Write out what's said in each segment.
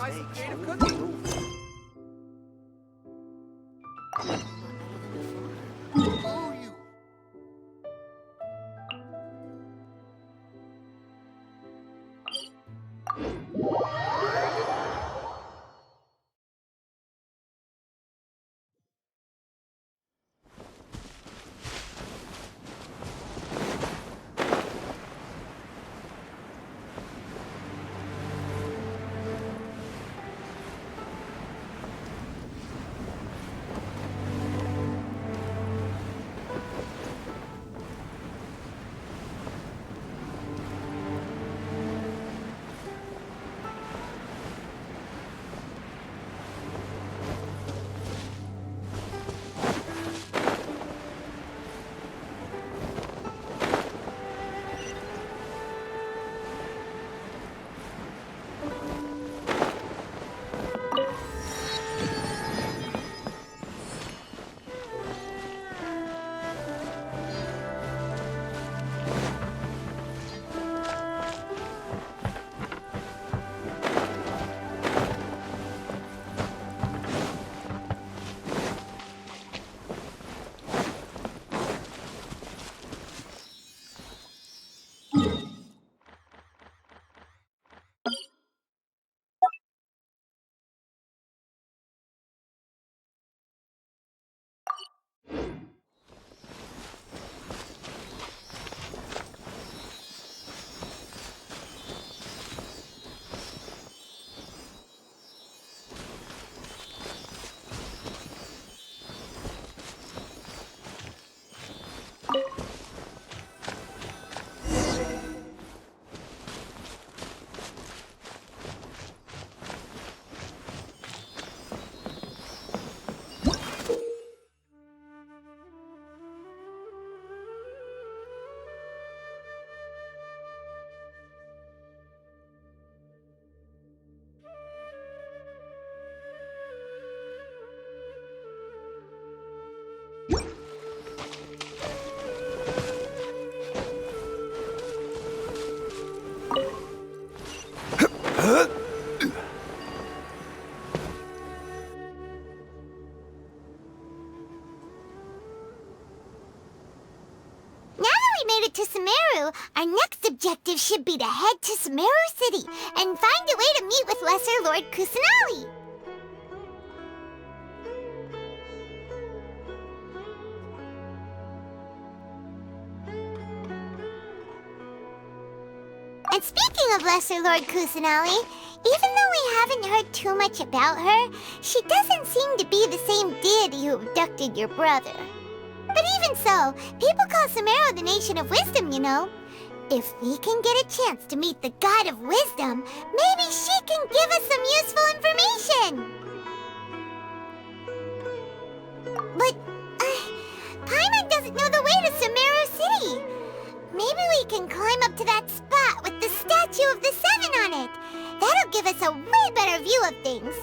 try some creative cooking. To Sumeru, our next objective should be to head to Sumeru City and find a way to meet with Lesser Lord Kusanali. And speaking of Lesser Lord Kusanali, even though we haven't heard too much about her, she doesn't seem to be the same deity who abducted your brother. But even so, people call Sumeru the Nation of Wisdom, you know. If we can get a chance to meet the God of Wisdom, maybe she can give us some useful information. But, Paimon doesn't know the way to Sumeru City. Maybe we can climb up to that spot with the statue of the Seven on it. That'll give us a way better view of things.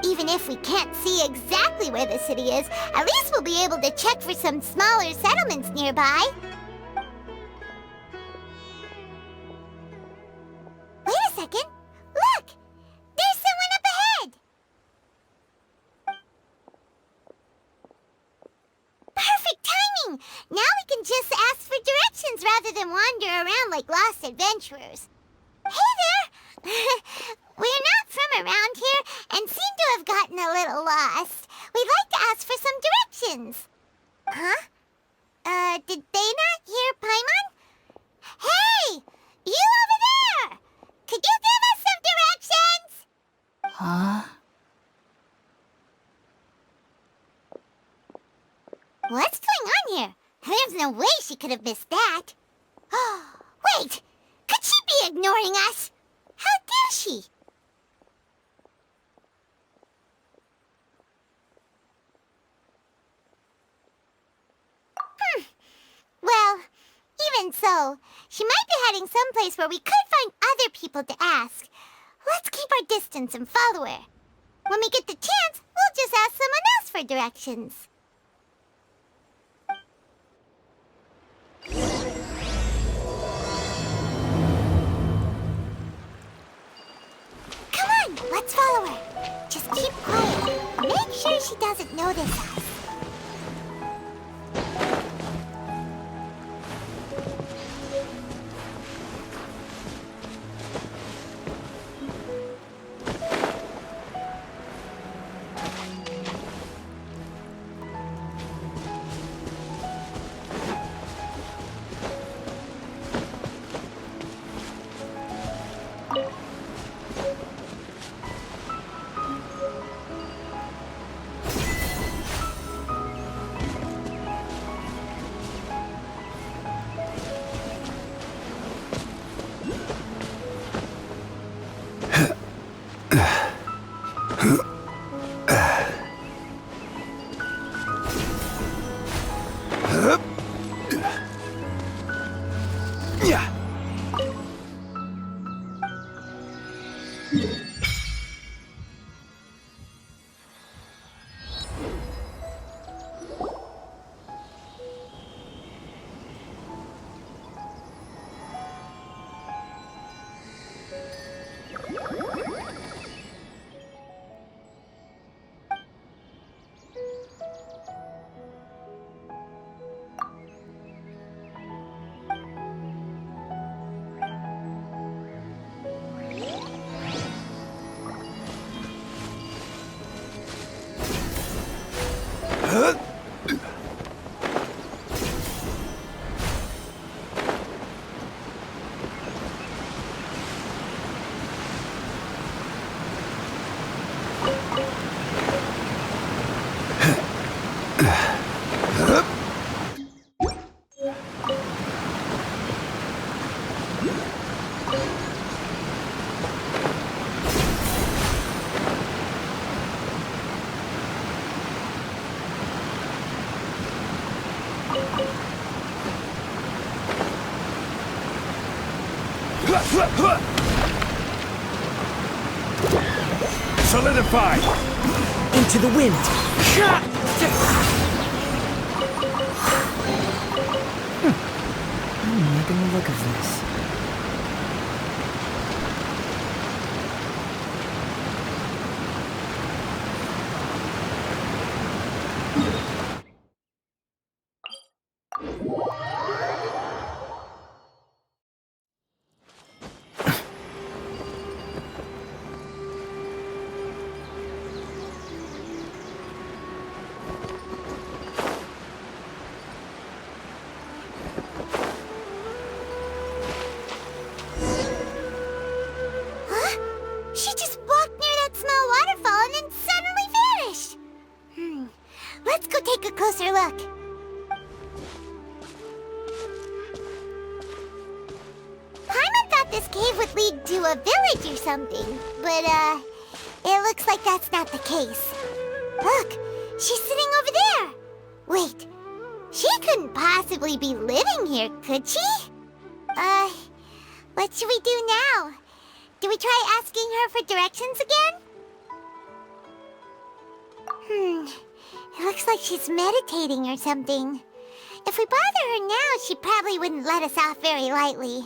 Even if we can't see exactly where the city is, at least we'll be able to check for some smaller settlements nearby. Wait a second. Look! There's someone up ahead! Perfect timing! Now we can just ask for directions rather than wander around like lost adventurers. Hey there! We're not from around here and seem to have gotten a little lost. We'd like to ask for some directions. Huh? Did they not hear Paimon? Hey! You over there! Could you give us some directions? Huh? What's going on here? There's no way she could have missed that. Oh, wait! Could she be ignoring us? How dare she? Well, even so, she might be heading someplace where we could find other people to ask. Let's keep our distance and follow her. When we get the chance, we'll just ask someone else for directions. Come on, Let's follow her. Just keep quiet. Make sure she doesn't notice us. Solidify! Into the wind! I'm liking the look of this. She just walked near that small waterfall and then suddenly vanished. Let's go take a closer look. Paimon thought this cave would lead to a village or something, but, it looks like that's not the case. Look, she's sitting over there. Wait, she couldn't possibly be living here, could she? What should we do now? Do we try asking her for directions again? It looks like she's meditating or something. If we bother her now, she probably wouldn't let us off very lightly.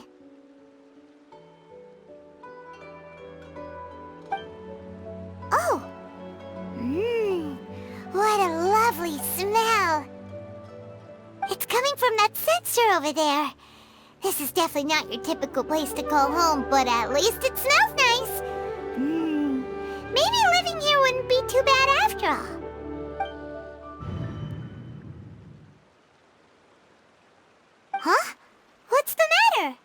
Oh! What a lovely smell! It's coming from that sensor over there. This is definitely not your typical place to call home, but at least it smells nice. Maybe living here wouldn't be too bad after all. Huh? What's the matter?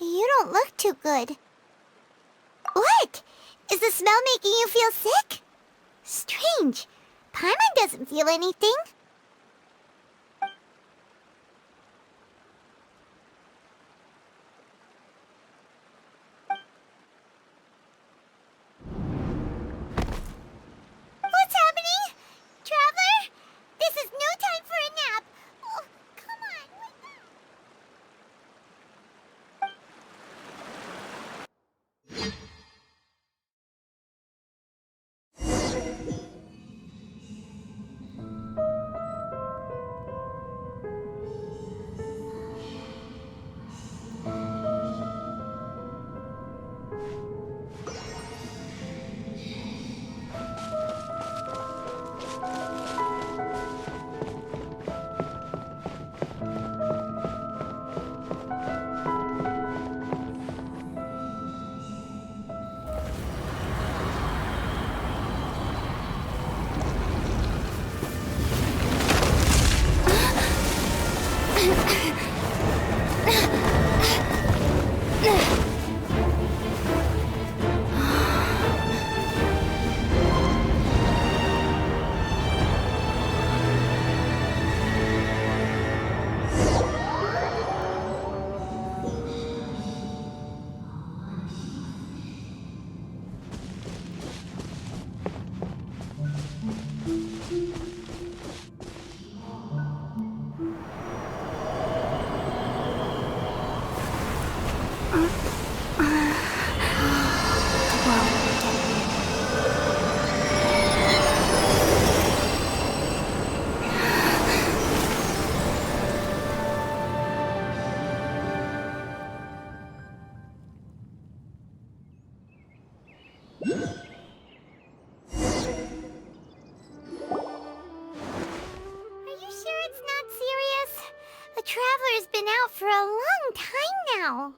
You don't look too good. What? Is the smell making you feel sick? Strange. Paimon doesn't feel anything. What's happening? Traveler? This is no time for a nap. Oh, come on, wake up. Are you sure it's not serious? The Traveler's been out for a long time now.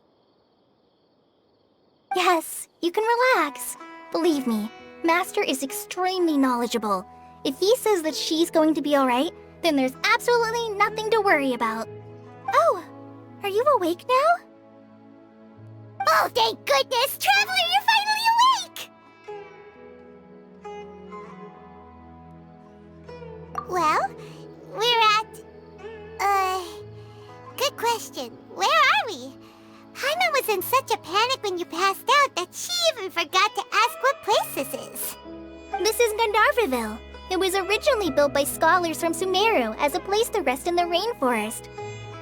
Yes, you can relax. Believe me, Master is extremely knowledgeable. If he says that she's going to be alright, then there's absolutely nothing to worry about. Oh, are you awake now? Oh, thank goodness! Traveler, you're finally awake! Well, we're at... Good question. Where are we? Paimon was in such a panic when you passed out that she even forgot to ask what place this is. This is Gandharvaville. It was originally built by scholars from Sumeru as a place to rest in the rainforest.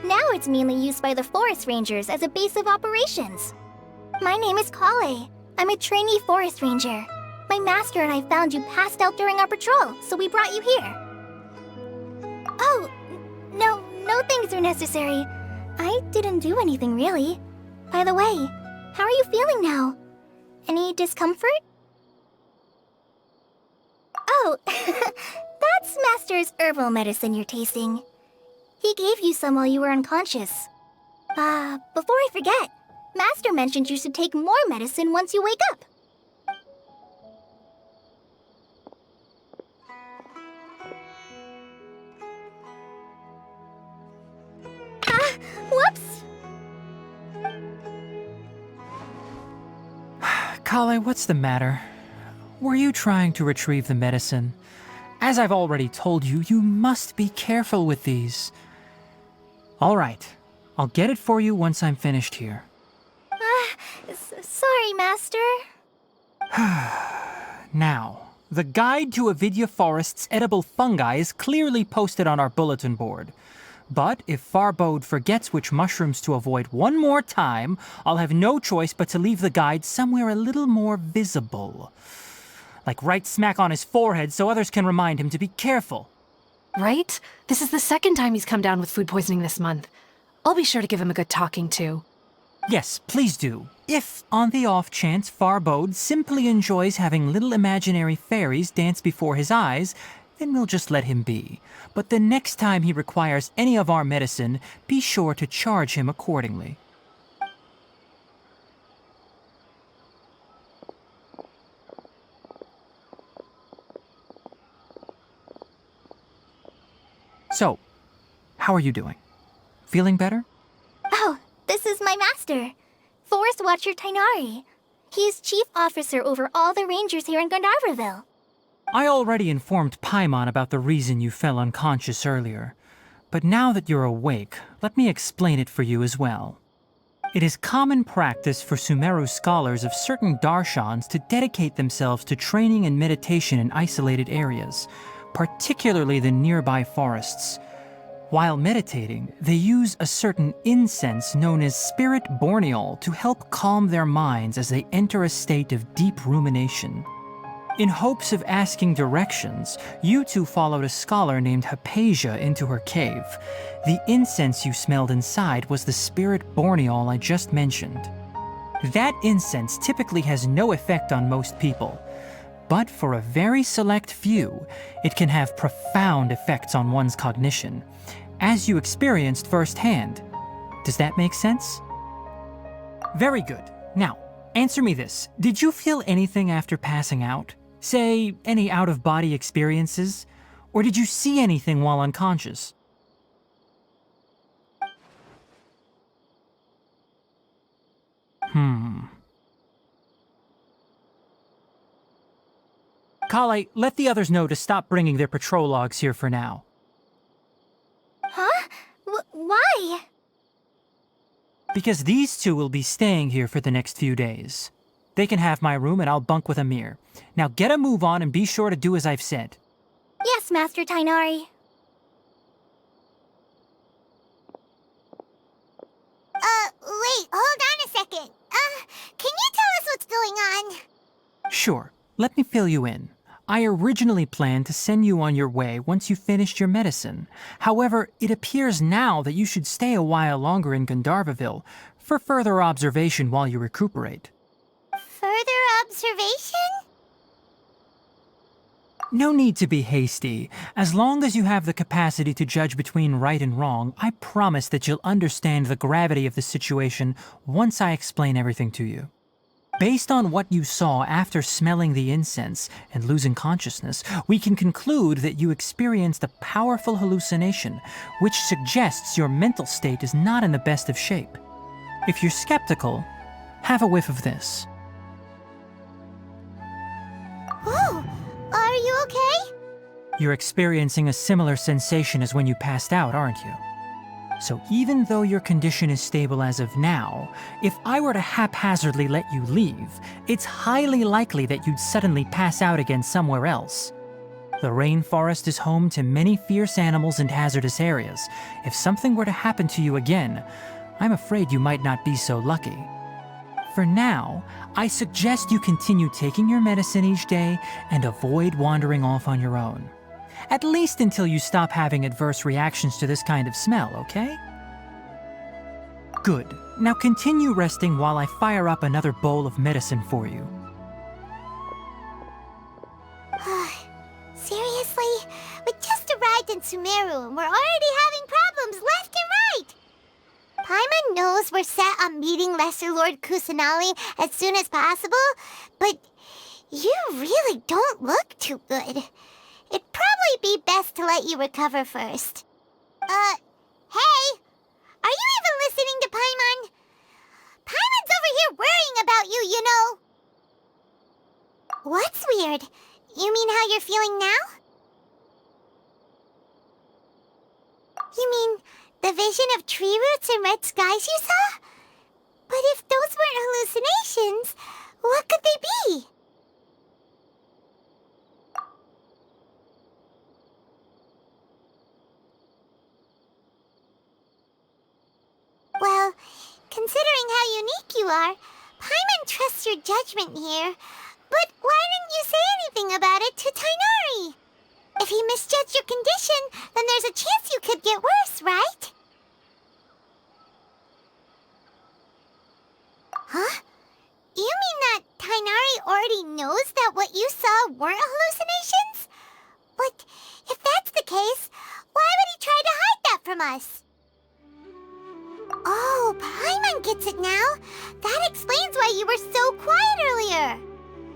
Now it's mainly used by the forest rangers as a base of operations. My name is Kale. I'm a trainee forest ranger. My master and I found you passed out during our patrol, so we brought you here. Oh, no things are necessary. I didn't do anything really. By the way, how are you feeling now? Any discomfort? Oh, that's Master's herbal medicine you're tasting. He gave you some while you were unconscious. Before I forget, Master mentioned you should take more medicine once you wake up. Whoops! Kale, what's the matter? Were you trying to retrieve the medicine? As I've already told you, you must be careful with these. All right, I'll get it for you once I'm finished here. Sorry, Master. Now, the guide to Avidya Forest's edible fungi is clearly posted on our bulletin board. But if Farbode forgets which mushrooms to avoid one more time, I'll have no choice but to leave the guide somewhere a little more visible. Like right smack on his forehead so others can remind him to be careful. Right? This is the second time he's come down with food poisoning this month. I'll be sure to give him a good talking to. Yes, please do. If, on the off chance, Farbode simply enjoys having little imaginary fairies dance before his eyes, then we'll just let him be. But the next time he requires any of our medicine, be sure to charge him accordingly. So, how are you doing? Feeling better? Oh, this is my master, Forest Watcher Tainari. He is chief officer over all the rangers here in Gandharvaville. I already informed Paimon about the reason you fell unconscious earlier. But now that you're awake, let me explain it for you as well. It is common practice for Sumeru scholars of certain darshans to dedicate themselves to training and meditation in isolated areas, particularly the nearby forests. While meditating, they use a certain incense known as spirit borneol to help calm their minds as they enter a state of deep rumination. In hopes of asking directions, you two followed a scholar named Hypatia into her cave. The incense you smelled inside was the spirit borneol I just mentioned. That incense typically has no effect on most people, but for a very select few, it can have profound effects on one's cognition, as you experienced firsthand. Does that make sense? Very good. Now, answer me this. Did you feel anything after passing out? Say, any out-of-body experiences? Or did you see anything while unconscious? Kale, let the others know to stop bringing their patrol logs here for now. Huh? Why? Because these two will be staying here for the next few days. They can have my room and I'll bunk with Amir. Now get a move on and be sure to do as I've said. Yes, Master Tainari. Wait, hold on a second. Can you tell us what's going on? Sure, let me fill you in. I originally planned to send you on your way once you finished your medicine. However, it appears now that you should stay a while longer in Gandharvaville for further observation while you recuperate. Further observation? No need to be hasty. As long as you have the capacity to judge between right and wrong, I promise that you'll understand the gravity of the situation once I explain everything to you. Based on what you saw after smelling the incense and losing consciousness, we can conclude that you experienced a powerful hallucination, which suggests your mental state is not in the best of shape. If you're skeptical, have a whiff of this. Oh, are you okay? You're experiencing a similar sensation as when you passed out, aren't you? So even though your condition is stable as of now, if I were to haphazardly let you leave, it's highly likely that you'd suddenly pass out again somewhere else. The rainforest is home to many fierce animals and hazardous areas. If something were to happen to you again, I'm afraid you might not be so lucky. For now, I suggest you continue taking your medicine each day and avoid wandering off on your own. At least until you stop having adverse reactions to this kind of smell, okay? Good. Now continue resting while I fire up another bowl of medicine for you. Seriously? We just arrived in Sumeru and we're already having problems left and right! Paimon knows we're set on meeting Lesser Lord Kusanali as soon as possible, but you really don't look too good. It'd probably be best to let you recover first. Hey! Are you even listening to Paimon? Paimon's over here worrying about you, you know! What's weird? You mean how you're feeling now? You mean the vision of tree roots and red skies you saw? But if those weren't hallucinations, what could they be? Well, considering how unique you are, Paimon trusts your judgment here. But why didn't you say anything about it to Tainari? If he misjudged your condition, then there's a chance you could get worse, right? Huh? You mean that Tainari already knows that what you saw weren't hallucinations? But if that's the case, why would he try to hide that from us? Oh, Paimon gets it now. That explains why you were so quiet earlier.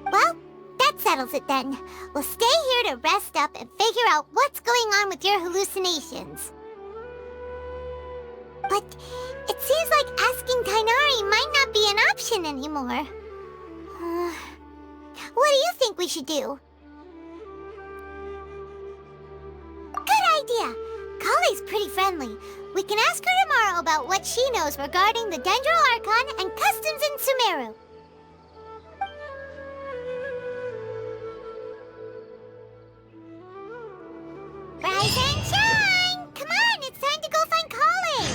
Well, that settles it then. We'll stay here to rest up and figure out what's going on with your hallucinations. But it seems like asking Tainari might not be an option anymore. What do you think we should do? Good idea. Kale's pretty friendly. We can ask her tomorrow about what she knows regarding the Dendro Archon and customs in Sumeru. Rise and shine! Come on, it's time to go find Kale!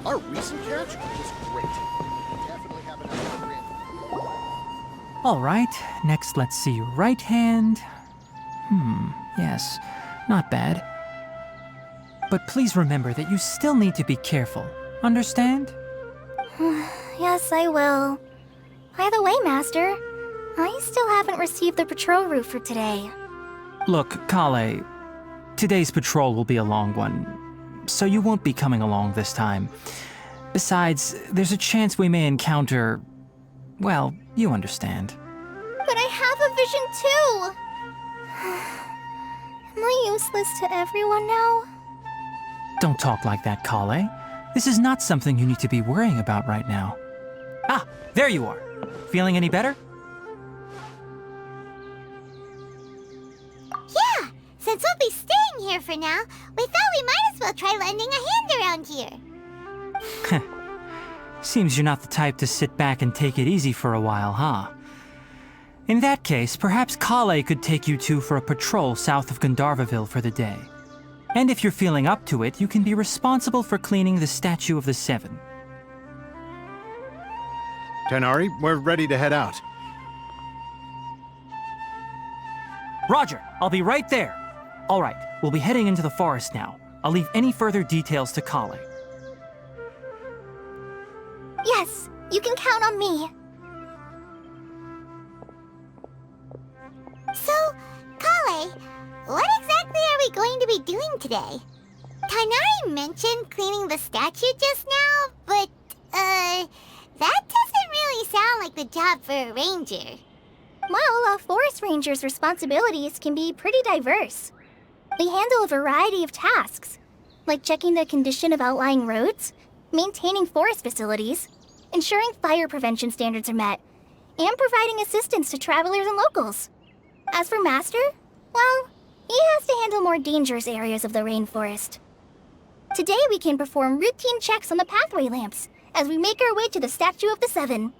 Our recent catch was great. Definitely have another win. All right, next let's see right hand. Yes, not bad. But please remember that you still need to be careful. Understand? Yes, I will. By the way, Master, I still haven't received the patrol route for today. Look, Kale, today's patrol will be a long one, so you won't be coming along this time. Besides, there's a chance we may encounter... well, you understand. But I have a vision too! Am I useless to everyone now? Don't talk like that, Kale. This is not something you need to be worrying about right now. Ah, there you are. Feeling any better? Yeah, since we'll be staying here for now, we thought we might as well try lending a hand around here. Seems you're not the type to sit back and take it easy for a while, huh? In that case, perhaps Kale could take you two for a patrol south of Gandharvaville for the day. And if you're feeling up to it, you can be responsible for cleaning the Statue of the Seven. Tenari, we're ready to head out. Roger, I'll be right there. All right, we'll be heading into the forest now. I'll leave any further details to Kale. Yes, you can count on me. So, Kale, what exactly are we going to be doing today? Tainari mentioned cleaning the statue just now, but, that doesn't really sound like the job for a ranger. Well, a forest ranger's responsibilities can be pretty diverse. They handle a variety of tasks, like checking the condition of outlying roads, maintaining forest facilities, ensuring fire prevention standards are met, and providing assistance to travelers and locals. As for Master, well, he has to handle more dangerous areas of the rainforest. Today we can perform routine checks on the pathway lamps as we make our way to the Statue of the Seven.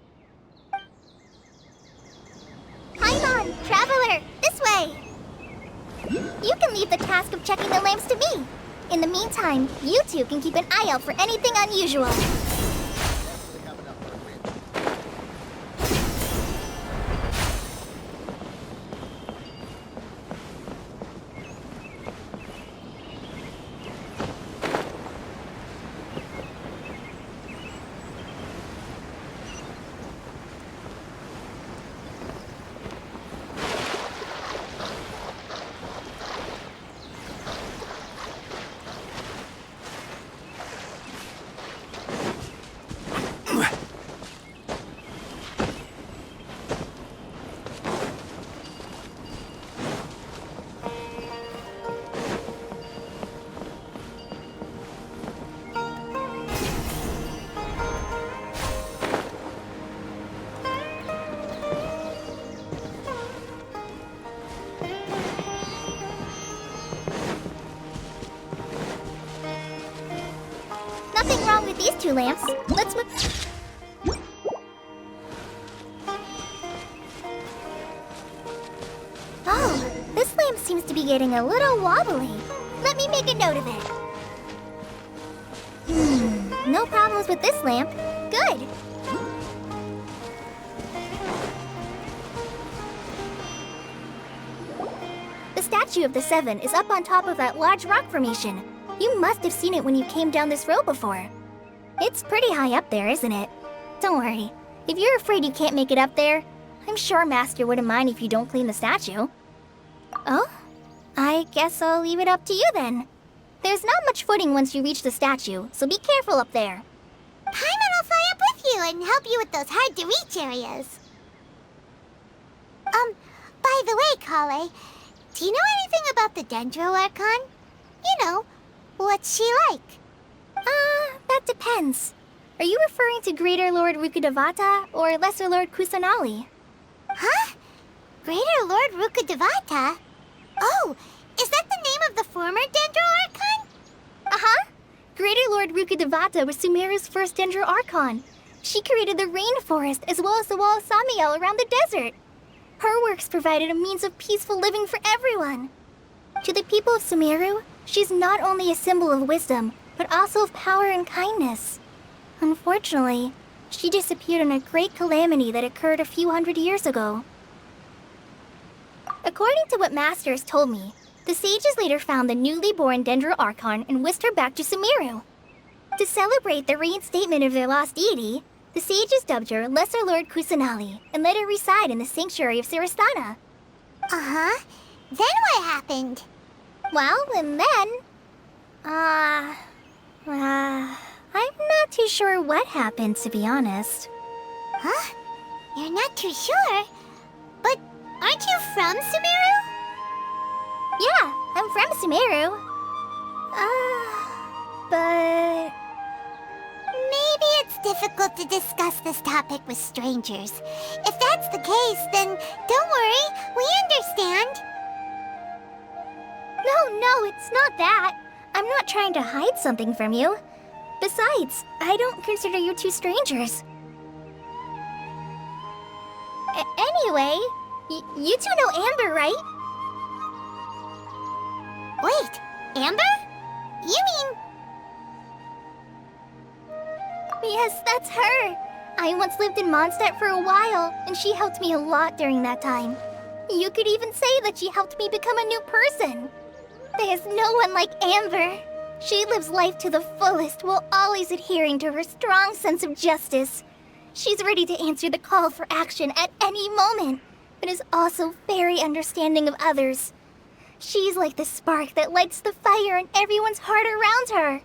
Paimon, traveler, this way! You can leave the task of checking the lamps to me. In the meantime, you two can keep an eye out for anything unusual. Definitely have enough for a ranger. Nothing wrong with these two lamps. Let's move. Oh, this lamp seems to be getting a little wobbly. Let me make a note of it. No problems with this lamp. Good. The Statue of the Seven is up on top of that large rock formation. You must have seen it when you came down this road before. It's pretty high up there, isn't it? Don't worry. If you're afraid you can't make it up there, I'm sure Master wouldn't mind if you don't clean the statue. Oh? I guess I'll leave it up to you then. There's not much footing once you reach the statue, so be careful up there. Paimon will fly up with you and help you with those hard-to-reach areas. By the way, Kale, do you know anything about the Dendro Archon? You know, what's she like? That depends. Are you referring to Greater Lord Rukkhadevata or Lesser Lord Kusanali? Huh? Greater Lord Rukkhadevata? Oh, is that the name of the former Dendro Archon? Uh-huh. Greater Lord Rukkhadevata was Sumeru's first Dendro Archon. She created the rainforest as well as the wall of Samiel around the desert. Her works provided a means of peaceful living for everyone. To the people of Sumeru, she's not only a symbol of wisdom, but also of power and kindness. Unfortunately, she disappeared in a great calamity that occurred a few hundred years ago. According to what Master has told me, the sages later found the newly born Dendro Archon and whisked her back to Sumeru. To celebrate the reinstatement of their lost deity, the sages dubbed her Lesser Lord Kusanali and let her reside in the sanctuary of Sarastana. Uh-huh. Then what happened? Well, and then... I'm not too sure what happened, to be honest. Huh? You're not too sure? But aren't you from Sumeru? Yeah, I'm from Sumeru. But... Maybe it's difficult to discuss this topic with strangers. If that's the case, then don't worry, we understand. No, it's not that. I'm not trying to hide something from you. Besides, I don't consider you two strangers. Anyway, You two know Amber, right? Wait, Amber? You mean... Yes, that's her. I once lived in Mondstadt for a while, and she helped me a lot during that time. You could even say that she helped me become a new person. There's no one like Amber. She lives life to the fullest while always adhering to her strong sense of justice. She's ready to answer the call for action at any moment, but is also very understanding of others. She's like the spark that lights the fire in everyone's heart around her.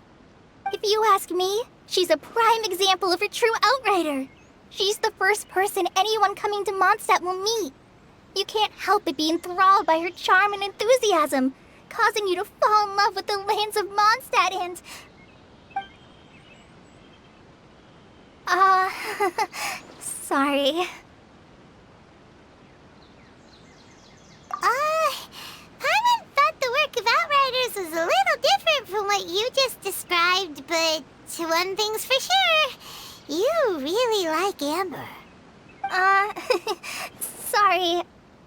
If you ask me, she's a prime example of a true outrider. She's the first person anyone coming to Mondstadt will meet. You can't help but be enthralled by her charm and enthusiasm, causing you to fall in love with the lands of Mondstadt and... sorry. Paimon thought the work of Outriders was a little different from what you just described, but one thing's for sure. You really like Amber. Sorry.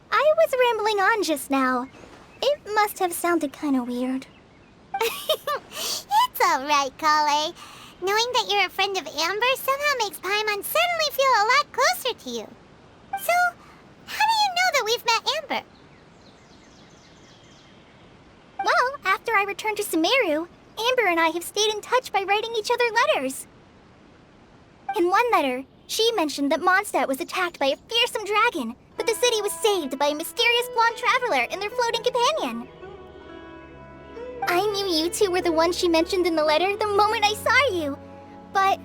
I was rambling on just now. It must have sounded kinda weird. It's alright, Kale. Knowing that you're a friend of Amber somehow makes Paimon suddenly feel a lot closer to you. So, how do you know that we've met Amber? Well, after I returned to Sumeru, Amber and I have stayed in touch by writing each other letters. In one letter, she mentioned that Mondstadt was attacked by a fearsome dragon, but the city was saved by a mysterious blonde traveler and their floating companion. I knew you two were the ones she mentioned in the letter the moment I saw you. But,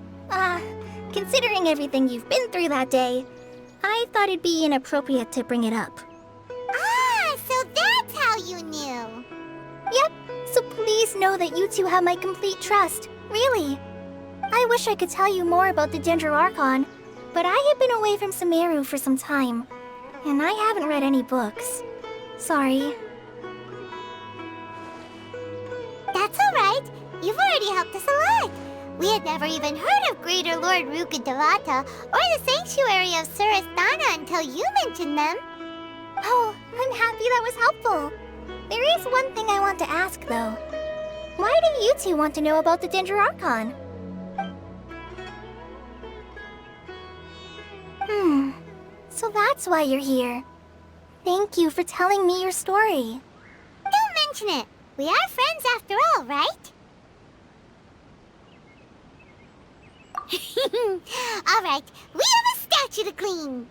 considering everything you've been through that day, I thought it'd be inappropriate to bring it up. Ah, so that's how you knew. Yep, so please know that you two have my complete trust, really. I wish I could tell you more about the Gender Archon, but I have been away from Sumeru for some time, and I haven't read any books. Sorry. That's alright. You've already helped us a lot. We had never even heard of Greater Lord Rukkhadevata or the Sanctuary of Surasthana until you mentioned them. Oh, I'm happy that was helpful. There is one thing I want to ask, though. Why do you two want to know about the Gender Archon? So that's why you're here. Thank you for telling me your story. Don't mention it. We are friends after all, right? Alright, we have a statue to clean.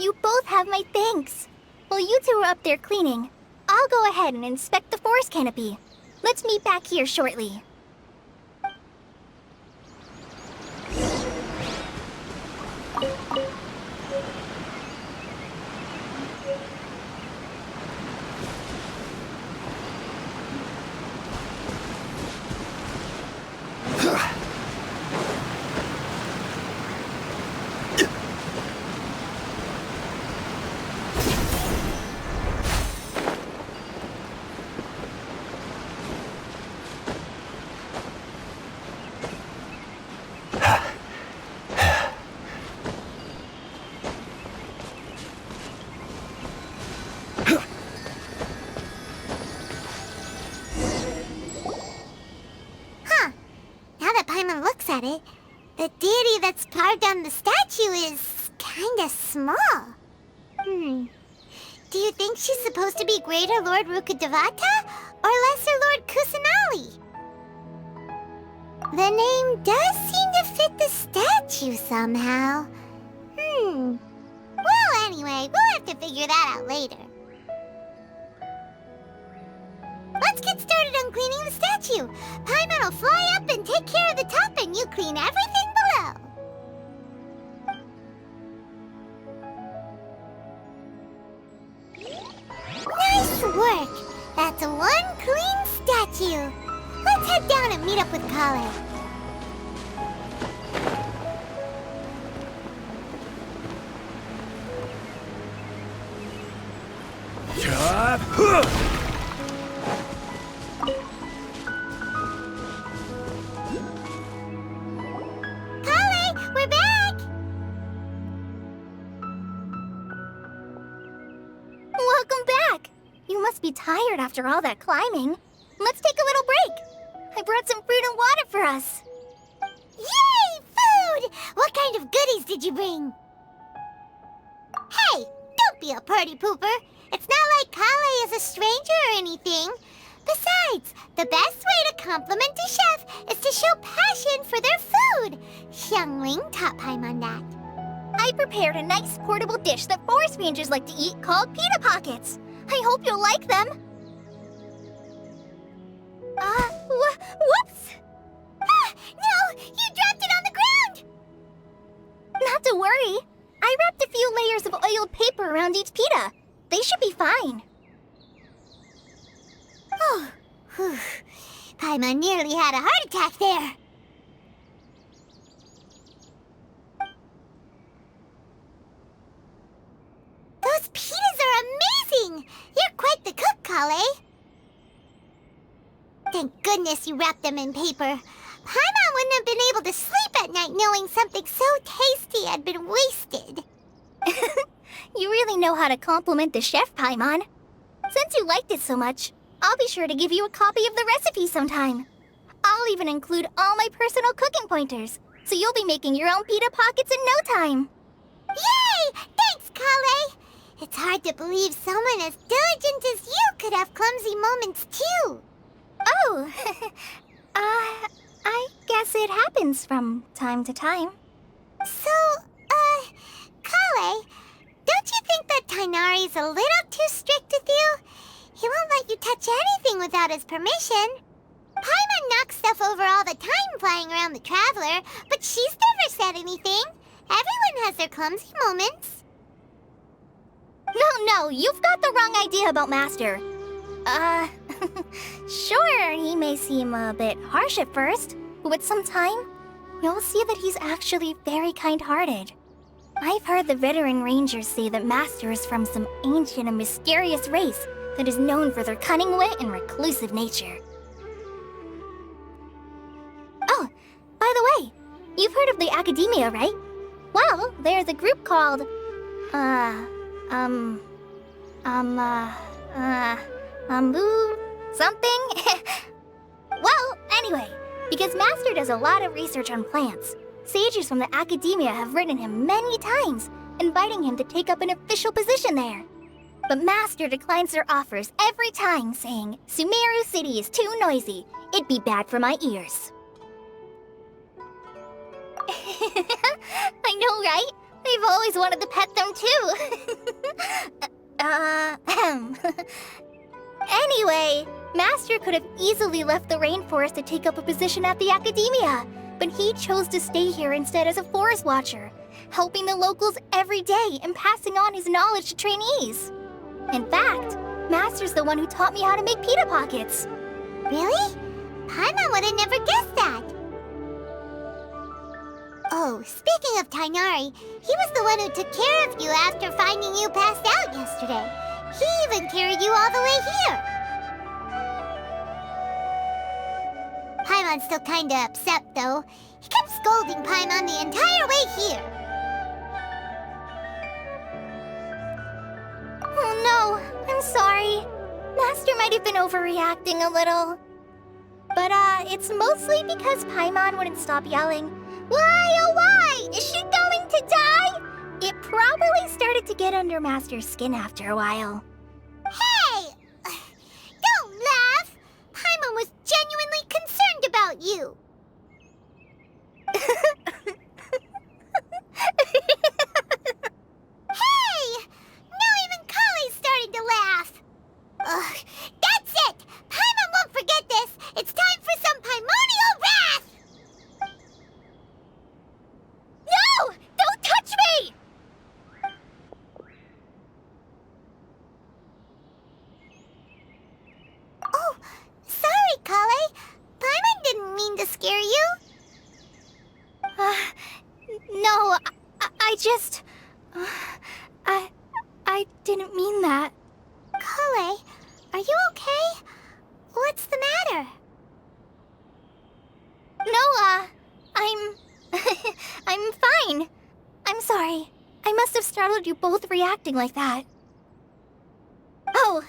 You both have my thanks. While you two are up there cleaning, I'll go ahead and inspect the forest canopy. Let's meet back here shortly. At it, the deity that's carved on the statue is kinda small. Do you think she's supposed to be Greater Lord Rukkhadevata or Lesser Lord Kusanali? The name does seem to fit the statue somehow. Well, anyway, we'll have to figure that out later. Let's get started on cleaning the statue. Paimon will fly up and take care of the top, and you clean everything below. Nice work! That's one clean statue. Let's head down and meet up with Kale. must be tired after all that climbing. Let's take a little break. I brought some fruit and water for us. Yay! Food! What kind of goodies did you bring? Hey! Don't be a party pooper. It's not like Kale is a stranger or anything. Besides, the best way to compliment a chef is to show passion for their food. Xiangling taught Paimon that. I prepared a nice portable dish that forest rangers like to eat called pita pockets. I hope you'll like them. Whoops! Ah, no! You dropped it on the ground! Not to worry. I wrapped a few layers of oiled paper around each pita. They should be fine. Oh, whew. Paimon nearly had a heart attack there. Those pitas are amazing! You're quite the cook, Kale. Thank goodness you wrapped them in paper. Paimon wouldn't have been able to sleep at night knowing something so tasty had been wasted. You really know how to compliment the chef, Paimon. Since you liked it so much, I'll be sure to give you a copy of the recipe sometime. I'll even include all my personal cooking pointers, so you'll be making your own pita pockets in no time. Yay! Thanks, Kale! It's hard to believe someone as diligent as you could have clumsy moments too. Oh, I guess it happens from time to time. So, Kale, don't you think that Tainari's a little too strict with you? He won't let you touch anything without his permission. Paimon knocks stuff over all the time flying around the Traveler, but she's never said anything. Everyone has their clumsy moments. No, you've got the wrong idea about Master. Sure, he may seem a bit harsh at first, but with some time, you'll see that he's actually very kind-hearted. I've heard the veteran rangers say that Master is from some ancient and mysterious race that is known for their cunning wit and reclusive nature. Oh, by the way, you've heard of the Academia, right? Well, there's a group called, something? Well, anyway, because Master does a lot of research on plants, sages from the Academia have written him many times, inviting him to take up an official position there. But Master declines their offers every time, saying, Sumeru City is too noisy. It'd be bad for my ears. I know, right? I've always wanted to pet them too. Anyway, Master could have easily left the rainforest to take up a position at the Academia, but he chose to stay here instead as a forest watcher, helping the locals every day and passing on his knowledge to trainees. In fact, Master's the one who taught me how to make pita pockets. Really? Paimon would have never guessed that. Oh, speaking of Tainari, he was the one who took care of you after finding you passed out yesterday. He even carried you all the way here. Paimon's still kinda upset, though. He kept scolding Paimon the entire way here. Oh no, I'm sorry. Master might have been overreacting a little. But, it's mostly because Paimon wouldn't stop yelling, Why, oh why? Is she going to die? It probably started to get under Master's skin after a while. Hey! Don't laugh! Paimon was genuinely concerned about you. Hey! Now even Kale's starting to laugh. Ugh, that's it! Paimon won't forget this! It's time for some Paimonial wrath! No! Don't touch me! Oh, sorry, Kale. Paimon didn't mean to scare you. No, I just... I didn't mean that. Kale, are you okay? What's the matter? No, I'm... I'm fine. I'm sorry. I must have startled you both reacting like that. Oh,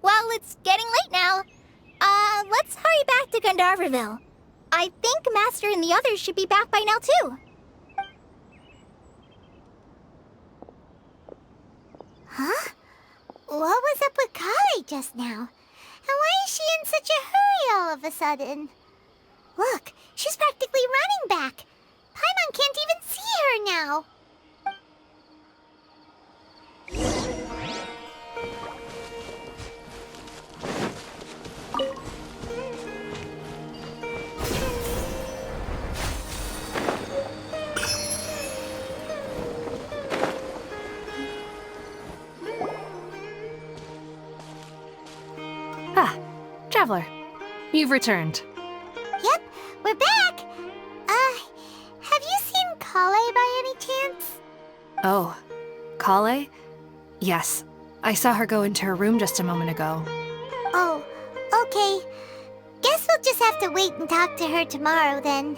Well, it's getting late now. Let's hurry back to Gandharville. I think Master and the others should be back by now, too. Huh? What was up with Kali just now? And why is she in such a hurry all of a sudden? Look, she's practically running back. Paimon can't even see her now. Ah, Traveler. You've returned. Yep, we're back. Have you seen Kale by any chance? Oh, Kale? Yes, I saw her go into her room just a moment ago. Oh, okay. Guess we'll just have to wait and talk to her tomorrow then.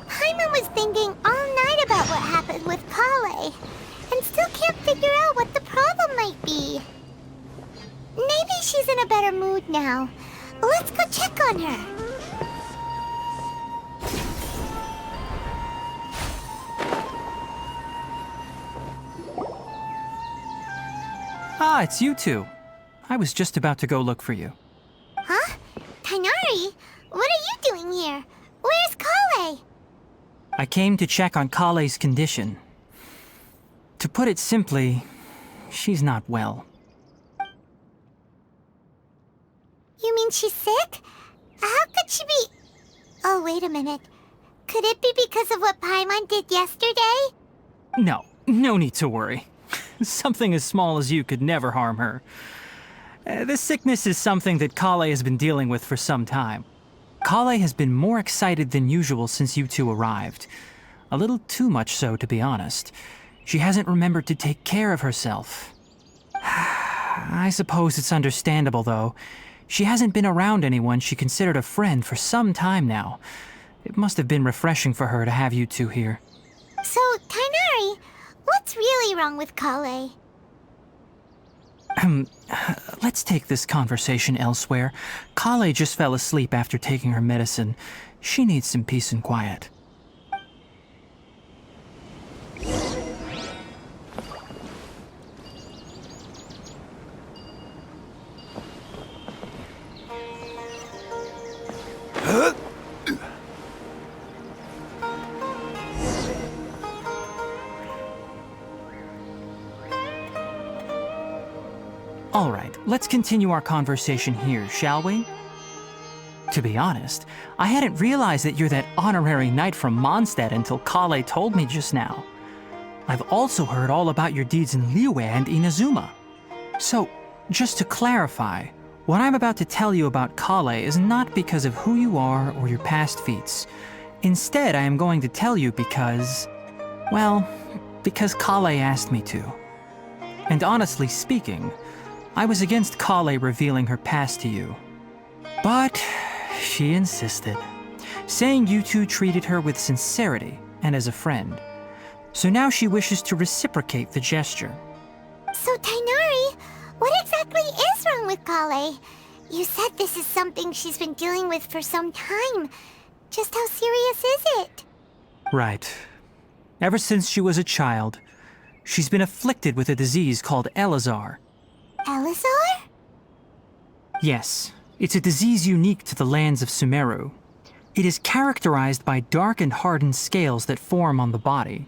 Paimon was thinking all night about what happened with Kale, and still can't figure out what the problem might be. Maybe she's in a better mood now. Let's go check on her. Ah, it's you two. I was just about to go look for you. Huh? Tainari? What are you doing here? Where's Kale? I came to check on Kale's condition. To put it simply, she's not well. You mean she's sick? How could she be... Oh, wait a minute. Could it be because of what Paimon did yesterday? No need to worry. Something as small as you could never harm her. This sickness is something that Kale has been dealing with for some time. Kale has been more excited than usual since you two arrived. A little too much so, to be honest. She hasn't remembered to take care of herself. I suppose it's understandable, though. She hasn't been around anyone she considered a friend for some time now. It must have been refreshing for her to have you two here. So, Tainari, what's really wrong with Kale? Let's take this conversation elsewhere. Kale just fell asleep after taking her medicine. She needs some peace and quiet. All right, let's continue our conversation here, shall we? To be honest, I hadn't realized that you're that honorary knight from Mondstadt until Kale told me just now. I've also heard all about your deeds in Liyue and Inazuma. So, just to clarify, what I'm about to tell you about Kale is not because of who you are or your past feats. Instead, I am going to tell you because... well, because Kale asked me to. And honestly speaking, I was against Kale revealing her past to you. But she insisted, saying you two treated her with sincerity and as a friend. So now she wishes to reciprocate the gesture. So, Tainari, what exactly is wrong with Kale? You said this is something she's been dealing with for some time. Just how serious is it? Right. Ever since she was a child, she's been afflicted with a disease called Elazar. Elazar? Yes, it's a disease unique to the lands of Sumeru. It is characterized by dark and hardened scales that form on the body.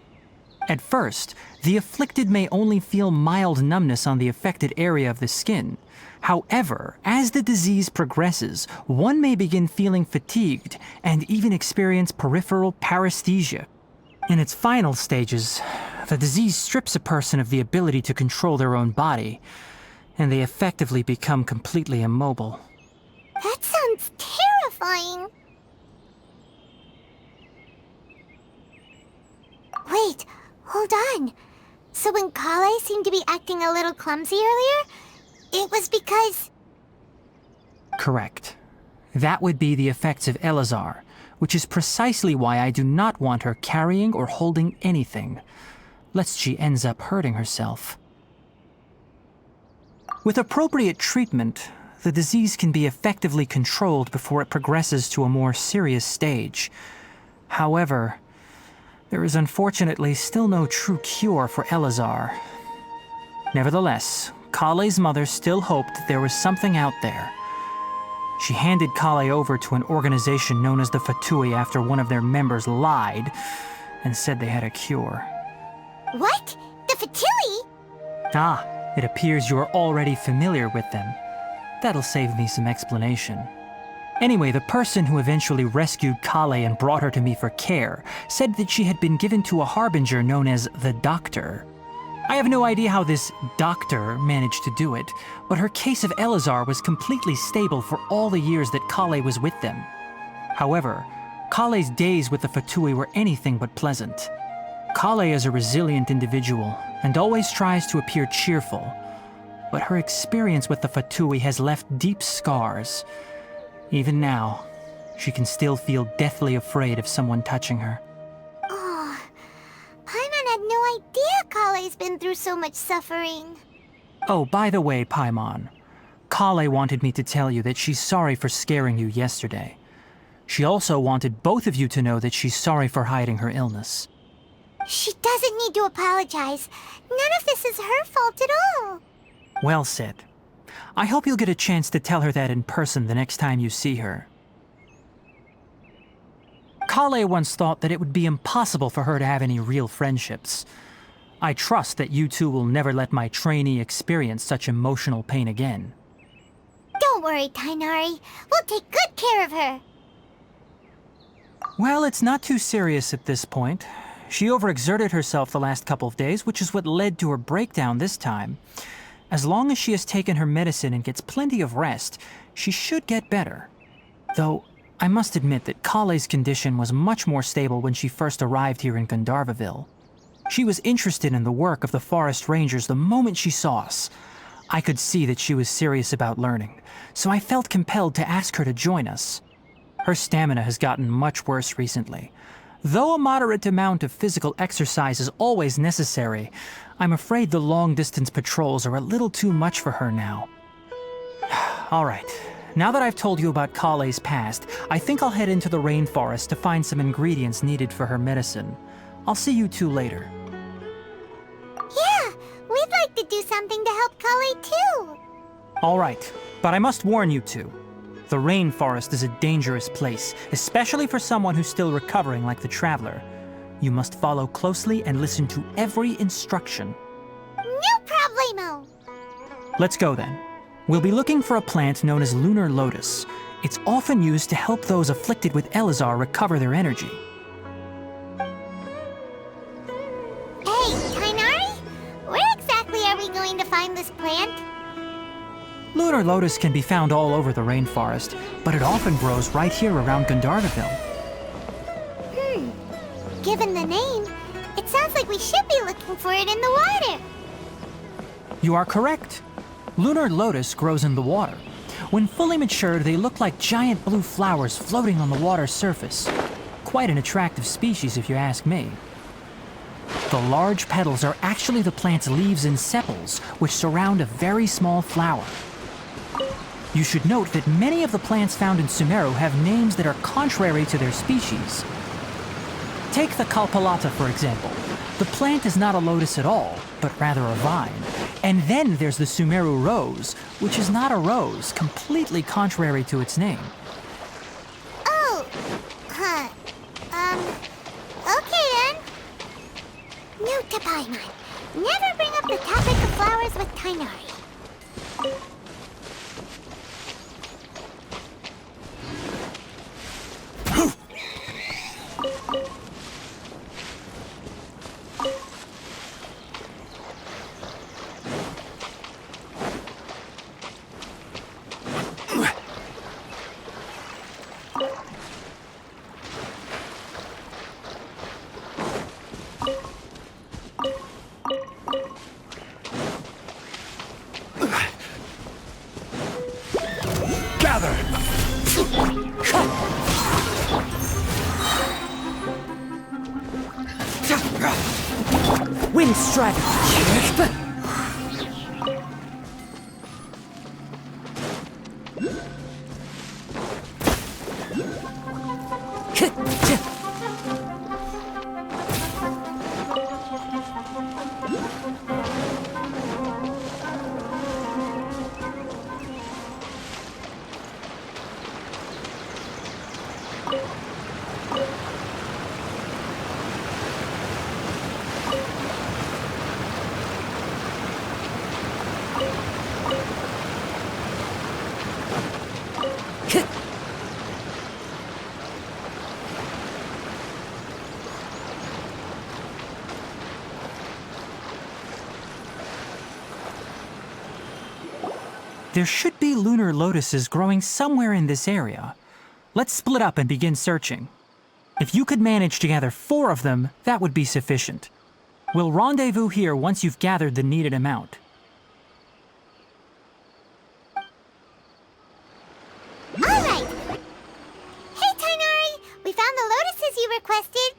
At first, the afflicted may only feel mild numbness on the affected area of the skin. However, as the disease progresses, one may begin feeling fatigued and even experience peripheral paresthesia. In its final stages, the disease strips a person of the ability to control their own body, and they effectively become completely immobile. That sounds terrifying. Wait, hold on. So when Kale seemed to be acting a little clumsy earlier, it was because... Correct. That would be the effects of Elazar, which is precisely why I do not want her carrying or holding anything, lest she ends up hurting herself. With appropriate treatment, the disease can be effectively controlled before it progresses to a more serious stage. However, there is unfortunately still no true cure for Elazar. Nevertheless, Kale's mother still hoped that there was something out there. She handed Kale over to an organization known as the Fatui after one of their members lied and said they had a cure. What? The Fatui? Ah, it appears you are already familiar with them. That'll save me some explanation. Anyway, the person who eventually rescued Kale and brought her to me for care said that she had been given to a harbinger known as the Doctor. I have no idea how this doctor managed to do it, but her case of Elazar was completely stable for all the years that Kale was with them. However, Kale's days with the Fatui were anything but pleasant. Kale is a resilient individual and always tries to appear cheerful, but her experience with the Fatui has left deep scars. Even now, she can still feel deathly afraid of someone touching her. Oh, Paimon had no idea Kale's been through so much suffering. Oh, by the way, Paimon, Kale wanted me to tell you that she's sorry for scaring you yesterday. She also wanted both of you to know that she's sorry for hiding her illness. She doesn't need to apologize. None of this is her fault at all. Well said. I hope you'll get a chance to tell her that in person the next time you see her. Kale once thought that it would be impossible for her to have any real friendships. I trust that you two will never let my trainee experience such emotional pain again. Don't worry, Tainari. We'll take good care of her. Well, it's not too serious at this point. She overexerted herself the last couple of days, which is what led to her breakdown this time. As long as she has taken her medicine and gets plenty of rest, she should get better. Though, I must admit that Kale's condition was much more stable when she first arrived here in Gandharvaville. She was interested in the work of the forest rangers the moment she saw us. I could see that she was serious about learning, so I felt compelled to ask her to join us. Her stamina has gotten much worse recently. Though a moderate amount of physical exercise is always necessary, I'm afraid the long-distance patrols are a little too much for her now. All right, now that I've told you about Kale's past, I think I'll head into the rainforest to find some ingredients needed for her medicine. I'll see you two later. Yeah, we'd like to do something to help Kale too. All right, but I must warn you two. The rainforest is a dangerous place, especially for someone who's still recovering like the Traveler. You must follow closely and listen to every instruction. No problemo. Let's go then. We'll be looking for a plant known as lunar lotus. It's often used to help those afflicted with Elazar recover their energy. Hey, Tainari? Where exactly are we going to find this plant? Lunar lotus can be found all over the rainforest, but it often grows right here around Gandharvaville. Given the name, it sounds like we should be looking for it in the water. You are correct. Lunar lotus grows in the water. When fully matured, they look like giant blue flowers floating on the water's surface. Quite an attractive species, if you ask me. The large petals are actually the plant's leaves and sepals, which surround a very small flower. You should note that many of the plants found in Sumeru have names that are contrary to their species. Take the Kalpalata, for example. The plant is not a lotus at all, but rather a vine. And then there's the Sumeru rose, which is not a rose, completely contrary to its name. Oh, huh. Okay then. Note to Paimon. Never bring up the topic of flowers with Tainari. dragon. There should be lunar lotuses growing somewhere in this area. Let's split up and begin searching. If you could manage to gather 4 of them, that would be sufficient. We'll rendezvous here once you've gathered the needed amount. Alright! Hey, Tainari! We found the lotuses you requested!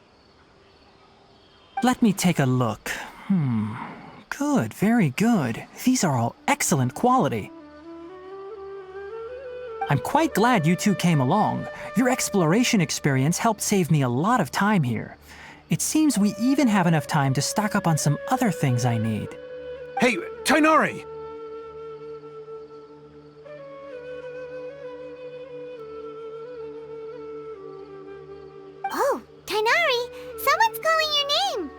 Let me take a look. Good, very good. These are all excellent quality. I'm quite glad you two came along. Your exploration experience helped save me a lot of time here. It seems we even have enough time to stock up on some other things I need. Hey, Tainari! Oh, Tainari! Someone's calling your name!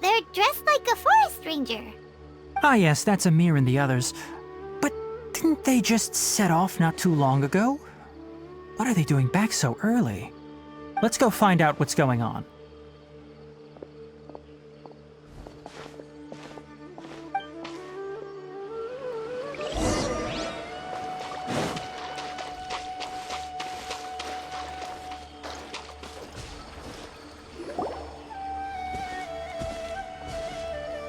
They're dressed like a forest ranger. Ah yes, that's Amir and the others. But didn't they just set off not too long ago? What are they doing back so early? Let's go find out what's going on.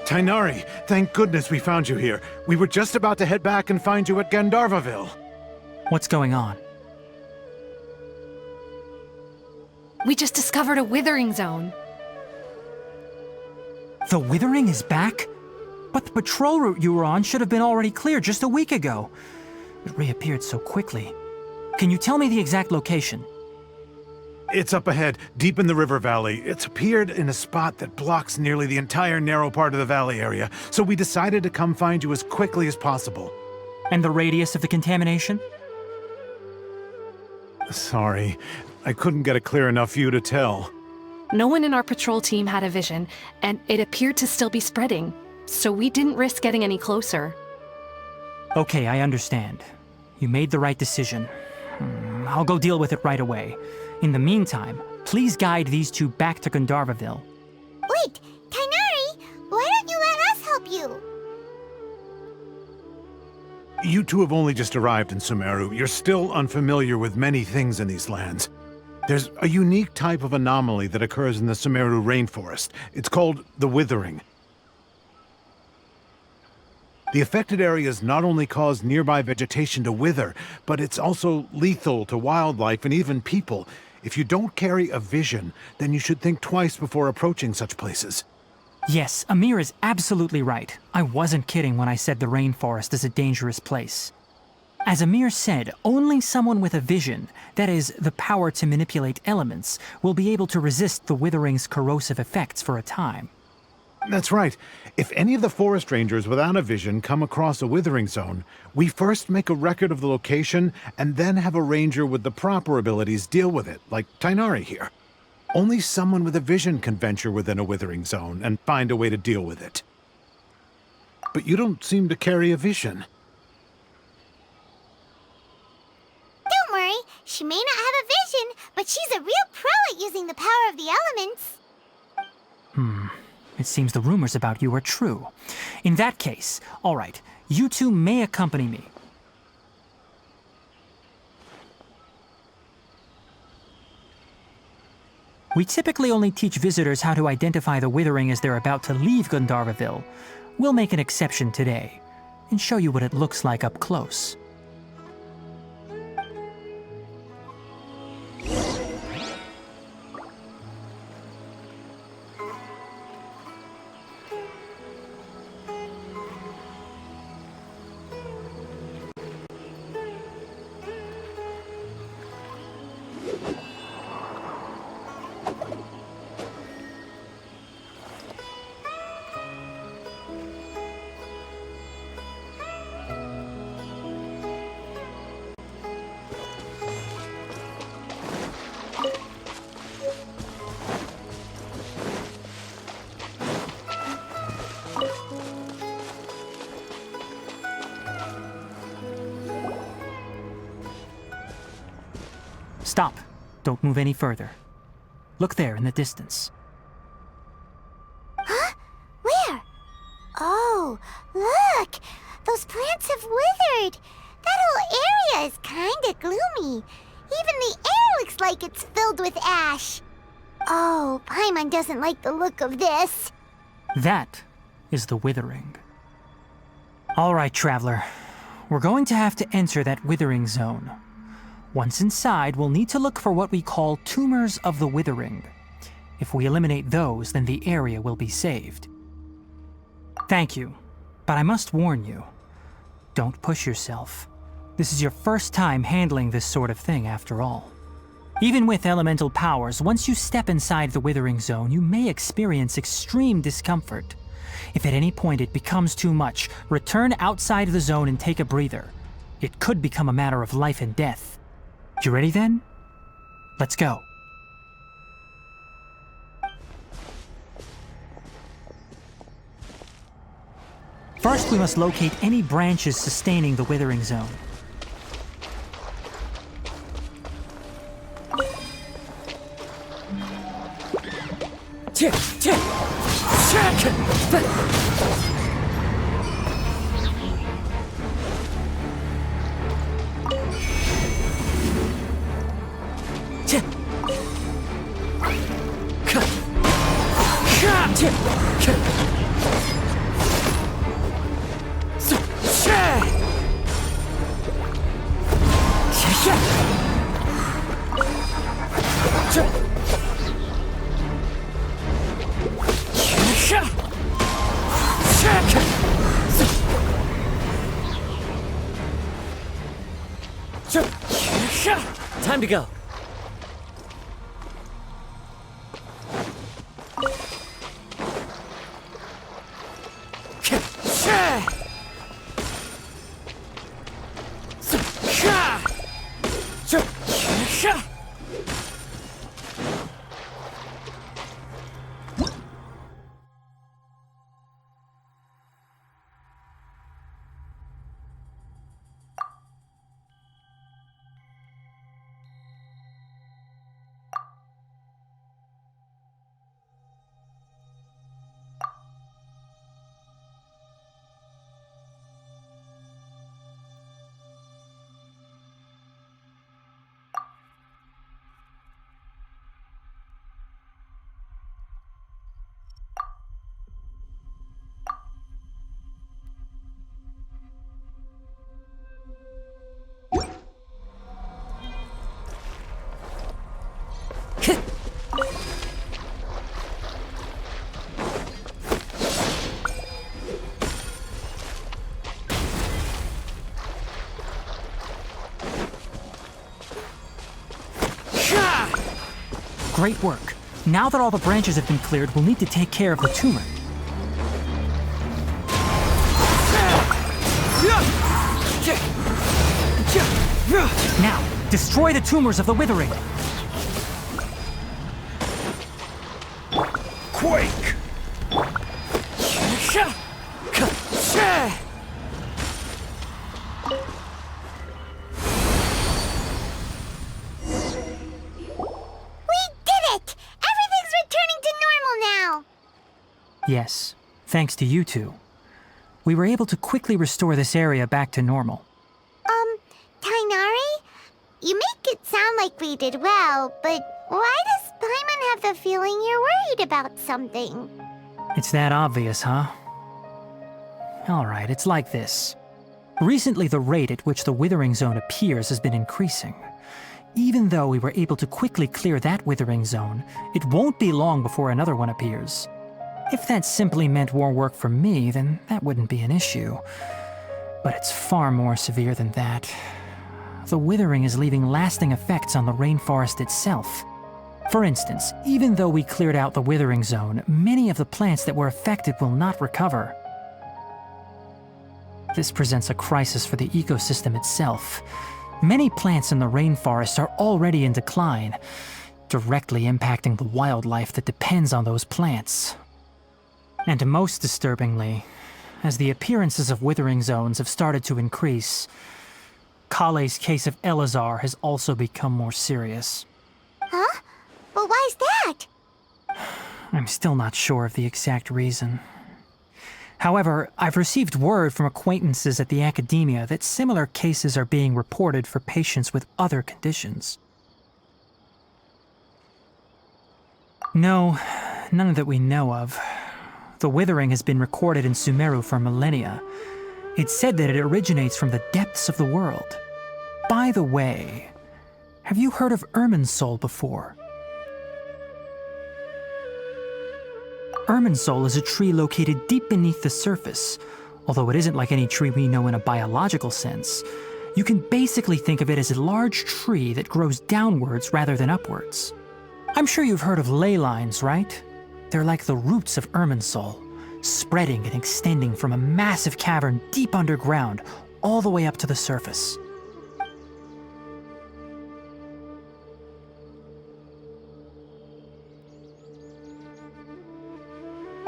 Tainari, thank goodness we found you here. We were just about to head back and find you at Gandharvaville. What's going on? We just discovered a withering zone. The Withering is back? But the patrol route you were on should have been already clear just a week ago. It reappeared so quickly. Can you tell me the exact location? It's up ahead, deep in the river valley. It's appeared in a spot that blocks nearly the entire narrow part of the valley area, so we decided to come find you as quickly as possible. And the radius of the contamination? Sorry, I couldn't get a clear enough view to tell. No one in our patrol team had a vision, and it appeared to still be spreading, so we didn't risk getting any closer. Okay, I understand. You made the right decision. I'll go deal with it right away. In the meantime, please guide these two back to Gandharvaville. Wait, Tainari! Why don't you let us help you? You two have only just arrived in Sumeru. You're still unfamiliar with many things in these lands. There's a unique type of anomaly that occurs in the Sumeru rainforest. It's called the Withering. The affected areas not only cause nearby vegetation to wither, but it's also lethal to wildlife and even people. If you don't carry a vision, then you should think twice before approaching such places. Yes, Amir is absolutely right. I wasn't kidding when I said the rainforest is a dangerous place. As Amir said, only someone with a vision, that is, the power to manipulate elements, will be able to resist the Withering's corrosive effects for a time. That's right. If any of the forest rangers without a vision come across a withering zone, we first make a record of the location and then have a ranger with the proper abilities deal with it, like Tainari here. Only someone with a vision can venture within a withering zone and find a way to deal with it. But you don't seem to carry a vision. Don't worry, she may not have a vision, but she's a real pro at using the power of the elements. It seems the rumors about you are true. In that case, all right, you two may accompany me. We typically only teach visitors how to identify the Withering as they're about to leave Gandharvaville. We'll make an exception today, and show you what it looks like up close. Stop. Don't move any further. Look there in the distance. Huh? Where? Oh, look! Those plants have withered! That whole area is kinda gloomy. Even the air looks like it's filled with ash. Oh, Paimon doesn't like the look of this. That is the withering. All right, traveler. We're going to have to enter that withering zone. Once inside, we'll need to look for what we call tumors of the withering. If we eliminate those, then the area will be saved. Thank you, but I must warn you. Don't push yourself. This is your first time handling this sort of thing, after all. Even with elemental powers, once you step inside the withering zone, you may experience extreme discomfort. If at any point it becomes too much, return outside the zone and take a breather. It could become a matter of life and death. You ready then? Let's go. First, we must locate any branches sustaining the withering zone. Time to go. Great work. Now that all the branches have been cleared, we'll need to take care of the tumor. Now, destroy the tumors of the withering. Quake! Yes, thanks to you two. We were able to quickly restore this area back to normal. Tainari? You make it sound like we did well, but why does Paimon have the feeling you're worried about something? It's that obvious, huh? Alright, it's like this. Recently, the rate at which the withering zone appears has been increasing. Even though we were able to quickly clear that withering zone, it won't be long before another one appears. If that simply meant more work for me, then that wouldn't be an issue. But it's far more severe than that. The withering is leaving lasting effects on the rainforest itself. For instance, even though we cleared out the withering zone, many of the plants that were affected will not recover. This presents a crisis for the ecosystem itself. Many plants in the rainforest are already in decline, directly impacting the wildlife that depends on those plants. And most disturbingly, as the appearances of withering zones have started to increase, Kale's case of Elazar has also become more serious. Huh? But why's that? I'm still not sure of the exact reason. However, I've received word from acquaintances at the academia that similar cases are being reported for patients with other conditions. No, none that we know of. The withering has been recorded in Sumeru for millennia. It's said that it originates from the depths of the world. By the way, have you heard of Irminsul before? Irminsul is a tree located deep beneath the surface. Although it isn't like any tree we know in a biological sense, you can basically think of it as a large tree that grows downwards rather than upwards. I'm sure you've heard of ley lines, right? They're like the roots of Irminsul, spreading and extending from a massive cavern deep underground all the way up to the surface.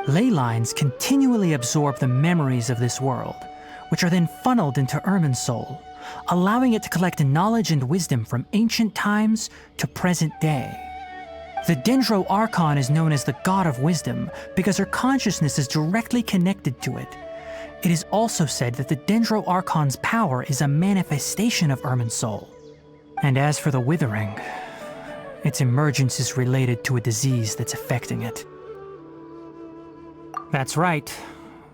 Ley lines continually absorb the memories of this world, which are then funneled into Irminsul, allowing it to collect knowledge and wisdom from ancient times to present day. The Dendro Archon is known as the God of Wisdom because her consciousness is directly connected to it. It is also said that the Dendro Archon's power is a manifestation of Irminsul. And as for the Withering, its emergence is related to a disease that's affecting it. That's right.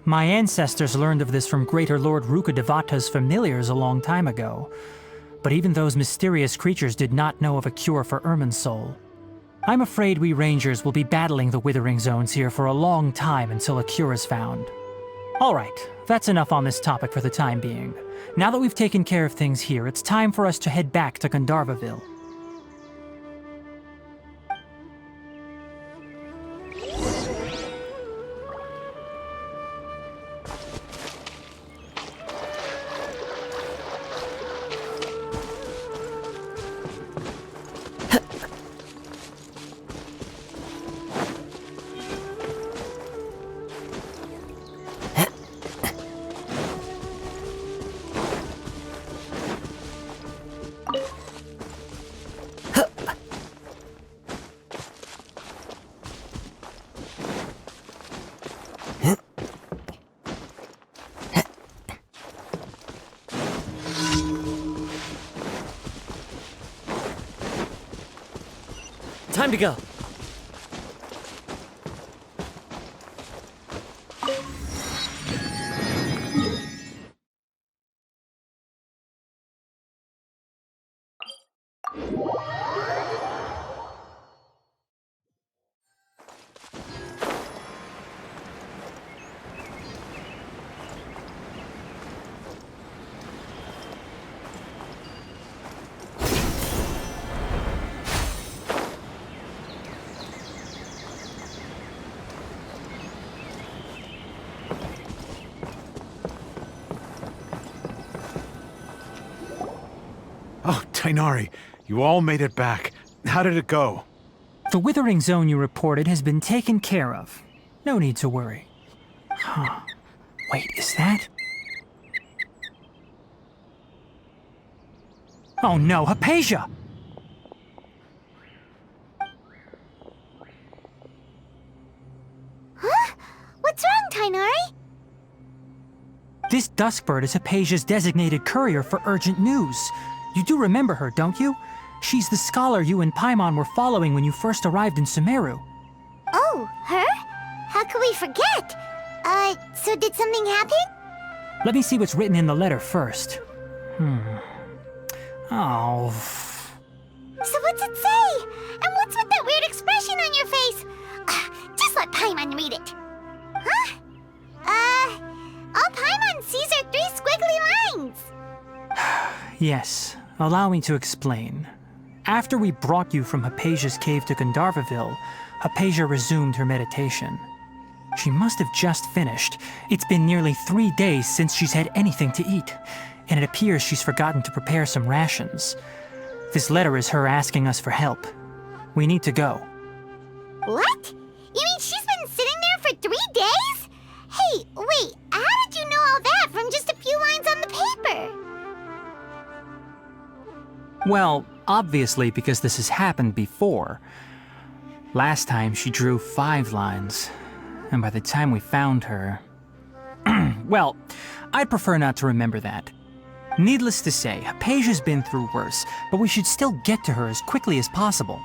My ancestors learned of this from Greater Lord Rukkhadevata's familiars a long time ago. But even those mysterious creatures did not know of a cure for Irminsul. I'm afraid we Rangers will be battling the Withering Zones here for a long time until a cure is found. Alright, that's enough on this topic for the time being. Now that we've taken care of things here, it's time for us to head back to Gandharvaville. Time to go. Oh, Tainari, you all made it back. How did it go? The Withering Zone you reported has been taken care of. No need to worry. Huh. Wait, is that? Oh no, Hypatia! Huh? What's wrong, Tainari? This Duskbird is Hypatia's designated courier for urgent news. You do remember her, don't you? She's the scholar you and Paimon were following when you first arrived in Sumeru. Oh, her? How could we forget? So did something happen? Let me see what's written in the letter first. Oh. So what's it say? And what's with that weird expression on your face? Just let Paimon read it. Huh? All Paimon sees are 3 squiggly lines. Yes, allow me to explain. After we brought you from Hypatia's cave to Gandharvaville, Hypatia resumed her meditation. She must have just finished. It's been nearly 3 days since she's had anything to eat, and it appears she's forgotten to prepare some rations. This letter is her asking us for help. We need to go. What? You mean she's been sitting there for 3 days? Hey, wait, how did you know all that from just a few lines on the paper? Well, obviously because this has happened before. Last time she drew 5 lines, and by the time we found her... Well, I'd prefer not to remember that. Needless to say, Hypatia's been through worse, but we should still get to her as quickly as possible.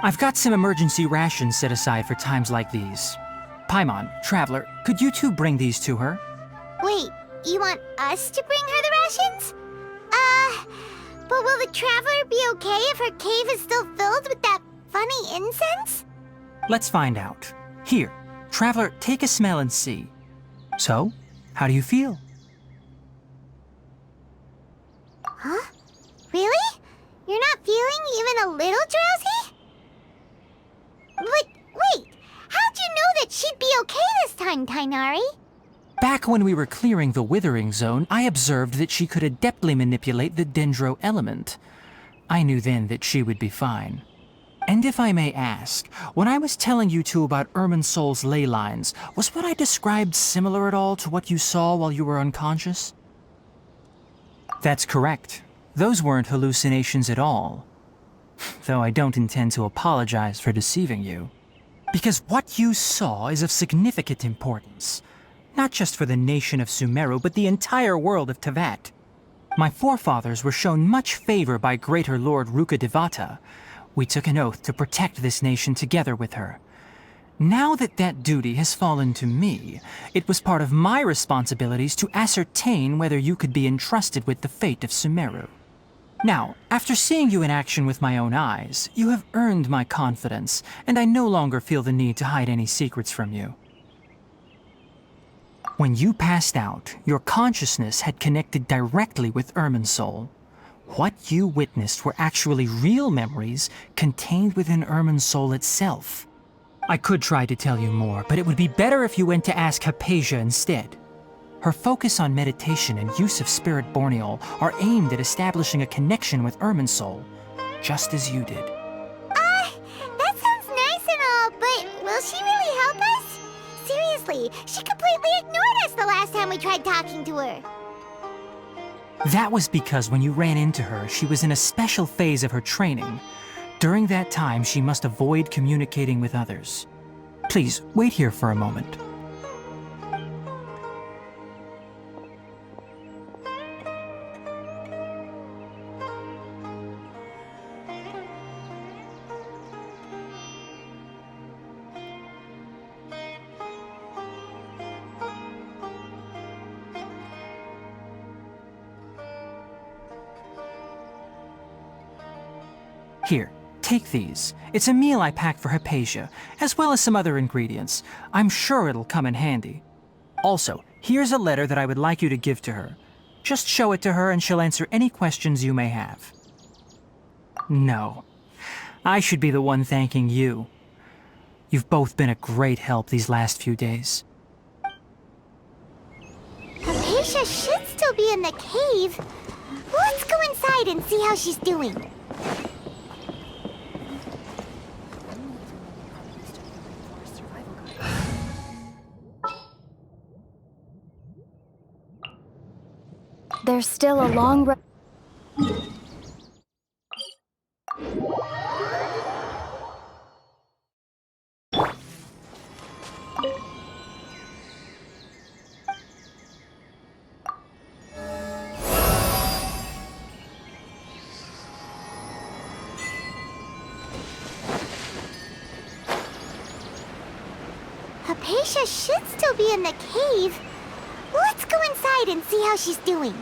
I've got some emergency rations set aside for times like these. Paimon, Traveler, could you two bring these to her? Wait, you want us to bring her the rations? But will the Traveler be okay if her cave is still filled with that funny incense? Let's find out. Here, Traveler, take a smell and see. So, how do you feel? Huh? Really? You're not feeling even a little drowsy? But wait, how'd you know that she'd be okay this time, Tainari? Back when we were clearing the Withering Zone, I observed that she could adeptly manipulate the Dendro element. I knew then that she would be fine. And if I may ask, when I was telling you two about Irminsul's ley lines, was what I described similar at all to what you saw while you were unconscious? That's correct. Those weren't hallucinations at all. Though I don't intend to apologize for deceiving you. Because what you saw is of significant importance. Not just for the nation of Sumeru, but the entire world of Tevat. My forefathers were shown much favor by Greater Lord Rukkhadevata. We took an oath to protect this nation together with her. Now that that duty has fallen to me, it was part of my responsibilities to ascertain whether you could be entrusted with the fate of Sumeru. Now, after seeing you in action with my own eyes, you have earned my confidence, and I no longer feel the need to hide any secrets from you. When you passed out, your consciousness had connected directly with Irminsul. What you witnessed were actually real memories contained within Irminsul itself. I could try to tell you more, but it would be better if you went to ask Hypatia instead. Her focus on meditation and use of Spirit Borneol are aimed at establishing a connection with Irminsul, just as you did. That sounds nice and all, but will she really help us? Seriously, she completely ignored us the last time we tried talking to her. That was because when you ran into her, she was in a special phase of her training. During that time, she must avoid communicating with others. Please, wait here for a moment. Here, take these. It's a meal I packed for Hypatia, as well as some other ingredients. I'm sure it'll come in handy. Also, here's a letter that I would like you to give to her. Just show it to her and she'll answer any questions you may have. No. I should be the one thanking you. You've both been a great help these last few days. Hypatia should still be in the cave. Let's go inside and see how she's doing. There's still a long road. Hypatia should still be in the cave. Let's go inside and see how she's doing.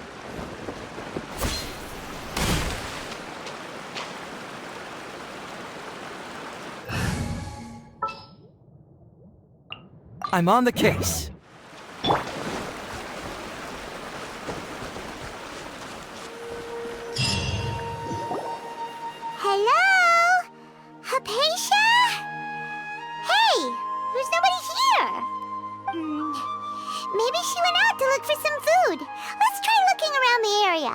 I'm on the case. Hello? Hypatia? Hey, there's nobody here. Maybe she went out to look for some food. Let's try looking around the area.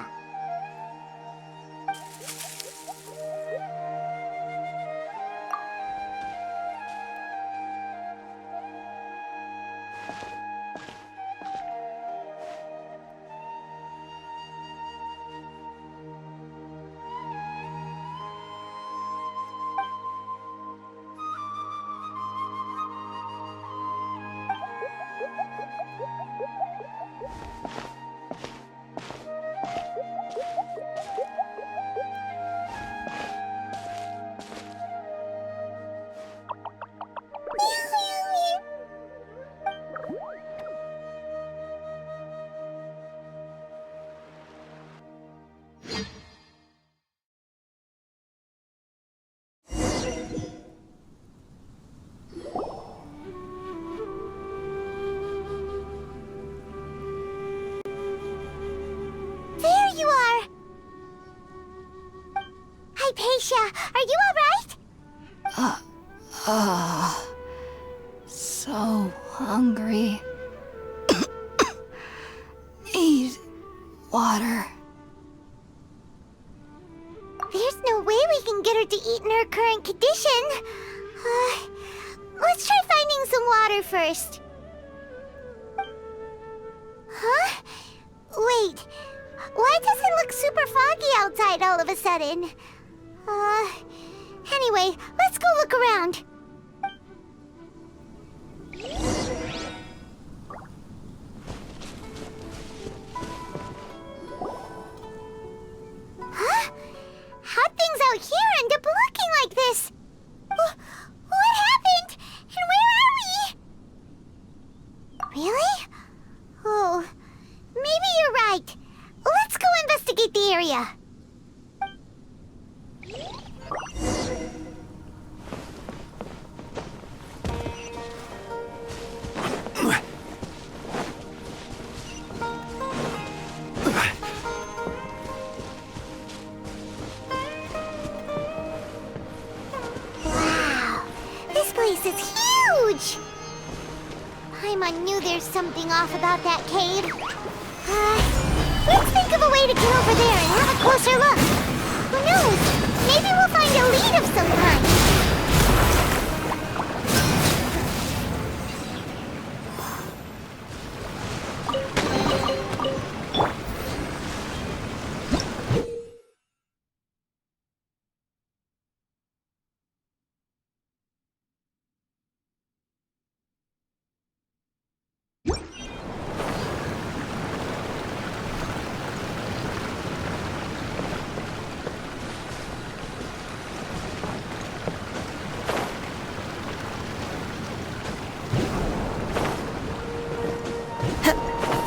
Hypatia, are you alright? So hungry. Need water. There's no way we can get her to eat in her current condition. Let's try finding some water first. Huh? Wait, why does it look super foggy outside all of a sudden? Anyway, let's go look around. Huh? How'd things out here end up looking like this? What happened? And where are we? Really? Oh, maybe you're right. Let's go investigate the area. Wow, this place is huge! Paimon knew there's something off about that cave. Let's think of a way to get over there and have a closer look. Who knows? Maybe we'll find a lead of some kind.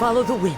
Follow the wind.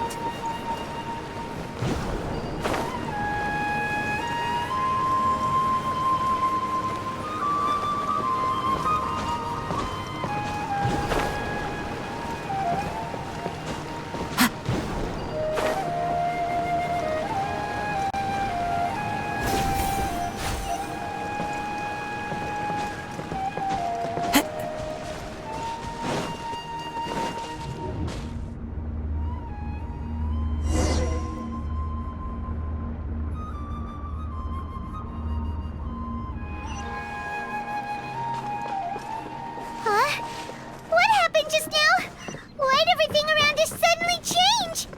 Huh? What happened just now? Why'd everything around us suddenly change?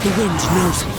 The wind knows me.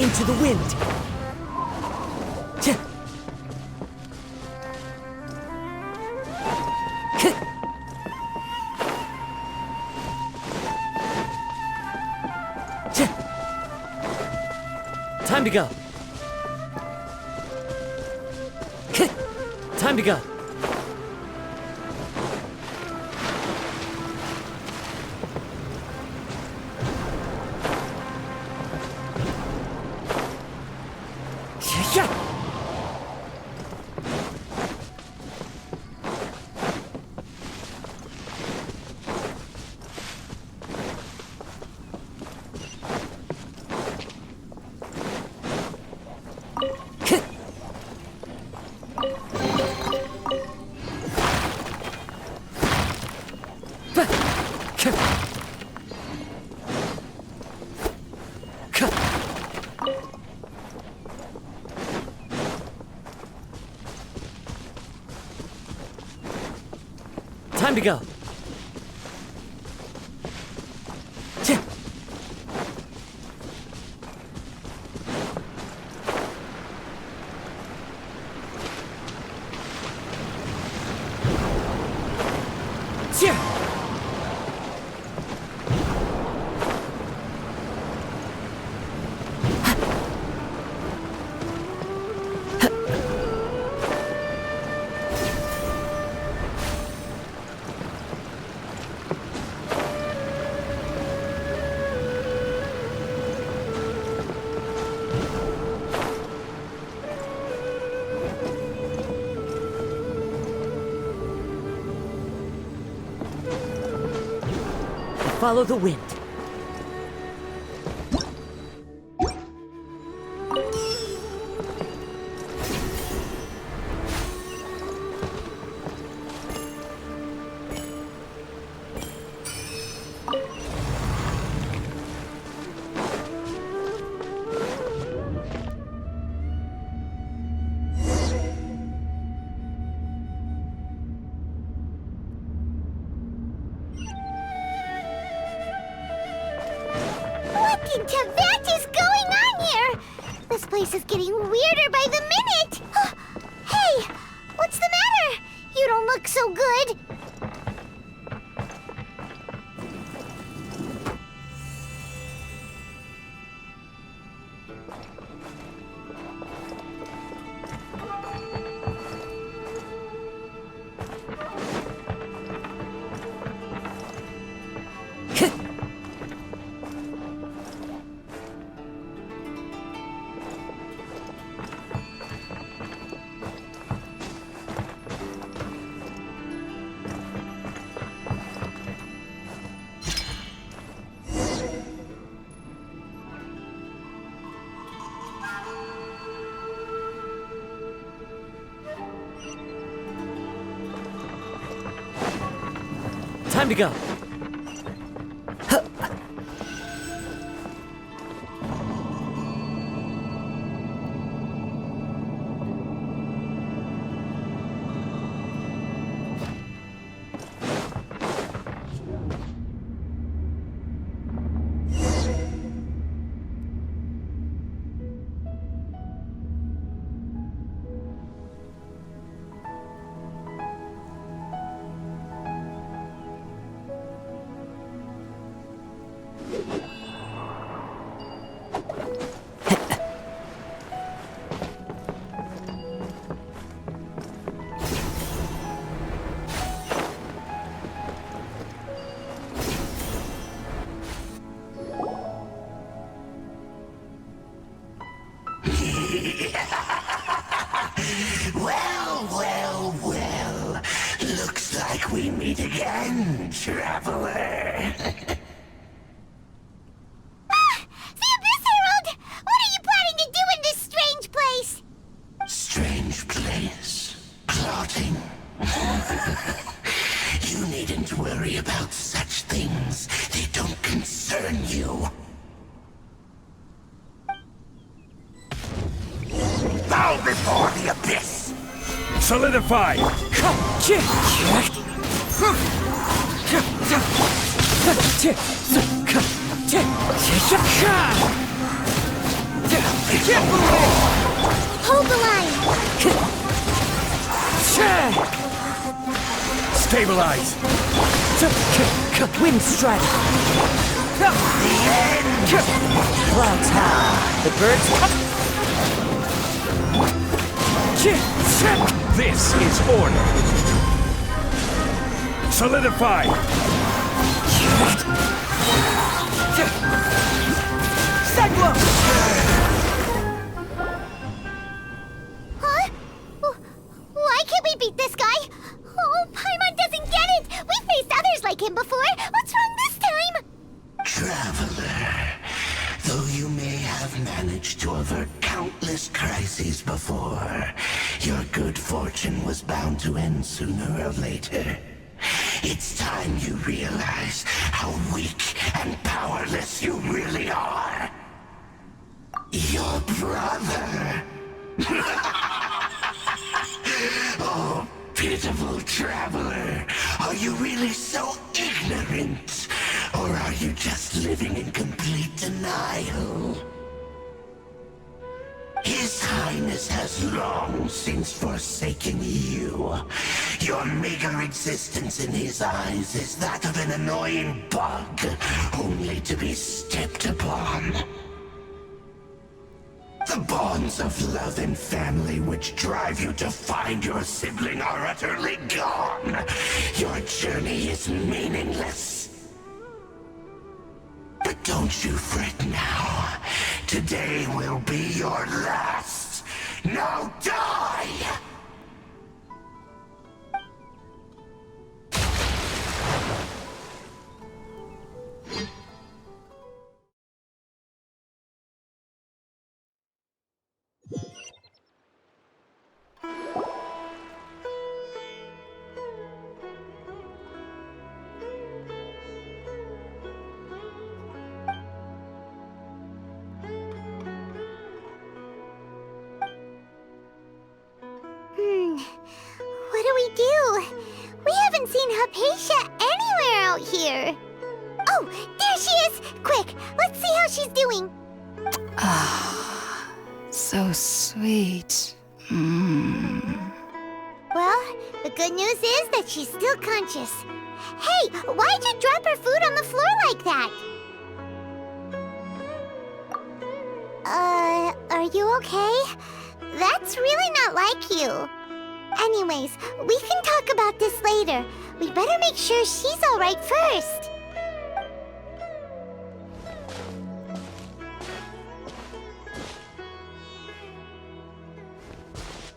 Into the wind. Time to go. Time to go. Time to go. Follow the wind. What is going on here? This place is getting weirder by the minute. Hey, what's the matter? You don't look so good. Time to go. Well. Looks like we meet again, traveler. The Abyss Herald! What are you planning to do in this strange place? Strange place. Plotting. You needn't worry about such things. They don't concern you. Bow before the abyss! Solidify! Hold the line! Stabilize! Wind strike! Clouds howl. The birds... This is order! Solidify! Cyclone! Huh? Why can't we beat this guy? Oh, Paimon doesn't get it! We faced others like him before! What's wrong this time? Traveler, though you may have managed to avert countless crises before, your good fortune was bound to end sooner or later. It's time you realize how weak and powerless you really are. Your brother. Oh, pitiful traveler. Are you really so ignorant? Or are you just living in complete denial? His Highness has long since forsaken you. Your meager existence in his eyes is that of an annoying bug, only to be stepped upon. The bonds of love and family which drive you to find your sibling are utterly gone. Your journey is meaningless. But don't you fret now. Today will be your last. Now die! What do we do? We haven't seen Hypatia anywhere out here. Oh, there she is! Quick, let's see how she's doing. Ah, so sweet. Well, the good news is that she's still conscious. Hey, why'd you drop her food on the floor like that? Are you okay? That's really not like you. Anyways, we can talk about this later. We better make sure she's alright first.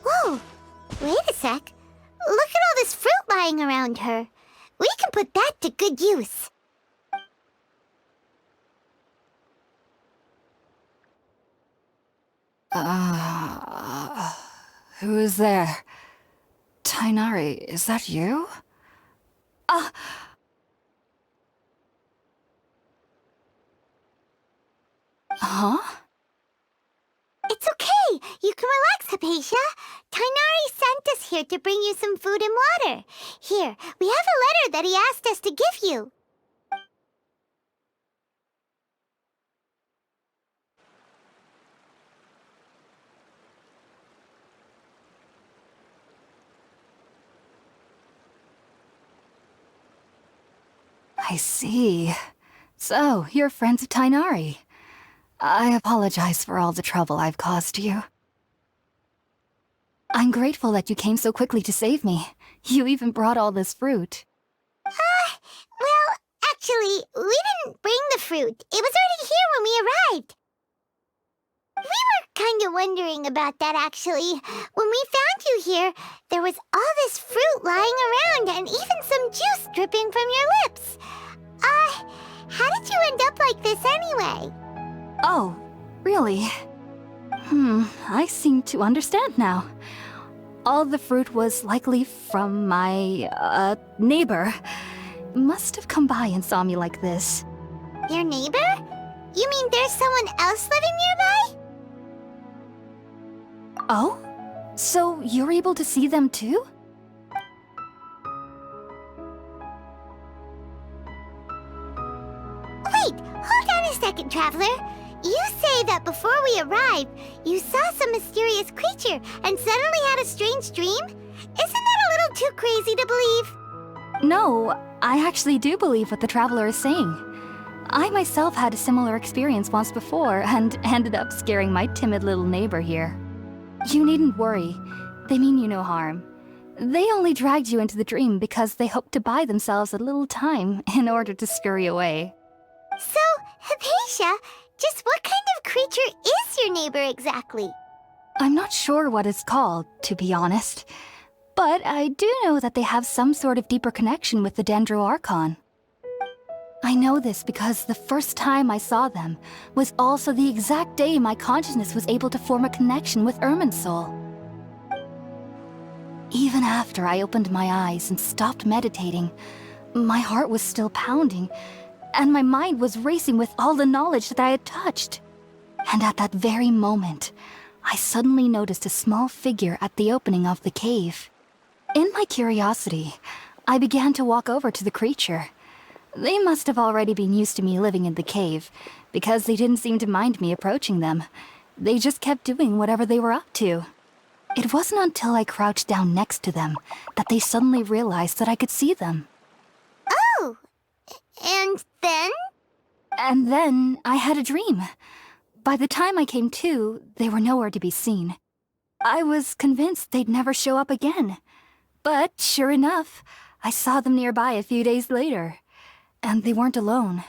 Whoa! Wait a sec. Look at all this fruit lying around her. We can put that to good use. Who is there? Tainari, is that you? Huh? It's okay. You can relax, Hypatia. Tainari sent us here to bring you some food and water. Here, we have a letter that he asked us to give you. I see. So, you're friends of Tainari. I apologize for all the trouble I've caused you. I'm grateful that you came so quickly to save me. You even brought all this fruit. Well, actually, we didn't bring the fruit. It was already here when we arrived. We were kind of wondering about that, actually. When we found you here, there was all this fruit lying around and even some juice dripping from your lips. How did you end up like this anyway? Oh, really? I seem to understand now. All the fruit was likely from my, neighbor. Must have come by and saw me like this. Your neighbor? You mean there's someone else living nearby? Oh? So you're able to see them too? Wait, hold on a second, Traveler. You say that before we arrived, you saw some mysterious creature and suddenly had a strange dream? Isn't that a little too crazy to believe? No, I actually do believe what the traveler is saying. I myself had a similar experience once before and ended up scaring my timid little neighbor here. You needn't worry. They mean you no harm. They only dragged you into the dream because they hoped to buy themselves a little time in order to scurry away. So, Hypatia, just what kind of creature is your neighbor exactly? I'm not sure what it's called, to be honest. But I do know that they have some sort of deeper connection with the Dendro Archon. I know this because the first time I saw them was also the exact day my consciousness was able to form a connection with Irminsul. Even after I opened my eyes and stopped meditating, my heart was still pounding, and my mind was racing with all the knowledge that I had touched. And at that very moment, I suddenly noticed a small figure at the opening of the cave. In my curiosity, I began to walk over to the creature. They must have already been used to me living in the cave, because they didn't seem to mind me approaching them. They just kept doing whatever they were up to. It wasn't until I crouched down next to them that they suddenly realized that I could see them. Oh! And then? And then I had a dream. By the time I came to, they were nowhere to be seen. I was convinced they'd never show up again. But sure enough, I saw them nearby a few days later. And they weren't alone.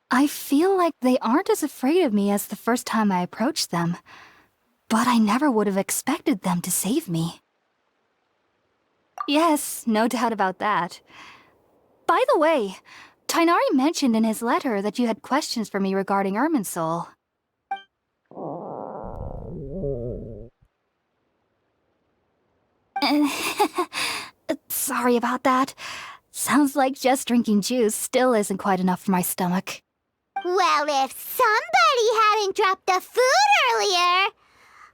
I feel like they aren't as afraid of me as the first time I approached them. But I never would have expected them to save me. Yes, no doubt about that. By the way, Tighnari mentioned in his letter that you had questions for me regarding Irminsul. Sorry about that. Sounds like just drinking juice still isn't quite enough for my stomach. Well, if somebody hadn't dropped the food earlier...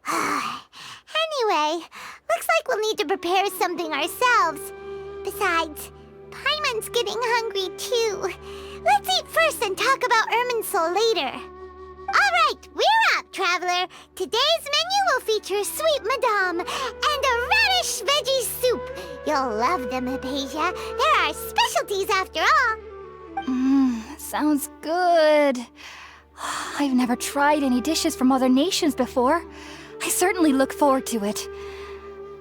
Anyway, looks like we'll need to prepare something ourselves. Besides, Paimon's getting hungry too. Let's eat first and talk about Irminsul later. Alright, we're up, traveler. Today's menu will feature sweet madame and a radish veggie soup. You'll love them, Hypatia. They're our specialties after all. Sounds good. I've never tried any dishes from other nations before. I certainly look forward to it.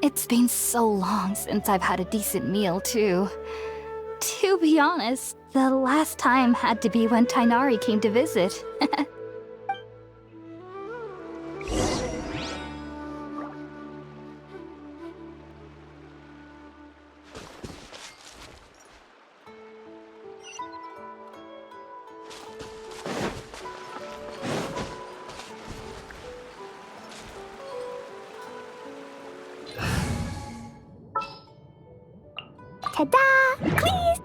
It's been so long since I've had a decent meal, too. To be honest, the last time had to be when Tighnari came to visit. Ta-da! Please!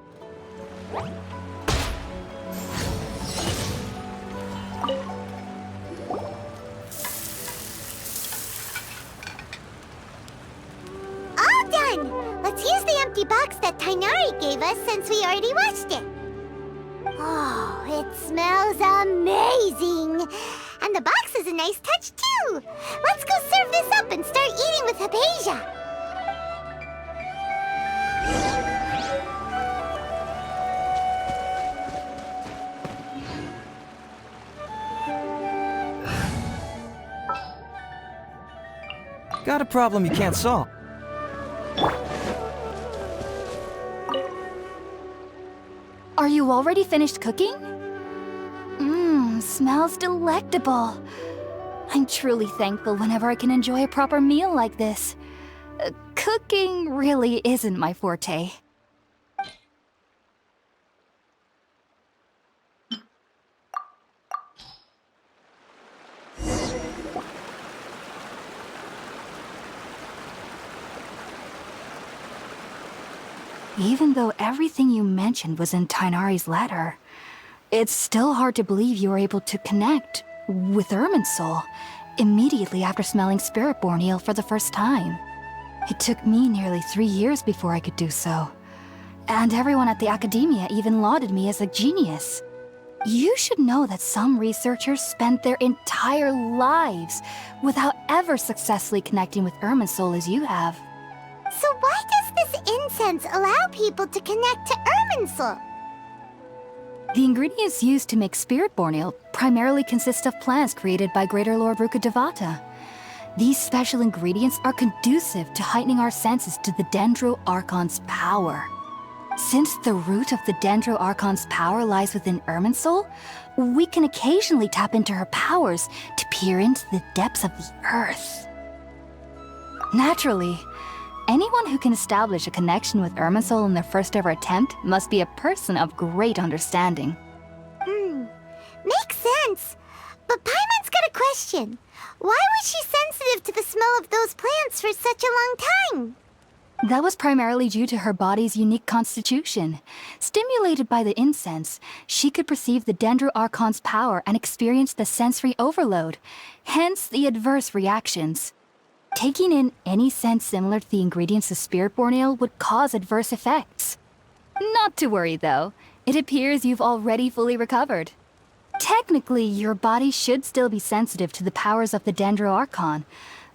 All done! Let's use the empty box that Tighnari gave us since we already washed it. Oh, it smells amazing! And the box is a nice touch too! Let's go serve this up and start eating with Hypatia! Got a problem you can't solve. Are you already finished cooking? Smells delectable. I'm truly thankful whenever I can enjoy a proper meal like this. Cooking really isn't my forte. Even though everything you mentioned was in Tighnari's letter, it's still hard to believe you were able to connect with Irminsul immediately after smelling Spiritborn eel for the first time. It took me nearly 3 years before I could do so. And everyone at the Academia even lauded me as a genius. You should know that some researchers spend their entire lives without ever successfully connecting with Irminsul as you have. So why does this incense allow people to connect to Irminsul? The ingredients used to make spirit-born ale primarily consist of plants created by Greater Lord Rukkhadevata. These special ingredients are conducive to heightening our senses to the Dendro Archon's power. Since the root of the Dendro Archon's power lies within Irminsul, we can occasionally tap into her powers to peer into the depths of the earth. Naturally, anyone who can establish a connection with Irminsul in their first ever attempt must be a person of great understanding. Makes sense. But Paimon's got a question. Why was she sensitive to the smell of those plants for such a long time? That was primarily due to her body's unique constitution. Stimulated by the incense, she could perceive the Dendro Archon's power and experience the sensory overload, hence the adverse reactions. Taking in any scent similar to the ingredients of Spirit-born Ale would cause adverse effects. Not to worry though, it appears you've already fully recovered. Technically, your body should still be sensitive to the powers of the Dendro Archon,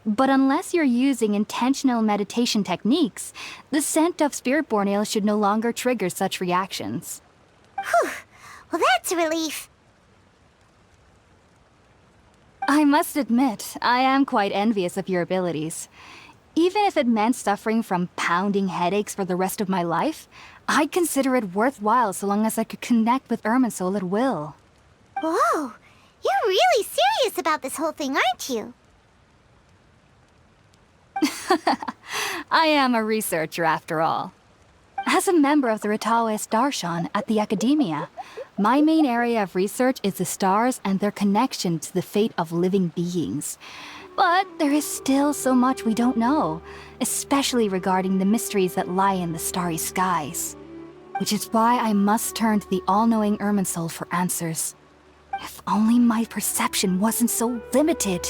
but unless you're using intentional meditation techniques, the scent of Spirit-born Ale should no longer trigger such reactions. Whew. Well, that's a relief. I must admit, I am quite envious of your abilities. Even if it meant suffering from pounding headaches for the rest of my life, I'd consider it worthwhile so long as I could connect with Irminsul at will. Whoa, you're really serious about this whole thing, aren't you? I am a researcher after all. As a member of the Ritaoist Archon at the Academia, my main area of research is the stars and their connection to the fate of living beings. But there is still so much we don't know, especially regarding the mysteries that lie in the starry skies. Which is why I must turn to the all-knowing Irminsul for answers. If only my perception wasn't so limited.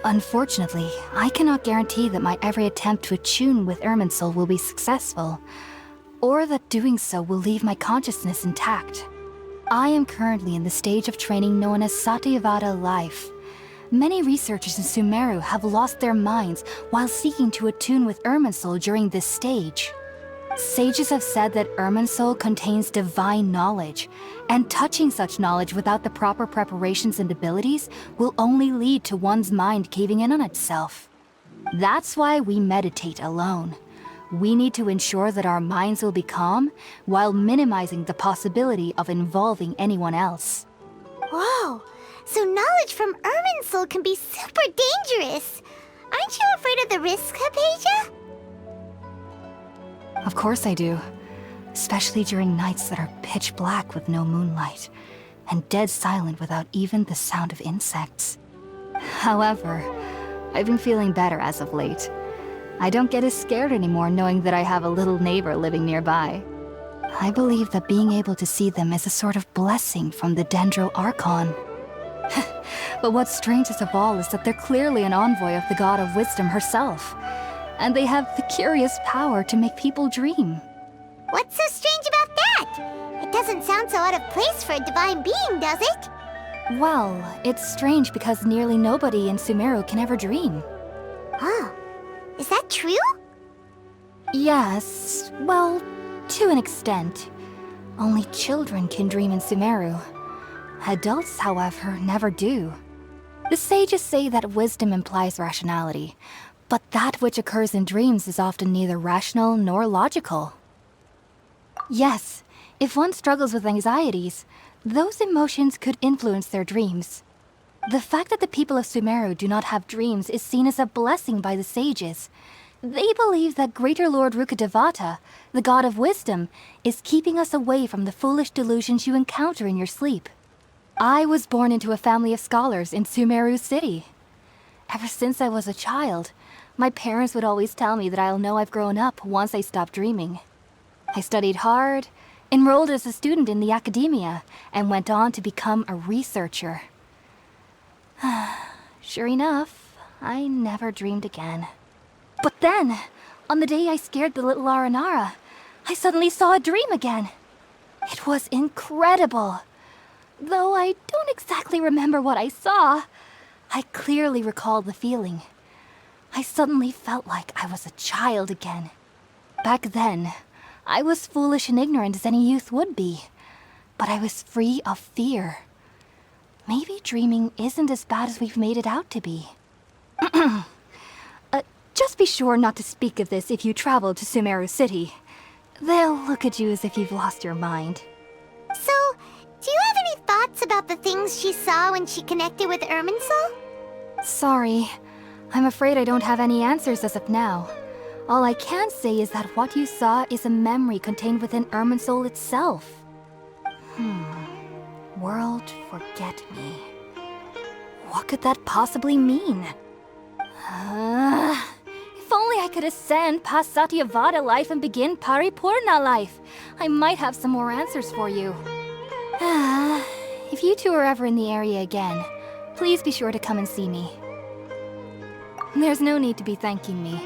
Unfortunately, I cannot guarantee that my every attempt to attune with Irminsul will be successful, or that doing so will leave my consciousness intact. I am currently in the stage of training known as Satyavada life. Many researchers in Sumeru have lost their minds while seeking to attune with Irminsul during this stage. Sages have said that Irminsul contains divine knowledge, and touching such knowledge without the proper preparations and abilities will only lead to one's mind caving in on itself. That's why we meditate alone. We need to ensure that our minds will be calm while minimizing the possibility of involving anyone else. Whoa, so knowledge from Irminsul can be super dangerous. Aren't you afraid of the risk, Hypatia? Of course I do. Especially during nights that are pitch black with no moonlight, and dead silent without even the sound of insects. However, I've been feeling better as of late. I don't get as scared anymore knowing that I have a little neighbor living nearby. I believe that being able to see them is a sort of blessing from the Dendro Archon. But what's strangest of all is that they're clearly an envoy of the God of Wisdom herself, and they have the curious power to make people dream. What's so strange about that? It doesn't sound so out of place for a divine being, does it? Well, it's strange because nearly nobody in Sumeru can ever dream. Oh, is that true? Yes, well, to an extent. Only children can dream in Sumeru. Adults, however, never do. The sages say that wisdom implies rationality, but that which occurs in dreams is often neither rational nor logical. Yes, if one struggles with anxieties, those emotions could influence their dreams. The fact that the people of Sumeru do not have dreams is seen as a blessing by the sages. They believe that Greater Lord Rukkhadevata, the God of Wisdom, is keeping us away from the foolish delusions you encounter in your sleep. I was born into a family of scholars in Sumeru City. Ever since I was a child, my parents would always tell me that I'll know I've grown up once I stop dreaming. I studied hard, enrolled as a student in the Academia, and went on to become a researcher. Sure enough, I never dreamed again. But then, on the day I scared the little Aranara, I suddenly saw a dream again. It was incredible. Though I don't exactly remember what I saw, I clearly recall the feeling. I suddenly felt like I was a child again. Back then, I was foolish and ignorant as any youth would be, but I was free of fear. Maybe dreaming isn't as bad as we've made it out to be. Just be sure not to speak of this if you travel to Sumeru City. They'll look at you as if you've lost your mind. So, do you have any thoughts about the things she saw when she connected with Irminsul? Sorry. I'm afraid I don't have any answers as of now. All I can say is that what you saw is a memory contained within Irminsul itself. World forget me. What could that possibly mean? If only I could ascend past Satyavada life and begin Paripurna life. I might have some more answers for you. If you two are ever in the area again, please be sure to come and see me. There's no need to be thanking me.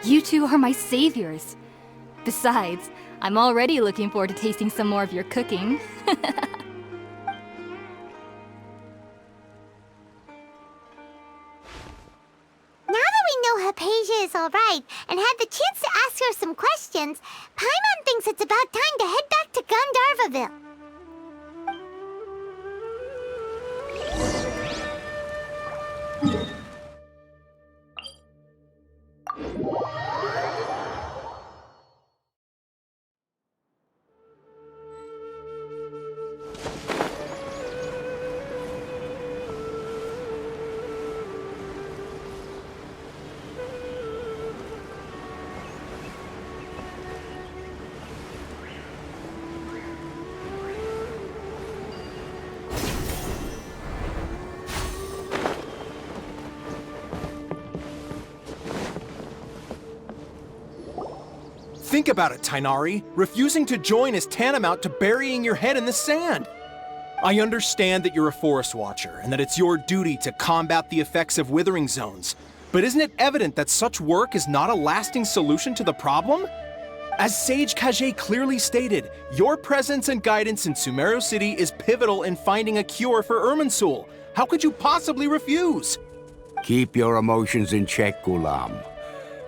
You two are my saviors. Besides, I'm already looking forward to tasting some more of your cooking. Now that we know Hypatia is alright and had the chance to ask her some questions, Paimon thinks it's about time to head back to Gandharvaville. Think about it, Tainari. Refusing to join is tantamount to burying your head in the sand. I understand that you're a forest watcher and that it's your duty to combat the effects of withering zones. But isn't it evident that such work is not a lasting solution to the problem? As Sage Kage clearly stated, your presence and guidance in Sumeru City is pivotal in finding a cure for Irminsul. How could you possibly refuse? Keep your emotions in check, Gulam.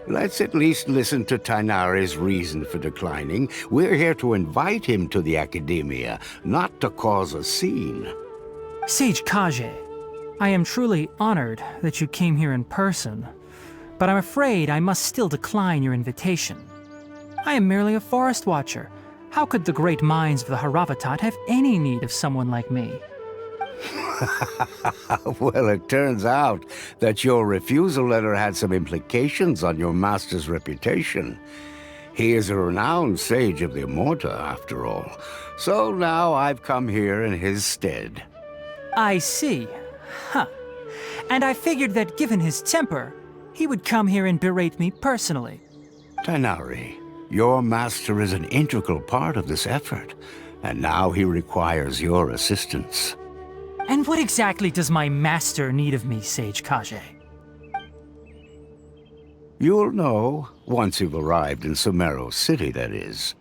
Let's at least listen to Tainari's reason for declining. We're here to invite him to the Academia, not to cause a scene. Sage Kage, I am truly honored that you came here in person, but I'm afraid I must still decline your invitation. I am merely a forest watcher. How could the great minds of the Haravatat have any need of someone like me? Well, it turns out that your refusal letter had some implications on your master's reputation. He is a renowned sage of the Immorta, after all. So now I've come here in his stead. I see. Huh. And I figured that given his temper, he would come here and berate me personally. Tainari, your master is an integral part of this effort, and now he requires your assistance. And what exactly does my master need of me, Sage Kage? You'll know, once you've arrived in Sumeru City, that is.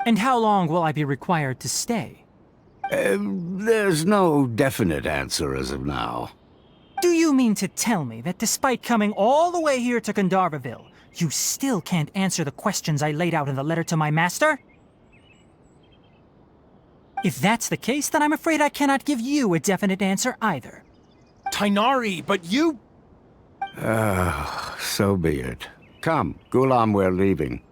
And how long will I be required to stay? There's no definite answer as of now. Do you mean to tell me that despite coming all the way here to Gandharvaville, you still can't answer the questions I laid out in the letter to my master? If that's the case, then I'm afraid I cannot give you a definite answer either. Tainari, but you... So be it. Come, Gulam, we're leaving.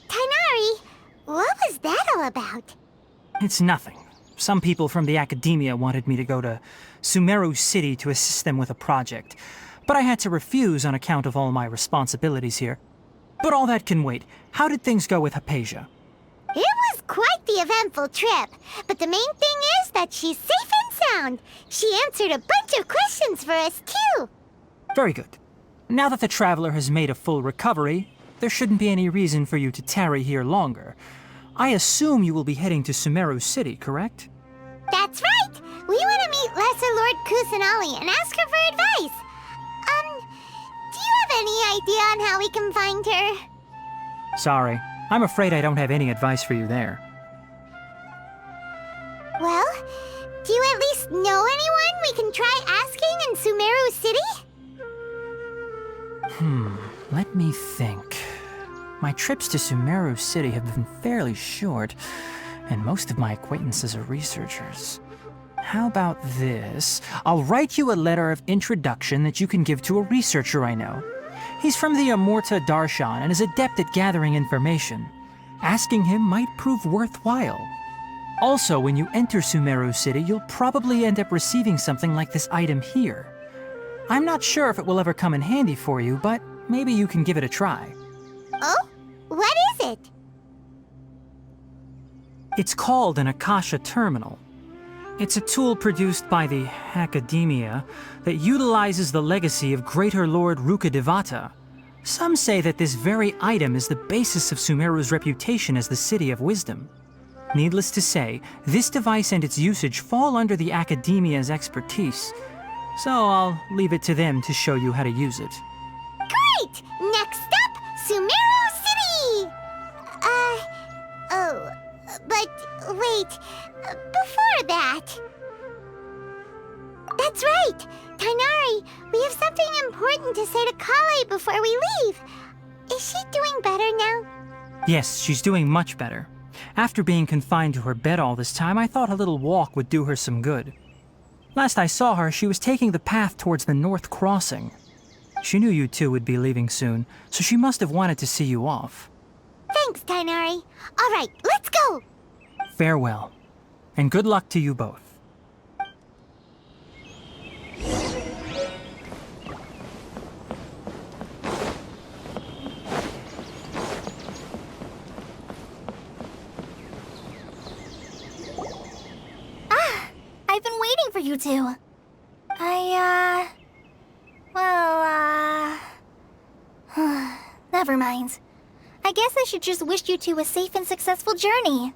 Tainari, what was that all about? It's nothing. Some people from the Academia wanted me to go to Sumeru City to assist them with a project, but I had to refuse on account of all my responsibilities here. But all that can wait. How did things go with Hypatia? It was quite the eventful trip, but the main thing is that she's safe and sound. She answered a bunch of questions for us, too. Very good. Now that the traveler has made a full recovery, there shouldn't be any reason for you to tarry here longer. I assume you will be heading to Sumeru City, correct? That's right! We want to meet Lesser Lord Kusanali and ask her for advice. Do you have any idea on how we can find her? Sorry, I'm afraid I don't have any advice for you there. Well, do you at least know anyone we can try asking in Sumeru City? Let me think. My trips to Sumeru City have been fairly short, and most of my acquaintances are researchers. How about this? I'll write you a letter of introduction that you can give to a researcher I know. He's from the Amurta Darshan and is adept at gathering information. Asking him might prove worthwhile. Also, when you enter Sumeru City, you'll probably end up receiving something like this item here. I'm not sure if it will ever come in handy for you, but maybe you can give it a try. Oh? What is it? It's called an Akasha Terminal. It's a tool produced by the Academia that utilizes the legacy of Greater Lord Rukkhadevata. Some say that this very item is the basis of Sumeru's reputation as the City of Wisdom. Needless to say, this device and its usage fall under the Academia's expertise, so I'll leave it to them to show you how to use it. Great! Next up, Sumeru City! But wait, before that... That's right! Tainari, we have something important to say to Kale before we leave. Is she doing better now? Yes, she's doing much better. After being confined to her bed all this time, I thought a little walk would do her some good. Last I saw her, she was taking the path towards the North Crossing. She knew you two would be leaving soon, so she must have wanted to see you off. Thanks, Tainari. All right, let's go! Farewell, and good luck to you both. I've been waiting for you two. Never mind. I guess I should just wish you two a safe and successful journey.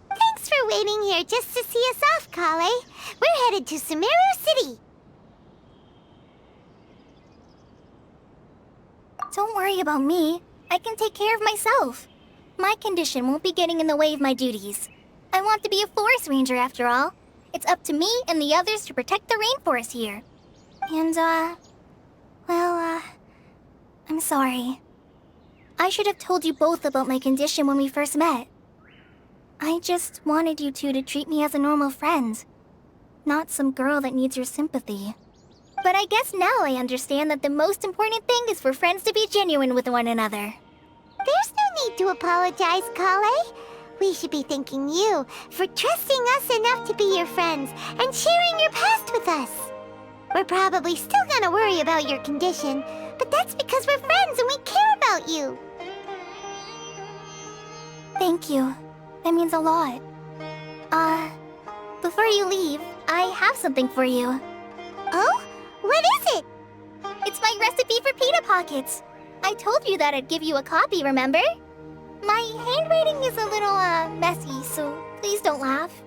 Thanks for waiting here just to see us off, Kale. We're headed to Sumeru City. Don't worry about me. I can take care of myself. My condition won't be getting in the way of my duties. I want to be a forest ranger after all. It's up to me and the others to protect the rainforest here. And, I'm sorry. I should have told you both about my condition when we first met. I just wanted you two to treat me as a normal friend, not some girl that needs your sympathy. But I guess now I understand that the most important thing is for friends to be genuine with one another. There's no need to apologize, Kale. We should be thanking you for trusting us enough to be your friends and sharing your past with us. We're probably still gonna worry about your condition, but that's because we're friends and we care about you. Thank you. That means a lot. Before you leave, I have something for you. Oh? What is it? It's my recipe for pita pockets. I told you that I'd give you a copy, remember? My handwriting is a little, messy, so please don't laugh.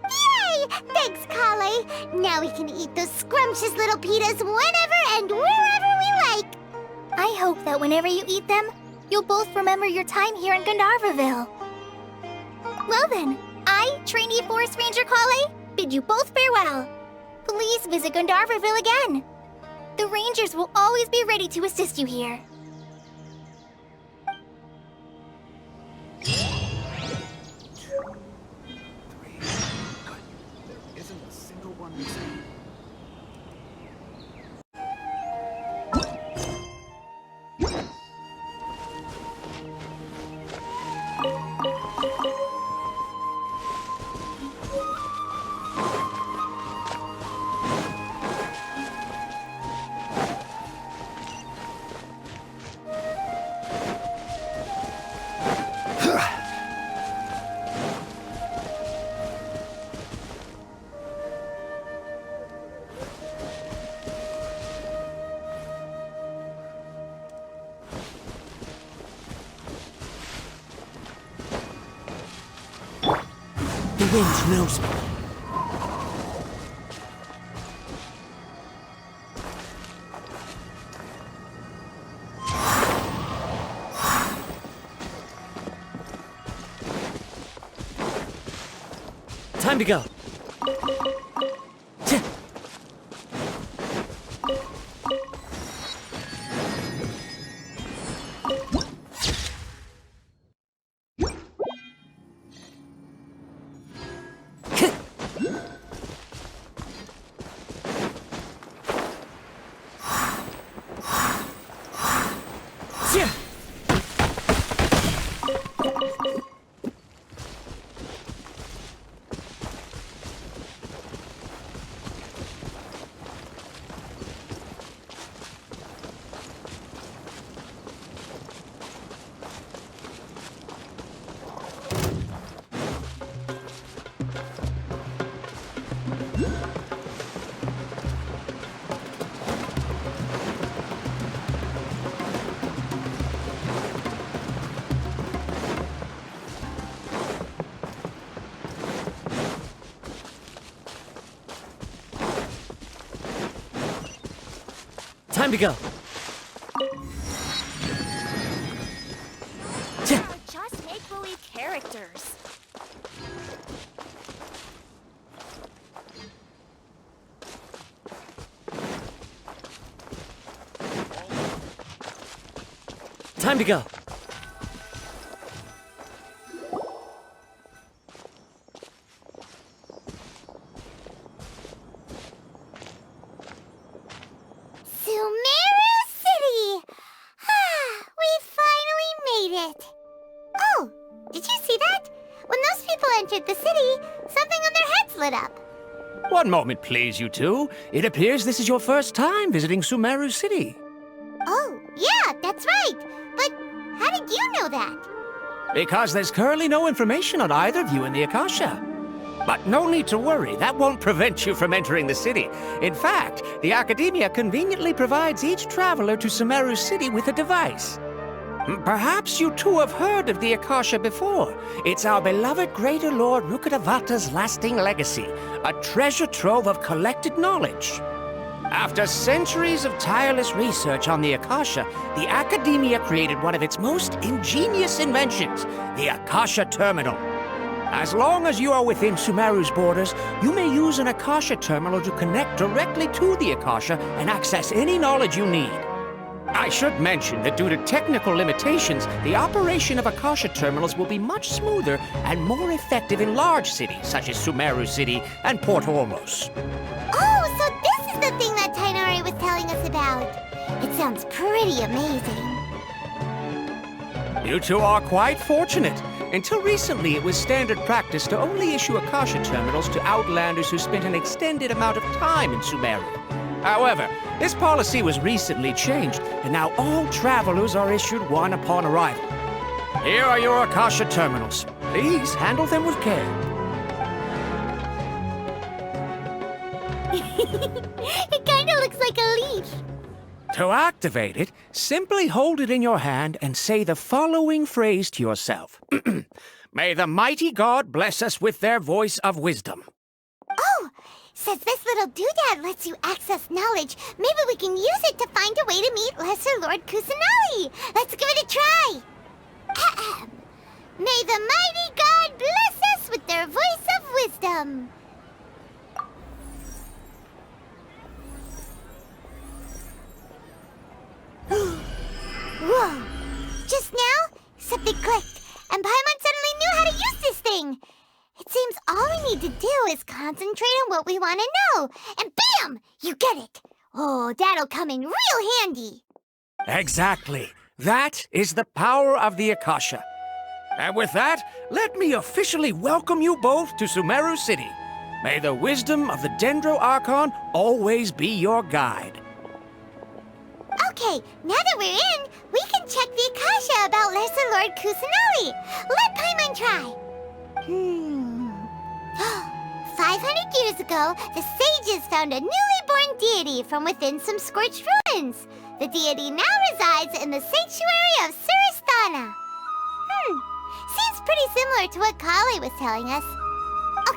Yay! Thanks, Kale. Now we can eat those scrumptious little pitas whenever and wherever we like. I hope that whenever you eat them, you'll both remember your time here in Gandharvaville. Well then, I, trainee Forest Ranger Kale, bid you both farewell. Please visit Gandharvaville again. The Rangers will always be ready to assist you here. Isn't a single one missing. wind knows me. Time to go. Time to go. Just make-believe characters. Time to go. Sumeru City! We finally made it! Oh, did you see that? When those people entered the city, something on their heads lit up. One moment, please, you two. It appears this is your first time visiting Sumeru City. Oh, yeah, that's right. But how did you know that? Because there's currently no information on either of you in the Akasha. But no need to worry, that won't prevent you from entering the city. In fact, the Academia conveniently provides each traveler to Sumeru City with a device. Perhaps you two have heard of the Akasha before. It's our beloved Greater Lord Rukkhadevata's lasting legacy, a treasure trove of collected knowledge. After centuries of tireless research on the Akasha, the Academia created one of its most ingenious inventions, the Akasha Terminal. As long as you are within Sumeru's borders, you may use an Akasha terminal to connect directly to the Akasha and access any knowledge you need. I should mention that due to technical limitations, the operation of Akasha terminals will be much smoother and more effective in large cities such as Sumeru City and Port Ormos. Oh, so this is the thing that Tainari was telling us about. It sounds pretty amazing. You two are quite fortunate. Until recently, it was standard practice to only issue Akasha terminals to outlanders who spent an extended amount of time in Sumeru. However, this policy was recently changed, and now all travelers are issued one upon arrival. Here are your Akasha terminals. Please handle them with care. It kinda looks like a leaf. To activate it, simply hold it in your hand and say the following phrase to yourself. May the mighty God bless us with their voice of wisdom. Oh, since this little doodad lets you access knowledge, maybe we can use it to find a way to meet Lesser Lord Kusanali. Let's give it a try. Ahem. May the mighty God bless us with their voice of wisdom. Whoa! Just now, something clicked, and Paimon suddenly knew how to use this thing. It seems all we need to do is concentrate on what we want to know, and bam! You get it. Oh, that'll come in real handy. Exactly. That is the power of the Akasha. And with that, let me officially welcome you both to Sumeru City. May the wisdom of the Dendro Archon always be your guide. Okay, now that we're in, we can check the Akasha about Lesser Lord Kusanali. Let Paimon try. 500 years ago, the sages found a newly born deity from within some scorched ruins. The deity now resides in the sanctuary of Suristana. Seems pretty similar to what Kali was telling us.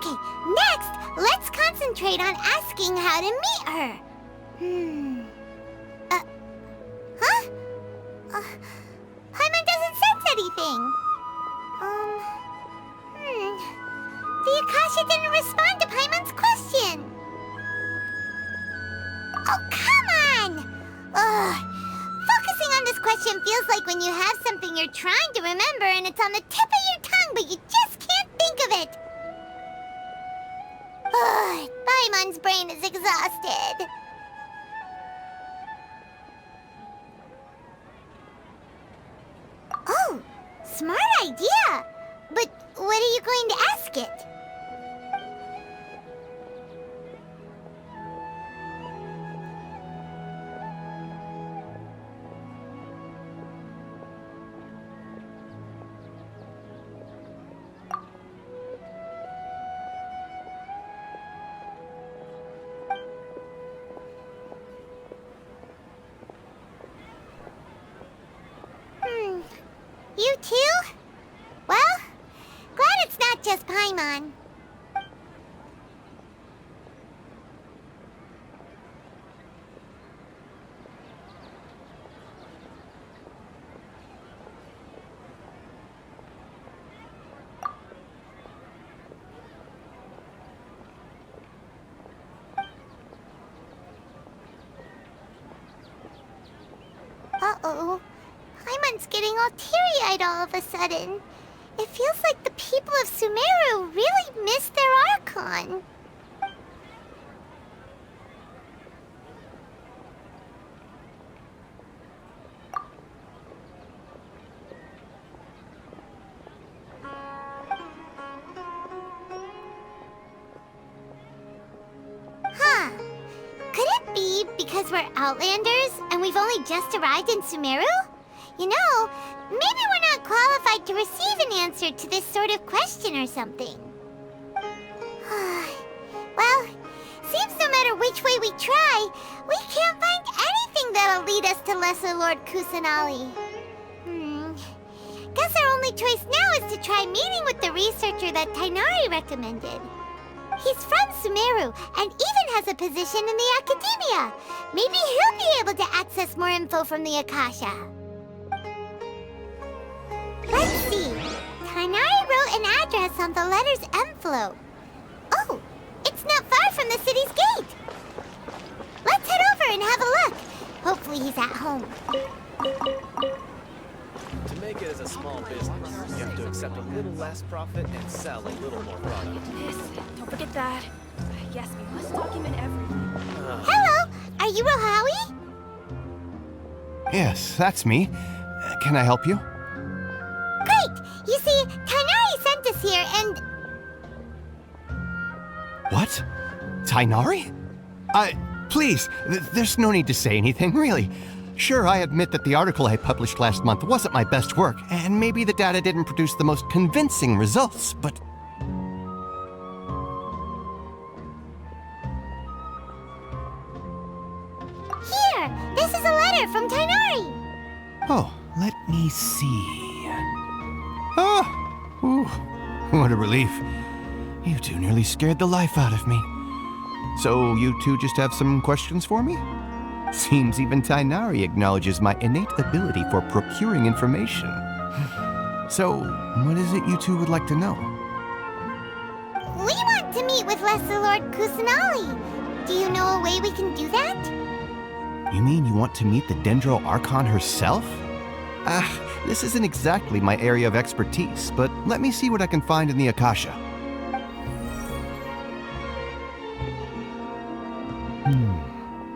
Okay, next, let's concentrate on asking how to meet her. Huh? Paimon doesn't sense anything. The Akasha didn't respond to Paimon's question. Oh, come on! Ugh. Focusing on this question feels like when you have something you're trying to remember and it's on the tip of your tongue, but you just can't think of it. Ugh, Paimon's brain is exhausted. Oh, smart idea! But what are you going to ask it? You too? Well, glad it's not just Paimon. Uh-oh. Paimon's getting all teary-eyed all of a sudden. It feels like the people of Sumeru really miss their Archon. Huh. Could it be because we're Outlanders and we've only just arrived in Sumeru? You know, maybe we're not qualified to receive an answer to this sort of question or something. Well, seems no matter which way we try, we can't find anything that'll lead us to Lesser Lord Kusanali. Guess our only choice now is to try meeting with the researcher that Tainari recommended. He's from Sumeru and even has a position in the Academia. Maybe he'll be able to access more info from the Akasha. Let's see. Tainari wrote an address on the letter's envelope. Oh, it's not far from the city's gate. Let's head over and have a look. Hopefully he's at home. To make it as a small business, you have to accept a little less profit and sell a little more product. This, don't forget that. Yes, we must document everything. Hello, are you Rohawi? Yes, that's me. Can I help you? Great! You see, Tainari sent us here and... What? Tainari? Please, there's no need to say anything, really. Sure, I admit that the article I published last month wasn't my best work, and maybe the data didn't produce the most convincing results, but... Here! This is a letter from Tainari! Oh, let me see... Oh! Ooh, what a relief. You two nearly scared the life out of me. So, you two just have some questions for me? Seems even Tainari acknowledges my innate ability for procuring information. So, what is it you two would like to know? We want to meet with Lesser Lord Kusanali. Do you know a way we can do that? You mean you want to meet the Dendro Archon herself? This isn't exactly my area of expertise, but let me see what I can find in the Akasha.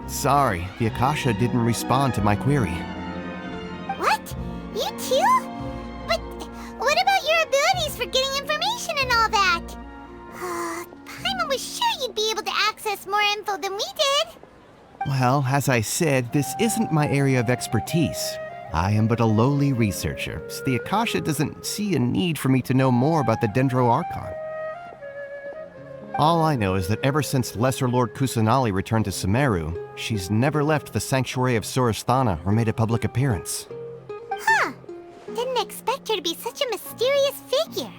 Sorry, the Akasha didn't respond to my query. What? You too? But what about your abilities for getting information and all that? Paimon was sure you'd be able to access more info than we did. Well, as I said, this isn't my area of expertise. I am but a lowly researcher, so the Akasha doesn't see a need for me to know more about the Dendro Archon. All I know is that ever since Lesser Lord Kusanali returned to Sumeru, she's never left the Sanctuary of Sorasthana or made a public appearance. Huh. Didn't expect her to be such a mysterious figure.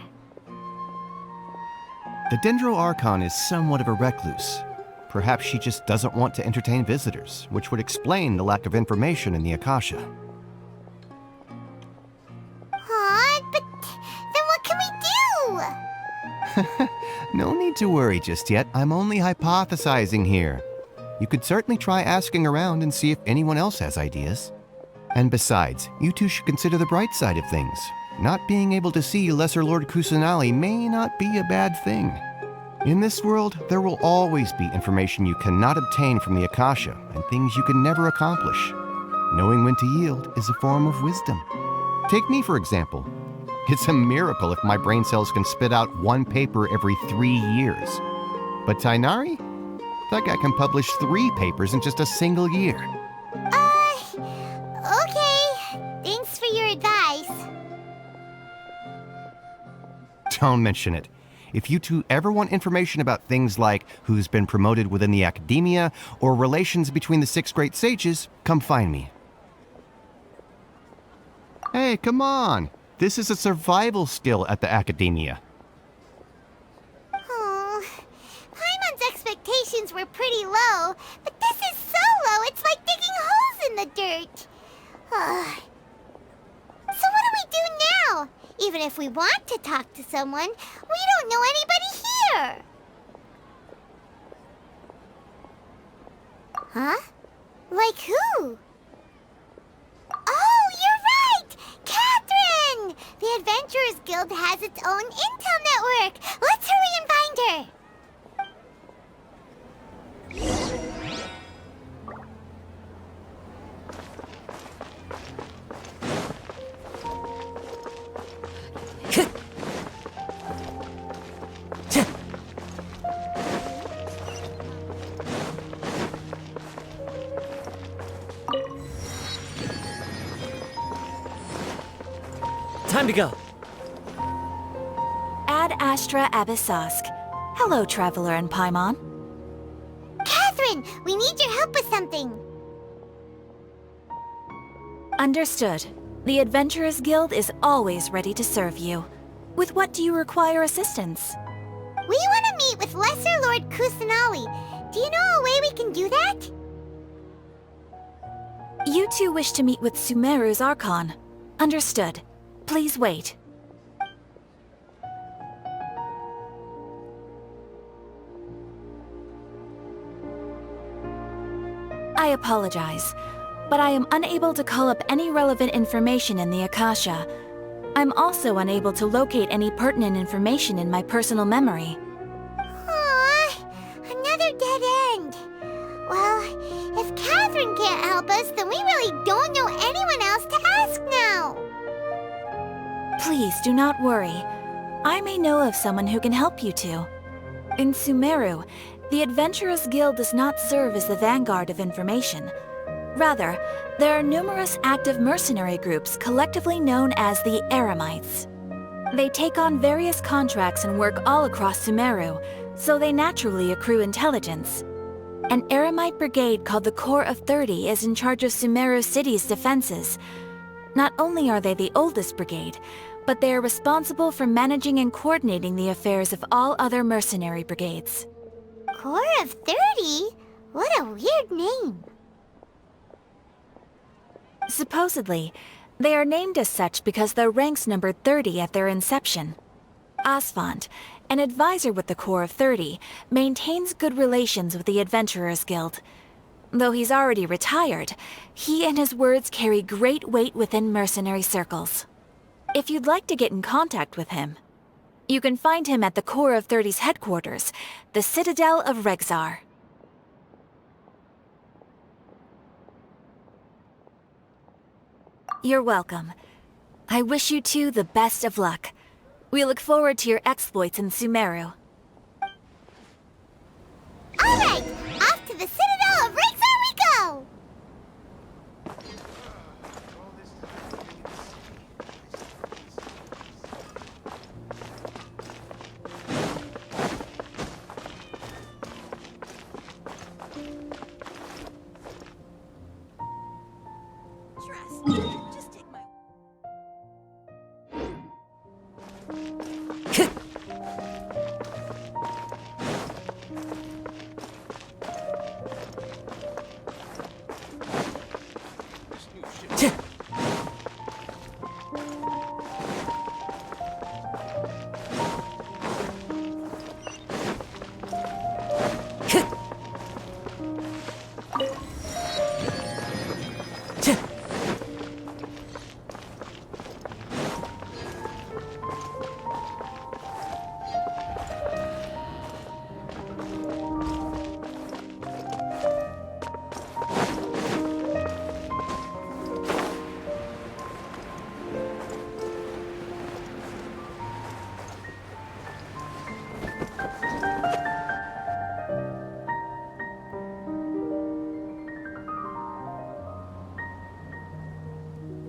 The Dendro Archon is somewhat of a recluse. Perhaps she just doesn't want to entertain visitors, which would explain the lack of information in the Akasha. Aw, but then what can we do? No need to worry just yet. I'm only hypothesizing here. You could certainly try asking around and see if anyone else has ideas. And besides, you two should consider the bright side of things. Not being able to see Lesser Lord Kusanali may not be a bad thing. In this world, there will always be information you cannot obtain from the Akasha and things you can never accomplish. Knowing when to yield is a form of wisdom. Take me, for example. It's a miracle if my brain cells can spit out one paper every 3 years. But Tainari? That guy can publish 3 papers in just a single year. Okay. Thanks for your advice. Don't mention it. If you two ever want information about things like who's been promoted within the academia or relations between the 6 great sages, come find me. Hey, come on. This is a survival skill at the academia. Oh, Paimon's expectations were pretty low, but this is so low it's like digging holes in the dirt. So what do we do now? Even if we want to talk to someone, we don't know anybody here. Huh? Like who? Oh, you're right! Catherine! The Adventurers Guild has its own intel network. Let's hurry and find her. Time to go. Ad Astra Abyssosk. Hello, Traveler and Paimon. Catherine, we need your help with something. Understood. The Adventurers Guild is always ready to serve you. With what do you require assistance? We want to meet with Lesser Lord Kusanali. Do you know a way we can do that? You two wish to meet with Sumeru's Archon. Understood. Please wait. I apologize, but I am unable to call up any relevant information in the Akasha. I'm also unable to locate any pertinent information in my personal memory. Aww, another dead end. Well, if Catherine can't help us, then we really don't know anyone else to ask now. Please do not worry. I may know of someone who can help you two. In Sumeru, the Adventurers Guild does not serve as the vanguard of information. Rather, there are numerous active mercenary groups collectively known as the Eremites. They take on various contracts and work all across Sumeru, so they naturally accrue intelligence. An Eremite brigade called the Corps of 30 is in charge of Sumeru City's defenses. Not only are they the oldest brigade, but they are responsible for managing and coordinating the affairs of all other mercenary brigades. Corps of 30? What a weird name. Supposedly, they are named as such because their ranks numbered 30 at their inception. Asfand, an advisor with the Corps of 30, maintains good relations with the Adventurers Guild. Though he's already retired, he and his words carry great weight within mercenary circles. If you'd like to get in contact with him, you can find him at the Corps of 30's headquarters, the Citadel of Regzar. You're welcome. I wish you two the best of luck. We look forward to your exploits in Sumeru. All right, off to the Citadel of Regzar we go! Just take my...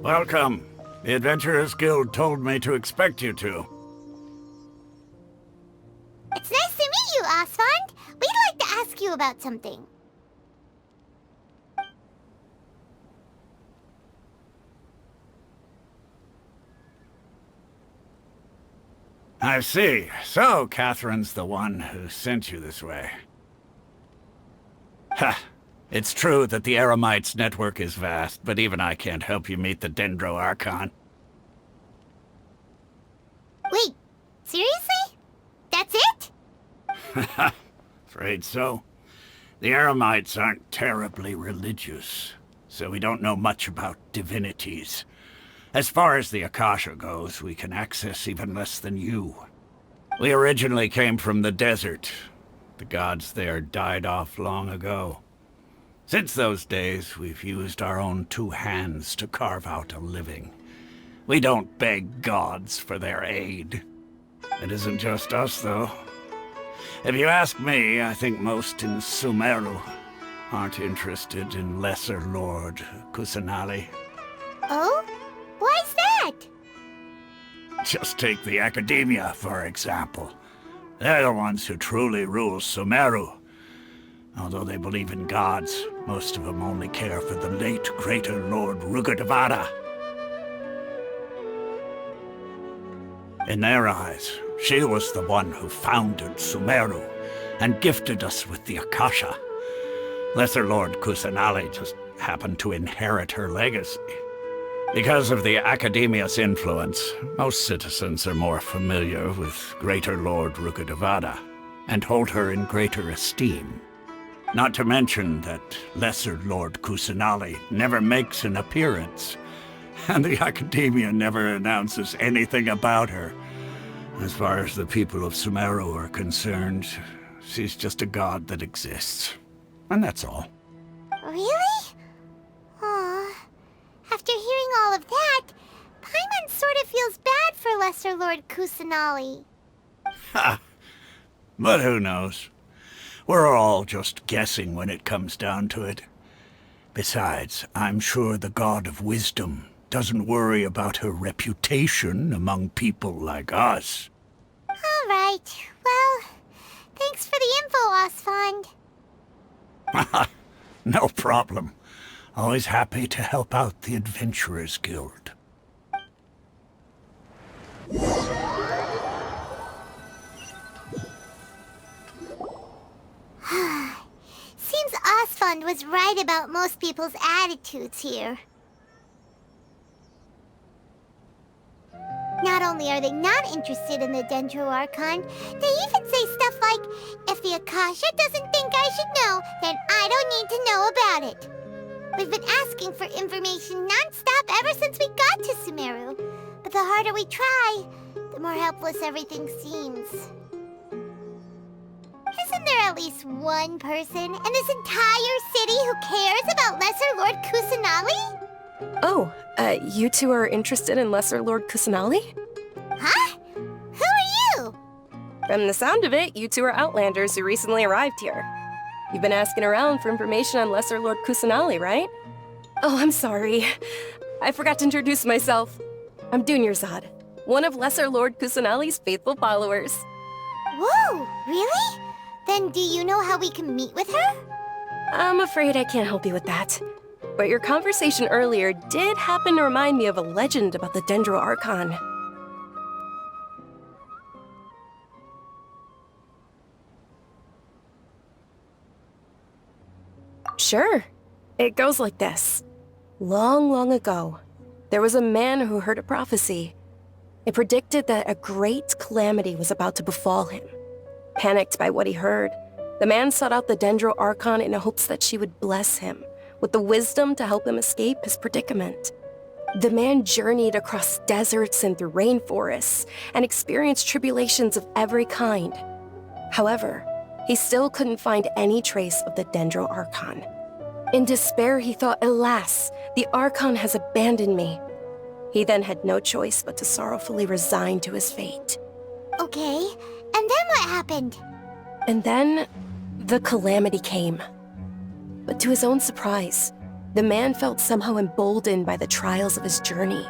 Welcome. The Adventurers Guild told me to expect you to. It's nice to meet you, Osfond. We'd like to ask you about something. I see. So, Catherine's the one who sent you this way. Ha! It's true that the Eremites' network is vast, but even I can't help you meet the Dendro Archon. Wait, seriously? That's it? Afraid so. The Eremites aren't terribly religious, so we don't know much about divinities. As far as the Akasha goes, we can access even less than you. We originally came from the desert. The gods there died off long ago. Since those days, we've used our own two hands to carve out a living. We don't beg gods for their aid. It isn't just us, though. If you ask me, I think most in Sumeru aren't interested in Lesser Lord Kusanali. Oh? Why's that? Just take the Academia, for example. They're the ones who truly rule Sumeru. Although they believe in gods, most of them only care for the late Greater Lord Rugadavada. In their eyes, she was the one who founded Sumeru and gifted us with the Akasha. Lesser Lord Kusanali just happened to inherit her legacy. Because of the Academia's influence, most citizens are more familiar with Greater Lord Rugadavada and hold her in greater esteem. Not to mention that Lesser Lord Kusanali never makes an appearance, and the Academia never announces anything about her. As far as the people of Sumeru are concerned, she's just a god that exists. And that's all. Really? Aw. After hearing all of that, Paimon sort of feels bad for Lesser Lord Kusanali. Ha! But who knows? We're all just guessing when it comes down to it. Besides, I'm sure the God of Wisdom doesn't worry about her reputation among people like us. All right. Well, thanks for the info, Osfond. No problem. Always happy to help out the Adventurers Guild. Seems Osfond was right about most people's attitudes here. Not only are they not interested in the Dendro Archon, they even say stuff like, if the Akasha doesn't think I should know, then I don't need to know about it. We've been asking for information non-stop ever since we got to Sumeru. But the harder we try, the more helpless everything seems. Isn't there at least one person in this entire city who cares about Lesser Lord Kusanali? Oh, you two are interested in Lesser Lord Kusanali? Huh? Who are you? From the sound of it, you two are Outlanders who recently arrived here. You've been asking around for information on Lesser Lord Kusanali, right? Oh, I'm sorry. I forgot to introduce myself. I'm Dunyarzad, one of Lesser Lord Kusanali's faithful followers. Whoa, really? Then do you know how we can meet with her? I'm afraid I can't help you with that. But your conversation earlier did happen to remind me of a legend about the Dendro Archon. Sure. It goes like this. Long, long ago, there was a man who heard a prophecy. It predicted that a great calamity was about to befall him. Panicked by what he heard, the man sought out the Dendro Archon in hopes that she would bless him with the wisdom to help him escape his predicament. The man journeyed across deserts and through rainforests and experienced tribulations of every kind. However, he still couldn't find any trace of the Dendro Archon. In despair, he thought, alas, the Archon has abandoned me. He then had no choice but to sorrowfully resign to his fate. Okay, and then what happened? And then, the calamity came. But to his own surprise, the man felt somehow emboldened by the trials of his journey.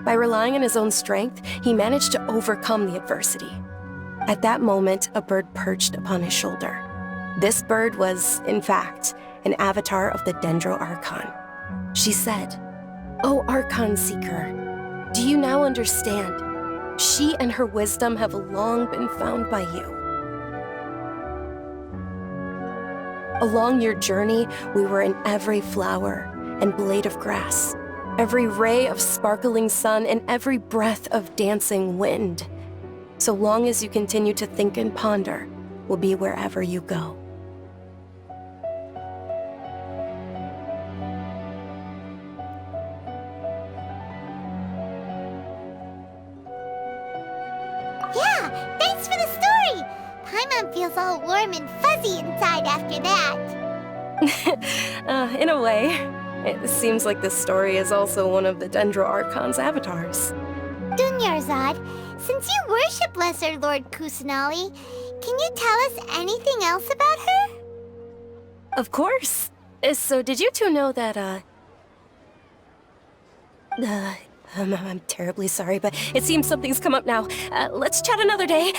By relying on his own strength, he managed to overcome the adversity. At that moment, a bird perched upon his shoulder. This bird was, in fact, an avatar of the Dendro Archon. She said, "O Archon Seeker, do you now understand? She and her wisdom have long been found by you. Along your journey, we were in every flower and blade of grass, every ray of sparkling sun, and every breath of dancing wind. So long as you continue to think and ponder, we'll be wherever you go." Yeah, thanks for the story! Paimon feels all warm and fuzzy inside after that. In a way. It seems like this story is also one of the Dendro Archon's avatars. Dunyarzad, since you worship Lesser Lord Kusanali, can you tell us anything else about her? Of course. So did you two know that, I'm terribly sorry, but it seems something's come up now. Let's chat another day.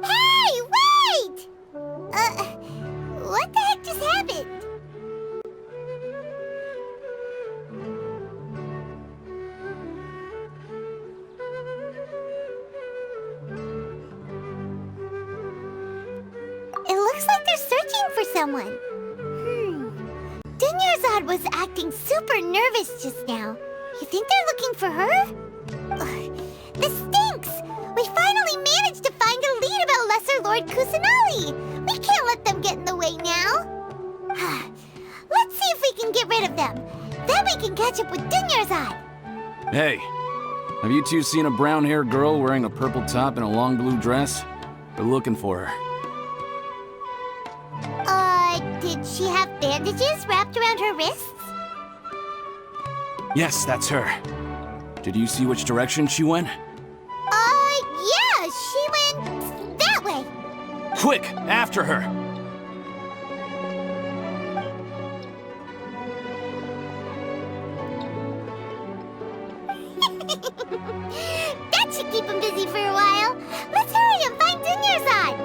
Hey, wait! What the heck just happened? It looks like they're searching for someone. Dunyarzad was acting super nervous just now. You think they're looking for her? Ugh, this stinks! We finally managed to find a lead about Lesser Lord Kusanali! We can't let them get in the way now! Let's see if we can get rid of them. Then we can catch up with Dunyarzad! Hey, have you two seen a brown-haired girl wearing a purple top and a long blue dress? We're looking for her. Did she have bandages wrapped around her wrists? Yes, that's her. Did you see which direction she went? Yeah, she went that way. Quick, after her! That should keep him busy for a while. Let's hurry and find Dunyarzad!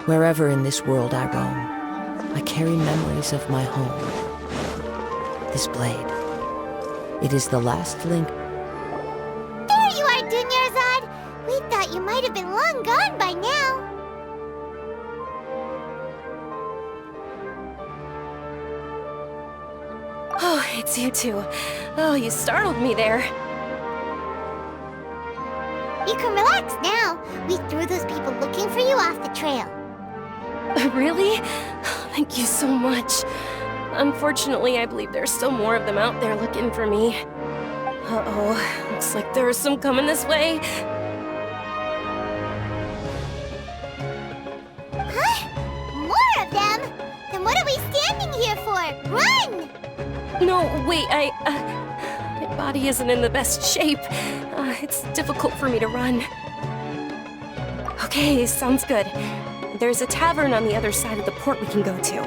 Wherever in this world I roam, I carry memories of my home. This blade, it is the last link. There you are, Dunyarzad! We thought you might have been long gone by now. Oh, it's you two. Oh, you startled me there. You can relax now. We threw those people looking for you off the trail. Really? Thank you so much. Unfortunately, I believe there's still more of them out there looking for me. Uh-oh, looks like there are some coming this way. Huh? More of them? Then what are we standing here for? Run! No, wait, my body isn't in the best shape. It's difficult for me to run. Okay, sounds good. There's a tavern on the other side of the port we can go to. You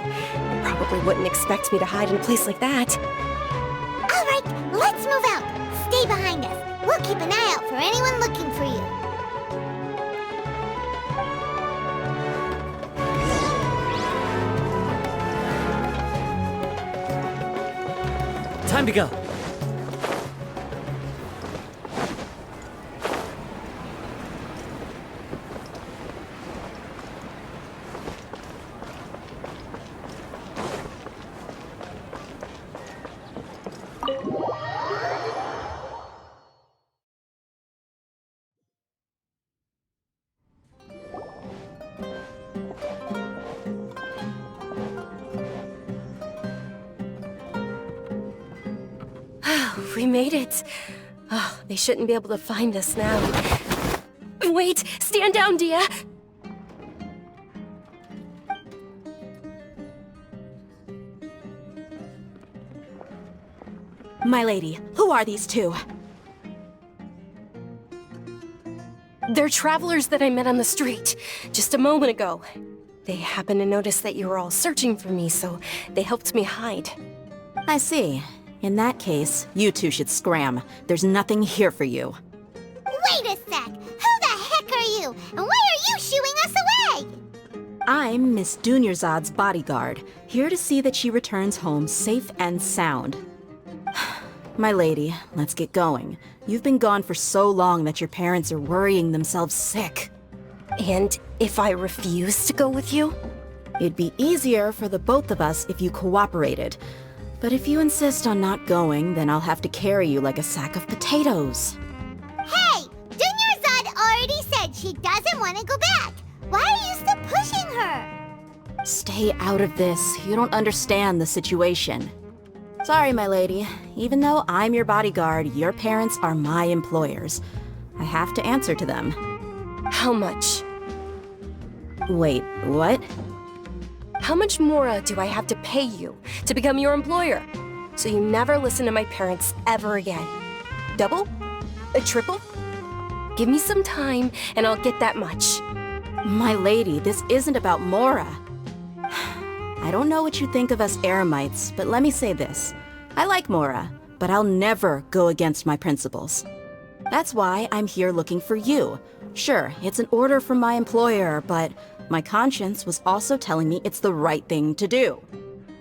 probably wouldn't expect me to hide in a place like that. All right, let's move out. Stay behind us. We'll keep an eye out for anyone looking for you. Time to go. We made it. Oh, they shouldn't be able to find us now. Wait! Stand down, Dia! My lady, who are these two? They're travelers that I met on the street just a moment ago. They happened to notice that you were all searching for me, so they helped me hide. I see. In that case, you two should scram. There's nothing here for you. Wait a sec! Who the heck are you? And why are you shooing us away? I'm Miss Dunyarzad's bodyguard, here to see that she returns home safe and sound. My lady, let's get going. You've been gone for so long that your parents are worrying themselves sick. And if I refuse to go with you? It'd be easier for the both of us if you cooperated. But if you insist on not going, then I'll have to carry you like a sack of potatoes. Hey! Dunyarzad already said she doesn't want to go back. Why are you still pushing her? Stay out of this. You don't understand the situation. Sorry, my lady. Even though I'm your bodyguard, your parents are my employers. I have to answer to them. How much? Wait, what? How much more do I have to pay you to become your employer? So you never listen to my parents ever again. Double? A triple? Give me some time and I'll get that much. My lady, this isn't about Mora. I don't know what you think of us Eremites, but let me say this. I like Mora, but I'll never go against my principles. That's why I'm here looking for you. Sure, it's an order from my employer, but my conscience was also telling me it's the right thing to do.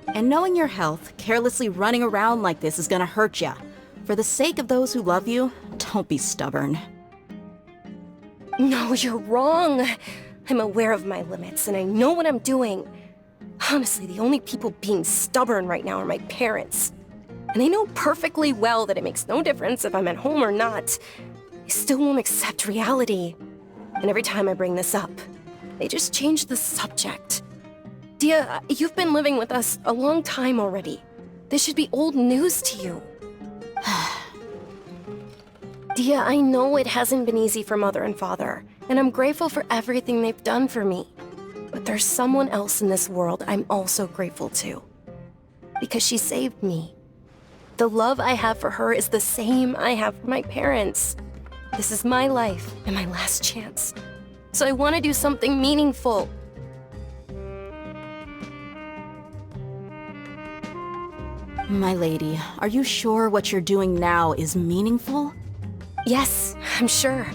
And knowing your health, carelessly running around like this is gonna hurt ya. For the sake of those who love you, don't be stubborn. No, you're wrong. I'm aware of my limits and I know what I'm doing. Honestly, the only people being stubborn right now are my parents. And they know perfectly well that it makes no difference if I'm at home or not. They still won't accept reality. And every time I bring this up, they just change the subject. Dia, you've been living with us a long time already. This should be old news to you. Dia, I know it hasn't been easy for Mother and Father, and I'm grateful for everything they've done for me. But there's someone else in this world I'm also grateful to. Because she saved me. The love I have for her is the same I have for my parents. This is my life and my last chance. So I want to do something meaningful. My lady, are you sure what you're doing now is meaningful? Yes, I'm sure.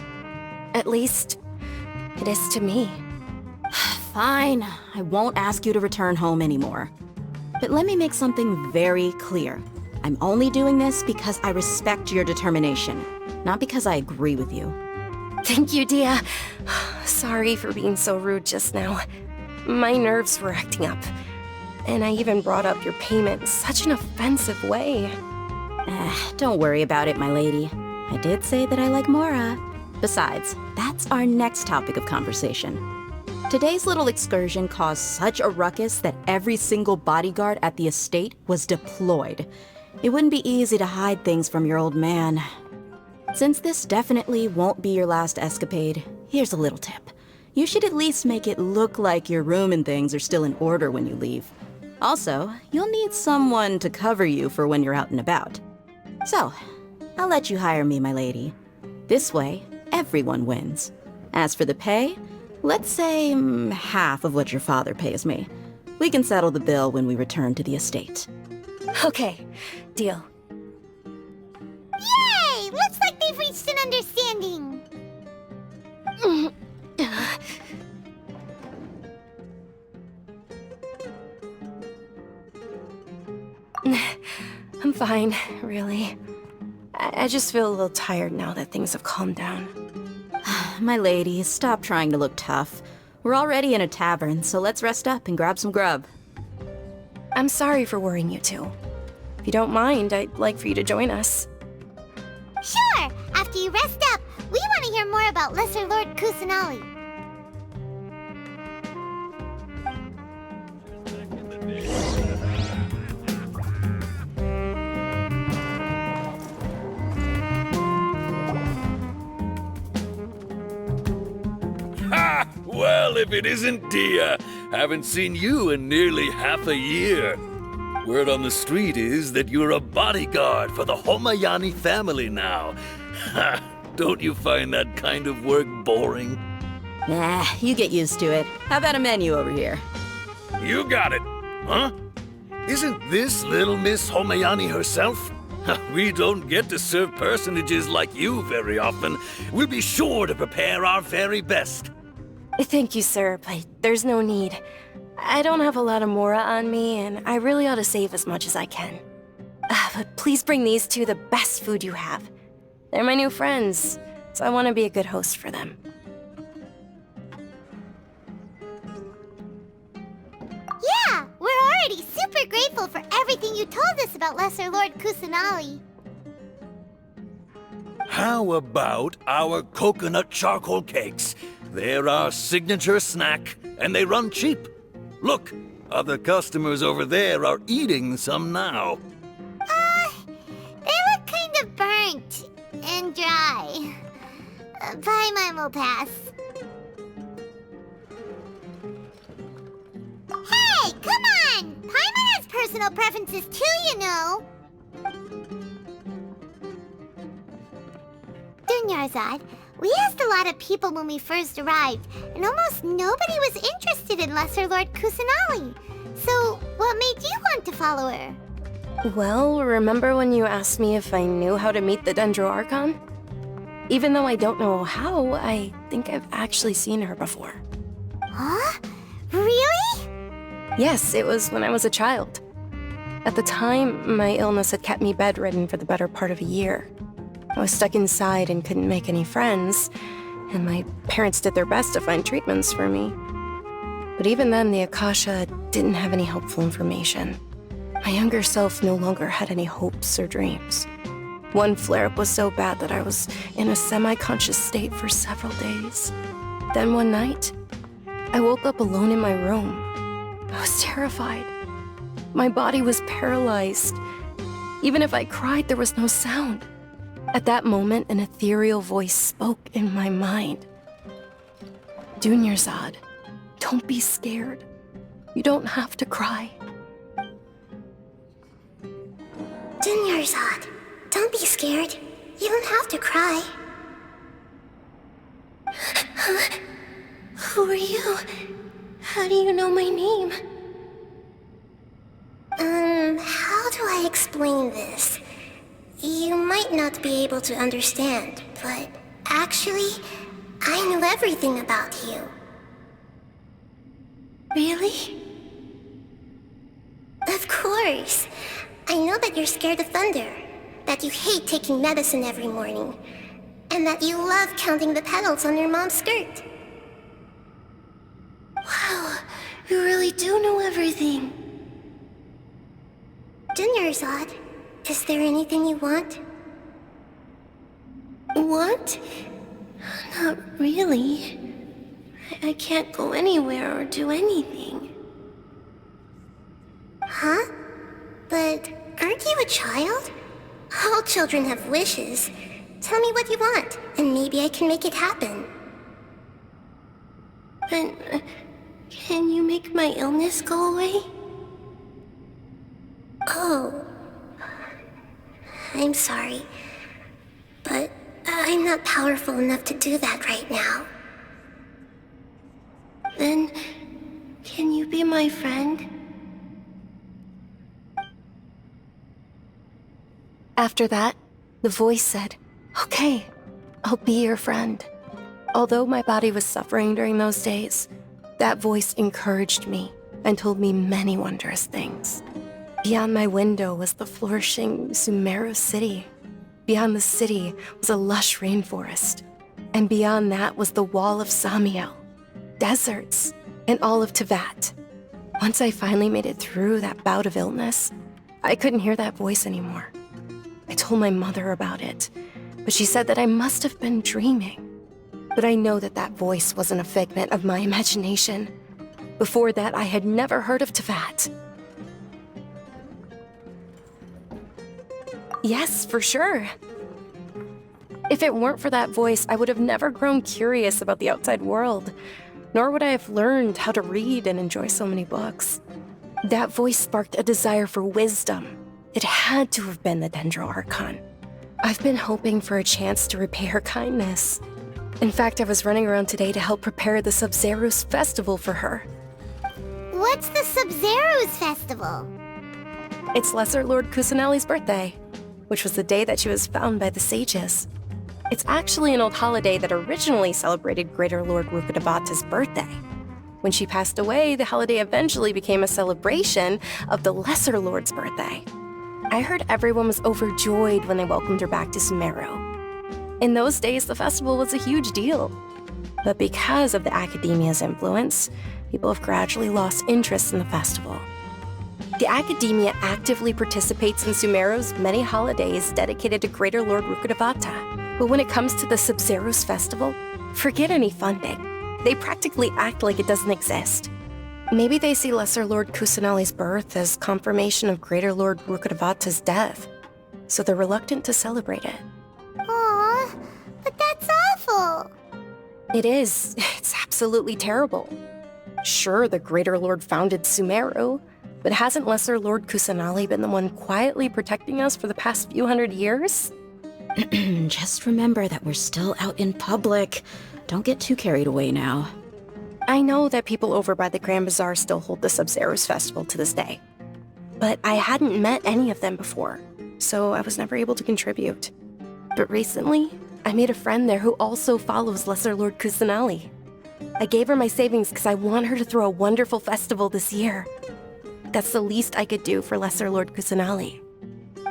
At least, it is to me. Fine, I won't ask you to return home anymore. But let me make something very clear. I'm only doing this because I respect your determination, not because I agree with you. Thank you, Dia. Sorry for being so rude just now. My nerves were acting up. And I even brought up your payment in such an offensive way. Don't worry about it, my lady. I did say that I like Mora. Besides, that's our next topic of conversation. Today's little excursion caused such a ruckus that every single bodyguard at the estate was deployed. It wouldn't be easy to hide things from your old man. Since this definitely won't be your last escapade, here's a little tip. You should at least make it look like your room and things are still in order when you leave. Also, you'll need someone to cover you for when you're out and about. So, I'll let you hire me, my lady. This way, everyone wins. As for the pay, let's say half of what your father pays me. We can settle the bill when we return to the estate. Okay, deal. Yay! Looks like they've reached an understanding. I'm fine, really. I just feel a little tired now that things have calmed down. My lady, stop trying to look tough. We're already in a tavern, so let's rest up and grab some grub. I'm sorry for worrying you two. If you don't mind, I'd like for you to join us. Sure! After you rest up, we want to hear more about Lesser Lord Kusanali. if it isn't Dia. Haven't seen you in nearly half a year. Word on the street is that you're a bodyguard for the Homayani family now. Ha! Don't you find that kind of work boring? Nah, you get used to it. How about a menu over here? You got it. Huh? Isn't this little Miss Homayani herself? We don't get to serve personages like you very often. We'll be sure to prepare our very best. Thank you, sir, but there's no need. I don't have a lot of Mora on me, and I really ought to save as much as I can. But please bring these two the best food you have. They're my new friends, so I want to be a good host for them. Yeah, we're already super grateful for everything you told us about Lesser Lord Kusanali. How about our coconut charcoal cakes? They're our signature snack, and they run cheap. Look, other customers over there are eating some now. They look kind of burnt and dry. Paimon will pass. Hey, come on! Paimon has personal preferences too, you know. Dunyarzad, we asked a lot of people when we first arrived, and almost nobody was interested in Lesser Lord Kusanali. So, what made you want to follow her? Well, remember when you asked me if I knew how to meet the Dendro Archon? Even though I don't know how, I think I've actually seen her before. Huh? Really? Yes, it was when I was a child. At the time, my illness had kept me bedridden for the better part of a year. I was stuck inside and couldn't make any friends, and my parents did their best to find treatments for me. But even then, the Akasha didn't have any helpful information. My younger self no longer had any hopes or dreams. One flare-up was so bad that I was in a semi-conscious state for several days. Then one night, I woke up alone in my room. I was terrified. My body was paralyzed. Even if I cried, there was no sound. At that moment, an ethereal voice spoke in my mind. Dunyarzad, don't be scared. You don't have to cry. Dunyarzad, don't be scared. You don't have to cry. Who are you? How do you know my name? How do I explain this? You might not be able to understand, but actually, I know everything about you. Really? Of course. I know that you're scared of thunder, that you hate taking medicine every morning, and that you love counting the petals on your mom's skirt. Wow, you really do know everything. Dunyarzad, is there anything you want? Want? Not really. I can't go anywhere or do anything. Huh? But aren't you a child? All children have wishes. Tell me what you want, and maybe I can make it happen. But can you make my illness go away? Oh. I'm sorry, but I'm not powerful enough to do that right now. Then, can you be my friend? After that, the voice said, "Okay, I'll be your friend." Although my body was suffering during those days, that voice encouraged me and told me many wondrous things. Beyond my window was the flourishing Sumeru city. Beyond the city was a lush rainforest. And beyond that was the wall of Samiel, deserts, and all of Tevat. Once I finally made it through that bout of illness, I couldn't hear that voice anymore. I told my mother about it, but she said that I must have been dreaming. But I know that that voice wasn't a figment of my imagination. Before that, I had never heard of Tevat. Yes, for sure. If it weren't for that voice, I would have never grown curious about the outside world. nor would I have learned how to read and enjoy so many books. That voice sparked a desire for wisdom. It had to have been the Dendro Archon. I've been hoping for a chance to repay her kindness. In fact, I was running around today to help prepare the Sub-Zero's festival for her. What's the Sub-Zero's festival? It's Lesser Lord Kusanali's birthday, which was the day that she was found by the sages. It's actually an old holiday that originally celebrated Greater Lord Rukkhadevata's birthday. When she passed away, the holiday eventually became a celebration of the Lesser Lord's birthday. I heard everyone was overjoyed when they welcomed her back to Sumeru. In those days, the festival was a huge deal. But because of the Academia's influence, people have gradually lost interest in the festival. The Academia actively participates in Sumeru's many holidays dedicated to Greater Lord Rukkhadevata. But when it comes to the Sub-Zero's festival, forget any funding. They practically act like it doesn't exist. Maybe they see Lesser Lord Kusanali's birth as confirmation of Greater Lord Rukkhadevata's death, so they're reluctant to celebrate it. Aw, but that's awful. It is. It's absolutely terrible. Sure, the Greater Lord founded Sumeru, but hasn't Lesser Lord Kusanali been the one quietly protecting us for the past few hundred years? Just remember that we're still out in public. Don't get too carried away now. I know that people over by the Grand Bazaar still hold the Sub-Zero's festival to this day. But I hadn't met any of them before, so I was never able to contribute. But recently, I made a friend there who also follows Lesser Lord Kusanali. I gave her my savings because I want her to throw a wonderful festival this year. That's the least I could do for Lesser Lord Kusanali.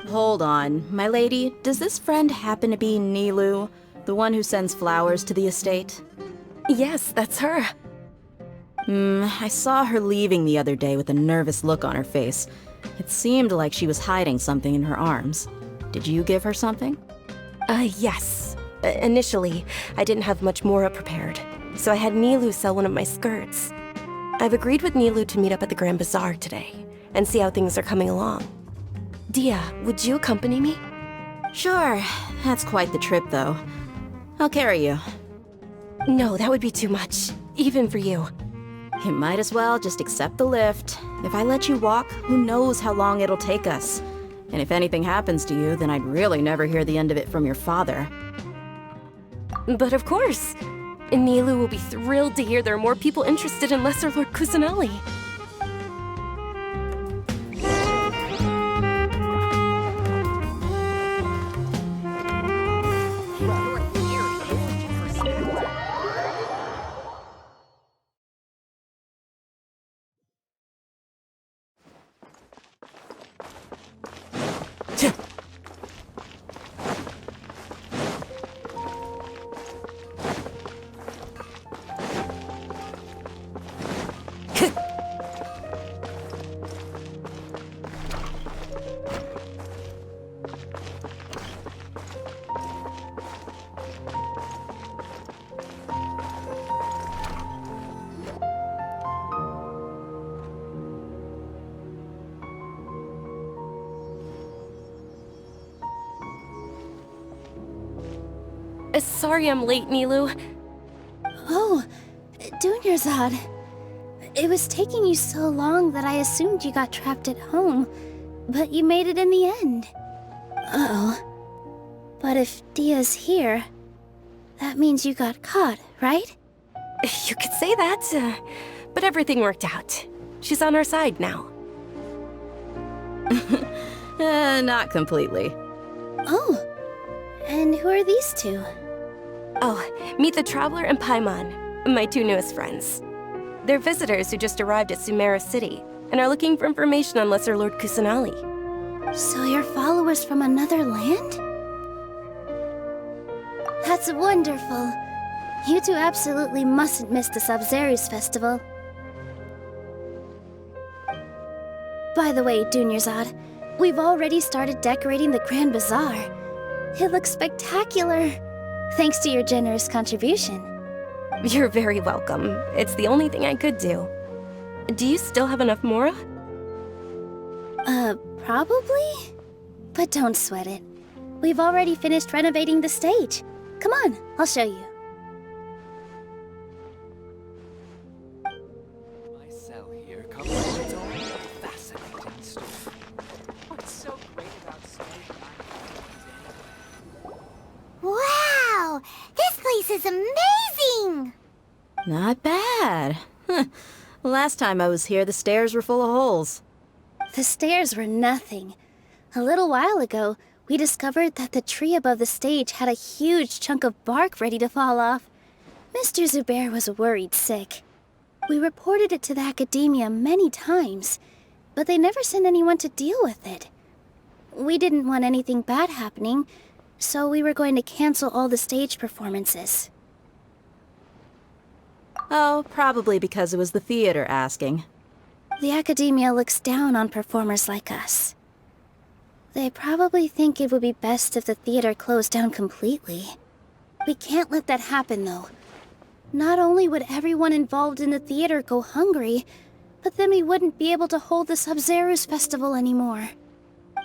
Hold on, my lady. Does this friend happen to be Nilu, the one who sends flowers to the estate? Yes, that's her. I saw her leaving the other day with a nervous look on her face. It seemed like she was hiding something in her arms. Did you give her something? Yes. Initially, I didn't have much more prepared, so I had Nilu sell one of my skirts. I've agreed with Nilu to meet up at the Grand Bazaar today, and see how things are coming along. Dia, would you accompany me? Sure. That's quite the trip, though. I'll carry you. No, that would be too much, even for you. You might as well just accept the lift. If I let you walk, who knows how long it'll take us. And if anything happens to you, then I'd really never hear the end of it from your father. But of course! Nilu will be thrilled to hear there are more people interested in Lesser Lord Kusanali. Sorry I'm late, Nilu. Oh, Dunyarzad. It was taking you so long that I assumed you got trapped at home, but you made it in the end. Uh-oh. But if Dia's here, that means you got caught, right? You could say that, but everything worked out. She's on our side now. Not completely. Oh, and who are these two? Oh, meet the Traveler and Paimon, my two newest friends. They're visitors who just arrived at Sumeru City and are looking for information on Lesser Lord Kusanali. So you're followers from another land? That's wonderful. You two absolutely mustn't miss the Sub-Zero's festival. By the way, Dunyarzad, we've already started decorating the Grand Bazaar. It looks spectacular. Thanks to your generous contribution. You're very welcome. It's the only thing I could do. Do you still have enough Mora? Probably? But don't sweat it. We've already finished renovating the stage. Come on, I'll show you. Not bad. Last time I was here, the stairs were full of holes. The stairs were nothing. A little while ago, we discovered that the tree above the stage had a huge chunk of bark ready to fall off. Mr. Zubair was worried sick. We reported it to the academia many times, but they never sent anyone to deal with it. We didn't want anything bad happening, so we were going to cancel all the stage performances. Oh, probably because it was the theater asking. The academia looks down on performers like us. They probably think it would be best if the theater closed down completely. We can't let that happen, though. Not only would everyone involved in the theater go hungry, but then we wouldn't be able to hold the Sub-Zero's festival anymore.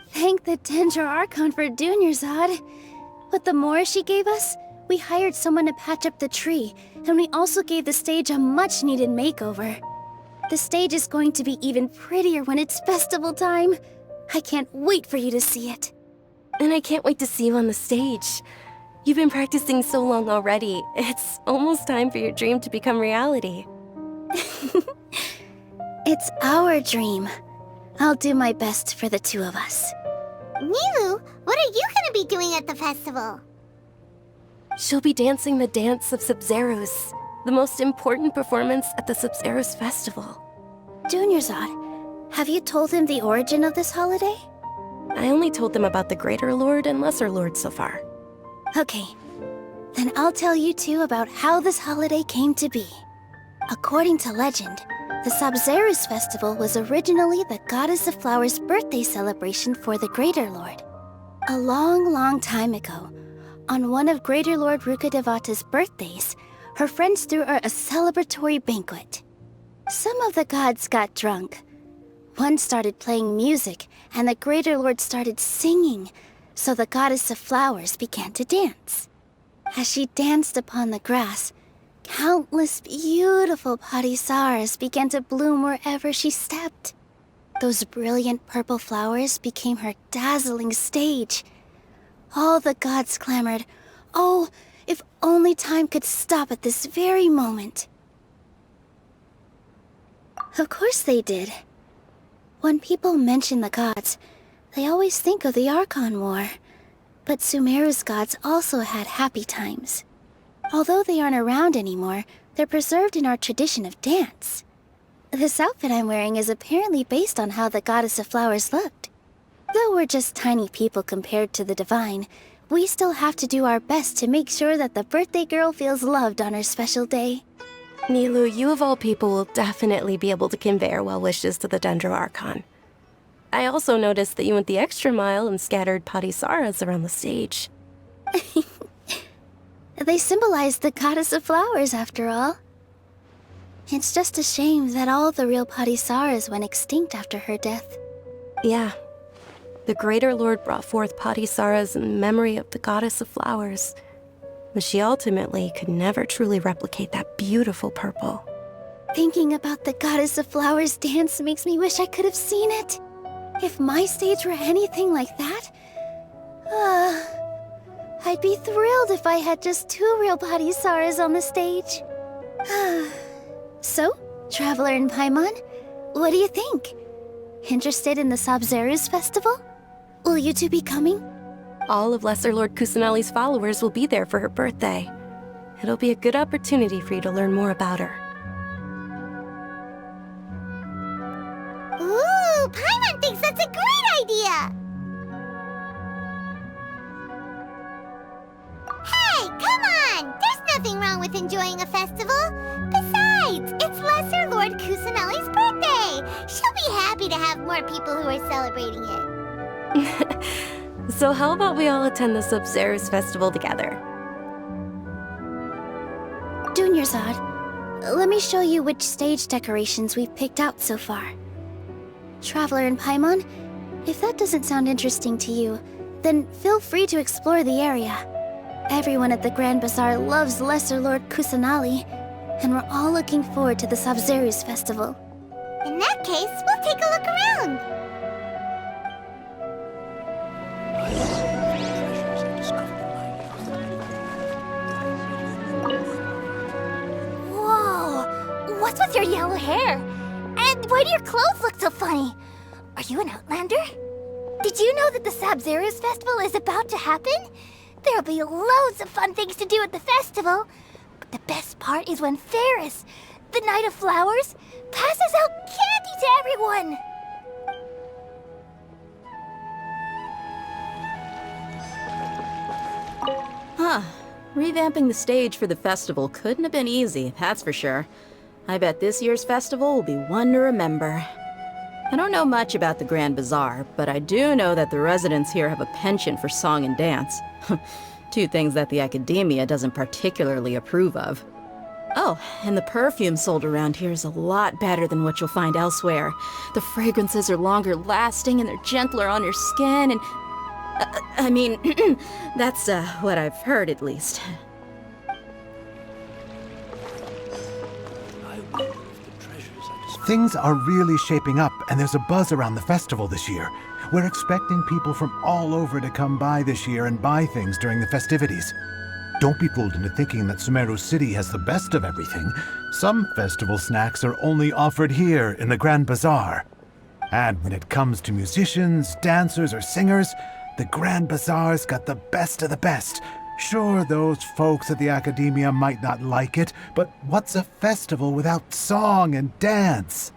Thank the Dendro Archon for Dunyarzad. With the Moorish she gave us, we hired someone to patch up the tree, and we also gave the stage a much-needed makeover. The stage is going to be even prettier when it's festival time. I can't wait for you to see it. And I can't wait to see you on the stage. You've been practicing so long already. It's almost time for your dream to become reality. It's our dream. I'll do my best for the two of us. Nilou, what are you gonna be doing at the festival? She'll be dancing the dance of Sub-Zeros, the most important performance at the Sub-Zeros festival. Dunyarzad, have you told him the origin of this holiday? I only told them about the Greater Lord and Lesser Lord so far. Okay, then I'll tell you two about how this holiday came to be. According to legend, the Sub-Zeros festival was originally the Goddess of Flowers' birthday celebration for the Greater Lord. A long, long time ago, on one of Greater Lord Rukkhadevata's birthdays, her friends threw her a celebratory banquet. Some of the gods got drunk. One started playing music, and the Greater Lord started singing, so the Goddess of Flowers began to dance. As she danced upon the grass, countless beautiful parisaras began to bloom wherever she stepped. Those brilliant purple flowers became her dazzling stage. All the gods clamored, "Oh, if only time could stop at this very moment." Of course they did. When people mention the gods, they always think of the Archon War. But Sumeru's gods also had happy times. Although they aren't around anymore, they're preserved in our tradition of dance. This outfit I'm wearing is apparently based on how the Goddess of Flowers looked. Though we're just tiny people compared to the Divine, we still have to do our best to make sure that the birthday girl feels loved on her special day. Nilou, you of all people will definitely be able to convey our well wishes to the Dendro Archon. I also noticed that you went the extra mile and scattered parisaras around the stage. They symbolize the Goddess of Flowers, after all. It's just a shame that all the real parisaras went extinct after her death. Yeah. The Greater Lord brought forth parisaras in memory of the Goddess of Flowers, but she ultimately could never truly replicate that beautiful purple. Thinking about the Goddess of Flowers dance makes me wish I could have seen it. If my stage were anything like that, I'd be thrilled if I had just 2 real parisaras on the stage. So, Traveler and Paimon, what do you think? Interested in the Sub-Zeros festival? Will you two be coming? All of Lesser Lord Kusanali's followers will be there for her birthday. It'll be a good opportunity for you to learn more about her. Ooh, Paimon thinks that's a great idea! Hey, come on! There's nothing wrong with enjoying a festival. Besides, it's Lesser Lord Kusanali's birthday. She'll be happy to have more people who are celebrating it. So how about we all attend the Sub-Zeros festival together? Dunyarzad, let me show you which stage decorations we've picked out so far. Traveler and Paimon, if that doesn't sound interesting to you, then feel free to explore the area. Everyone at the Grand Bazaar loves Lesser Lord Kusanali, and we're all looking forward to the Sub-Zeros festival. In that case, we'll take a look around. Whoa! What's with your yellow hair? And why do your clothes look so funny? Are you an Outlander? Did you know that the Sabzeruz festival is about to happen? There'll be loads of fun things to do at the festival. But the best part is when Ferris, the Knight of Flowers, passes out candy to everyone. Huh. Revamping the stage for the festival couldn't have been easy, that's for sure. I bet this year's festival will be one to remember. I don't know much about the Grand Bazaar, but I do know that the residents here have a penchant for song and dance. Two things that the Academia doesn't particularly approve of. Oh, and the perfume sold around here is a lot better than what you'll find elsewhere. The fragrances are longer lasting and they're gentler on your skin and... I mean, that's what I've heard at least. Things are really shaping up, and there's a buzz around the festival this year. We're expecting people from all over to come by this year and buy things during the festivities. Don't be fooled into thinking that Sumeru City has the best of everything. Some festival snacks are only offered here in the Grand Bazaar. And when it comes to musicians, dancers, or singers, the Grand Bazaar's got the best of the best. Sure, those folks at the Academia might not like it, but what's a festival without song and dance?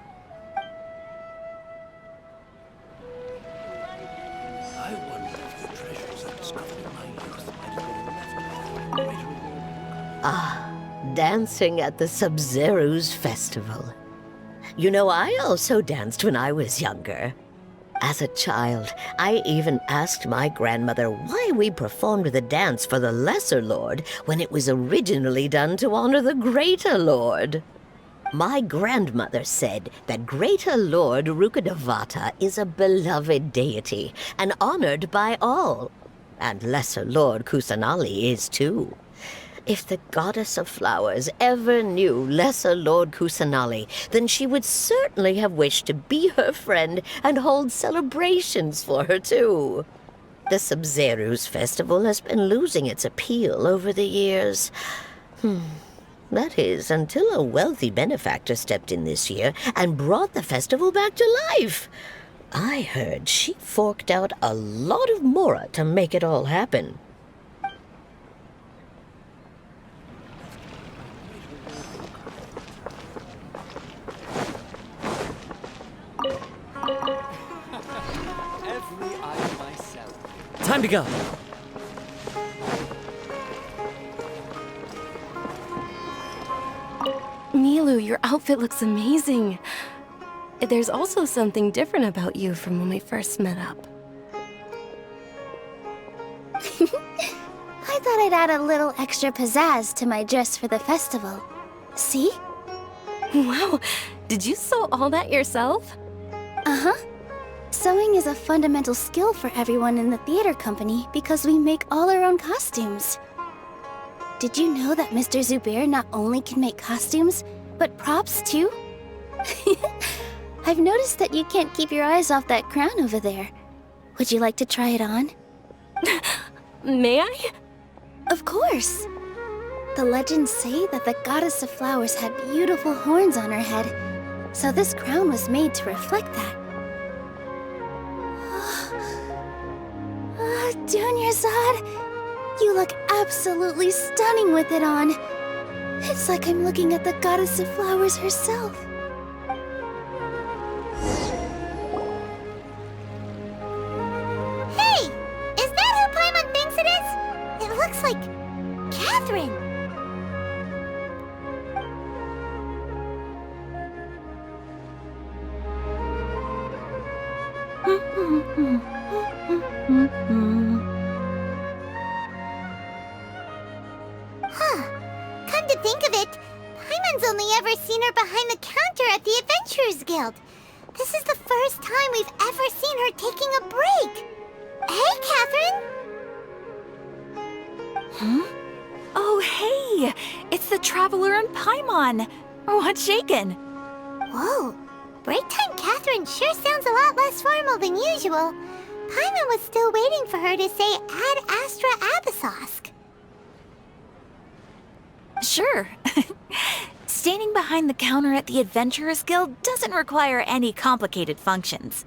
I wonder if the treasures I discovered in my youth might have been left by Ah, dancing at the Sabzeruz festival. You know, I also danced when I was younger. As a child, I even asked my grandmother why we performed the dance for the Lesser Lord when it was originally done to honor the Greater Lord. My grandmother said that Greater Lord Rukkhadevata is a beloved deity and honored by all, and Lesser Lord Kusanali is too. If the Goddess of Flowers ever knew Lesser Lord Kusanali, then she would certainly have wished to be her friend and hold celebrations for her, too. The Sabzeruz festival has been losing its appeal over the years. That is, until a wealthy benefactor stepped in this year and brought the festival back to life. I heard she forked out a lot of mora to make it all happen. Every item I sell. Time to go. Milu, your outfit looks amazing. There's also something different about you from when we first met up. I thought I'd add a little extra pizzazz to my dress for the festival. See? Wow, did you sew all that yourself? Uh-huh. Sewing is a fundamental skill for everyone in the theater company because we make all our own costumes. Did you know that Mr. Zubair not only can make costumes, but props too? I've noticed that you can't keep your eyes off that crown over there. Would you like to try it on? May I? Of course. The legends say that the Goddess of Flowers had beautiful horns on her head, so this crown was made to reflect that. Dunyarzad, you look absolutely stunning with it on. It's like I'm looking at the Goddess of Flowers herself. Hey! Is that who Paimon thinks it is? It looks like... Catherine! Huh. Come to think of it, Paimon's only ever seen her behind the counter at the Adventurers Guild. This is the first time we've ever seen her taking a break. Hey, Catherine! Huh? Oh, hey! It's the Traveler and Paimon! What's shaken? Whoa. Break time Catherine sure sounds a lot less formal than usual. Paimon was still waiting for her to say Ad Astra Abyssosk. Sure. Standing behind the counter at the Adventurers Guild doesn't require any complicated functions.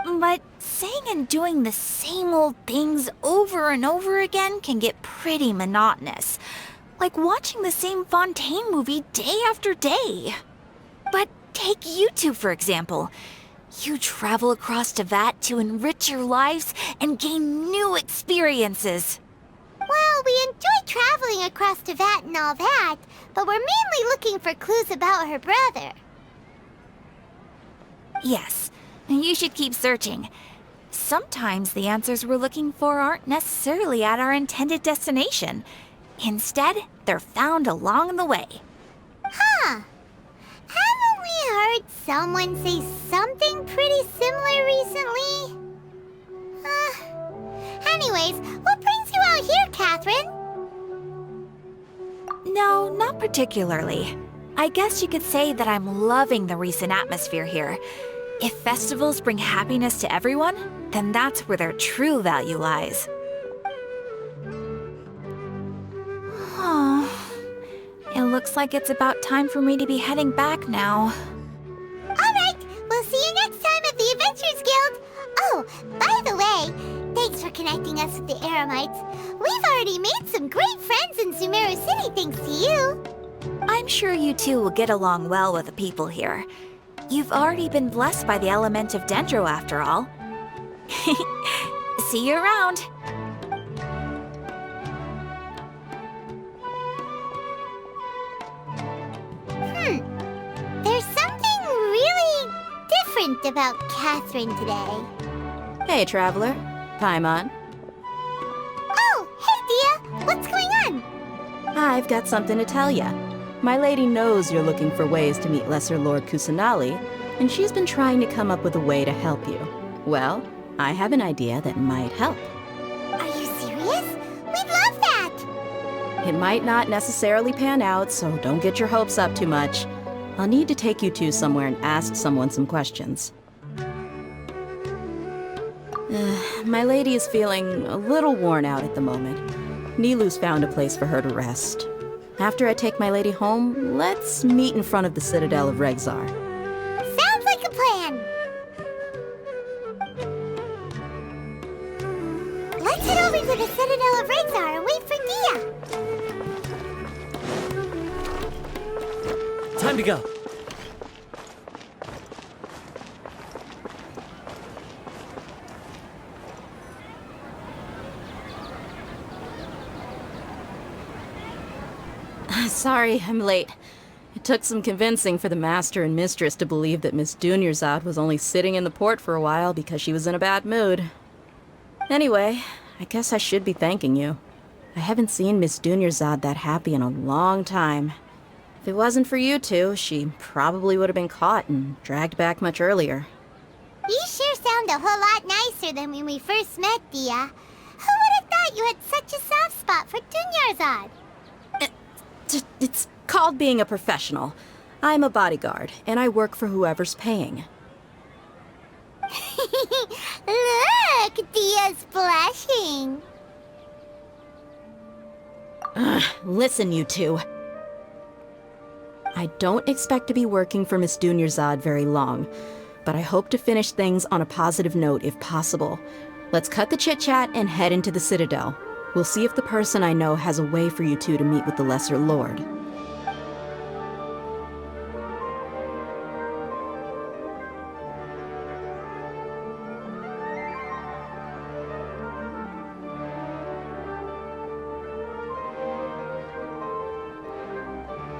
But saying and doing the same old things over and over again can get pretty monotonous. Like watching the same Fontaine movie day after day. But take you two, for example. You travel across Tevat to enrich your lives and gain new experiences. Well, we enjoy traveling across Tevat and all that, but we're mainly looking for clues about her brother. Yes, you should keep searching. Sometimes the answers we're looking for aren't necessarily at our intended destination. Instead, they're found along the way. Huh. Haven't we heard someone say something pretty similar recently? Anyways, what brings you out here, Catherine? No, not particularly. I guess you could say that I'm loving the recent atmosphere here. If festivals bring happiness to everyone, then that's where their true value lies. Oh, it looks like it's about time for me to be heading back now. Alright, we'll see you next time at the Adventurers Guild. Oh, by the way, thanks for connecting us with the Eremites. We've already made some great friends in Sumeru City thanks to you. I'm sure you two will get along well with the people here. You've already been blessed by the element of Dendro after all. See you around. There's something really different about Catherine today. Hey, Traveler. Paimon. Oh, hey, Dia. What's going on? I've got something to tell ya. My lady knows you're looking for ways to meet Lesser Lord Kusanali, and she's been trying to come up with a way to help you. Well, I have an idea that might help. Are you serious? We'd love that! It might not necessarily pan out, so don't get your hopes up too much. I'll need to take you two somewhere and ask someone some questions. My lady is feeling a little worn out at the moment. Nilu's found a place for her to rest. After I take my lady home, let's meet in front of the Citadel of Regzar. Sounds like a plan! Let's head over to the Citadel of Regzar and wait for Dia! Time to go. Sorry, I'm late. It took some convincing for the Master and Mistress to believe that Miss Dunyarzad was only sitting in the port for a while because she was in a bad mood. Anyway, I guess I should be thanking you. I haven't seen Miss Dunyarzad that happy in a long time. If it wasn't for you two, she probably would have been caught and dragged back much earlier. You sure sound a whole lot nicer than when we first met, Dia. Who would have thought you had such a soft spot for Dunyarzad? It's called being a professional. I'm a bodyguard, and I work for whoever's paying. Look, Dia's blushing. Listen, you two. I don't expect to be working for Miss Dunyarzad very long, but I hope to finish things on a positive note if possible. Let's cut the chit-chat and head into the Citadel. We'll see if the person I know has a way for you two to meet with the Lesser Lord.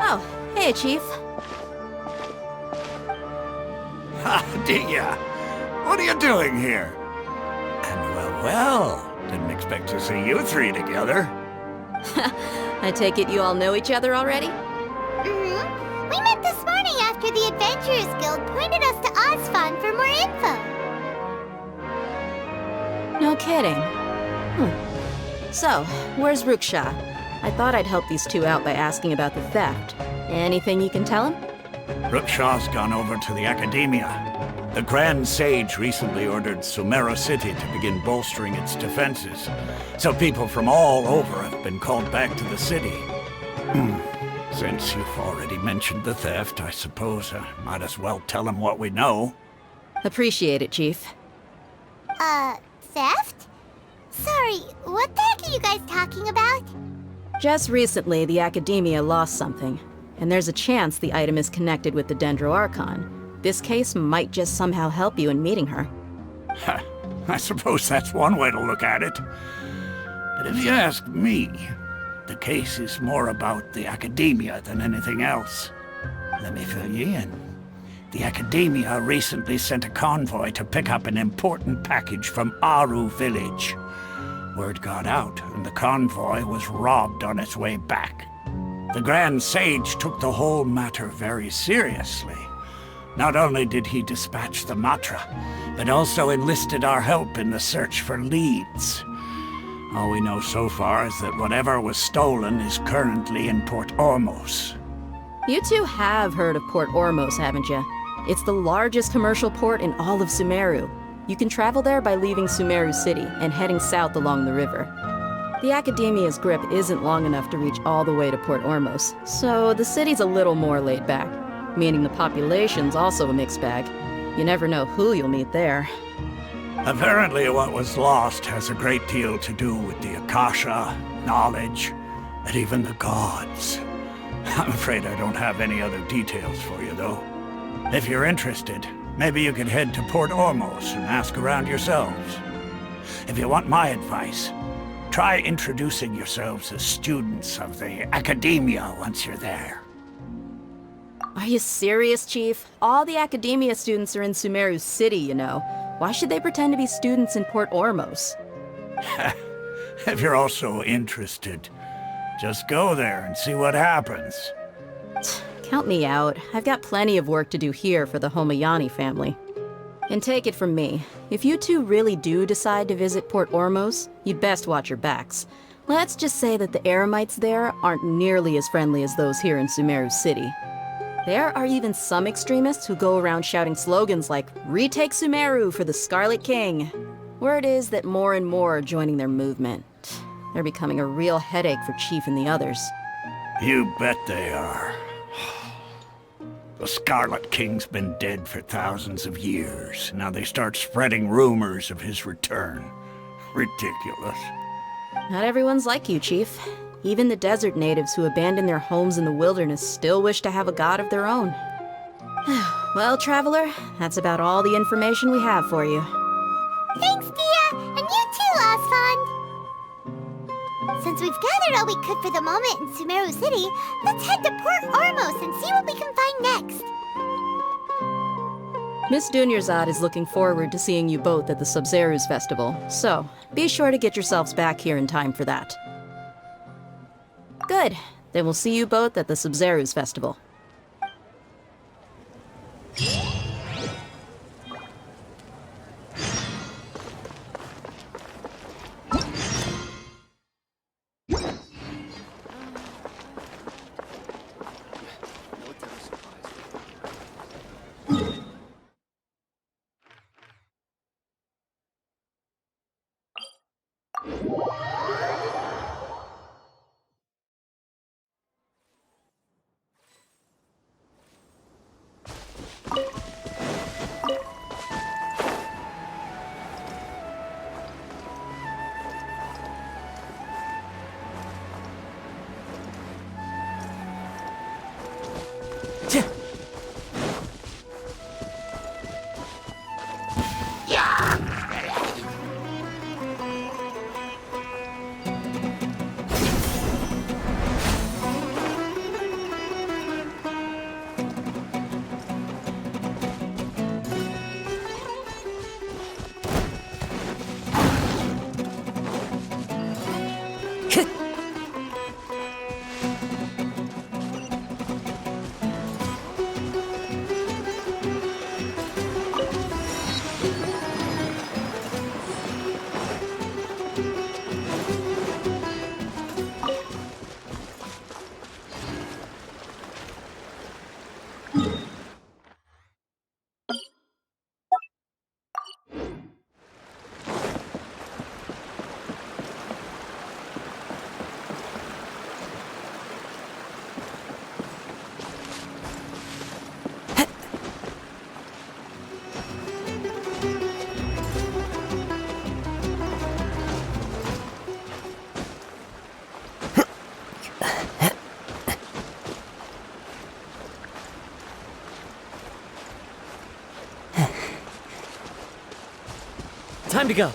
Oh, hey, Chief. Ha, Dia! What are you doing here? And well, didn't expect to see you three together. I take it you all know each other already? Mm-hmm. We met this morning after the Adventurers Guild pointed us to Ozfon for more info. No kidding. So, where's Ruksha? I thought I'd help these two out by asking about the theft. Anything you can tell him? Rukshaw's gone over to the Academia. The Grand Sage recently ordered Sumeru City to begin bolstering its defenses, so people from all over have been called back to the city. Since you've already mentioned the theft, I suppose I might as well tell him what we know. Appreciate it, Chief. Theft? Sorry, what the heck are you guys talking about? Just recently, the Academia lost something, and there's a chance the item is connected with the Dendro Archon. This case might just somehow help you in meeting her. I suppose that's one way to look at it. But if you ask me, the case is more about the Academia than anything else. Let me fill you in. The Academia recently sent a convoy to pick up an important package from Aru village. Word got out, and the convoy was robbed on its way back. The Grand Sage took the whole matter very seriously. Not only did he dispatch the Matra, but also enlisted our help in the search for leads. All we know so far is that whatever was stolen is currently in Port Ormos. You two have heard of Port Ormos, haven't you? It's the largest commercial port in all of Sumeru. You can travel there by leaving Sumeru City and heading south along the river. The Academia's grip isn't long enough to reach all the way to Port Ormos, so the city's a little more laid back, meaning the population's also a mixed bag. You never know who you'll meet there. Apparently what was lost has a great deal to do with the Akasha, knowledge, and even the gods. I'm afraid I don't have any other details for you, though. If you're interested, maybe you could head to Port Ormos and ask around yourselves. If you want my advice, try introducing yourselves as students of the Academia once you're there. Are you serious, Chief? All the Academia students are in Sumeru City, you know. Why should they pretend to be students in Port Ormos? If you're also interested, just go there and see what happens. Count me out. I've got plenty of work to do here for the Homayani family. And take it from me, if you two really do decide to visit Port Ormos, you'd best watch your backs. Let's just say that the Eremites there aren't nearly as friendly as those here in Sumeru City. There are even some extremists who go around shouting slogans like, "Retake Sumeru for the Scarlet King." Word is that more and more are joining their movement. They're becoming a real headache for Chief and the others. You bet they are. The Scarlet King's been dead for thousands of years. Now they start spreading rumors of his return. Ridiculous. Not everyone's like you, Chief. Even the desert natives who abandoned their homes in the wilderness still wish to have a god of their own. Well, Traveler, that's about all the information we have for you. Thanks, Dia! And you too, Osfond! Since we've gathered all we could for the moment in Sumeru City, let's head to Port Ormos and see what we can find next. Miss Dunyarzad is looking forward to seeing you both at the Sub-Zerus Festival, so be sure to get yourselves back here in time for that. Good. Then we'll see you both at the Sub-Zerus Festival. Time to go.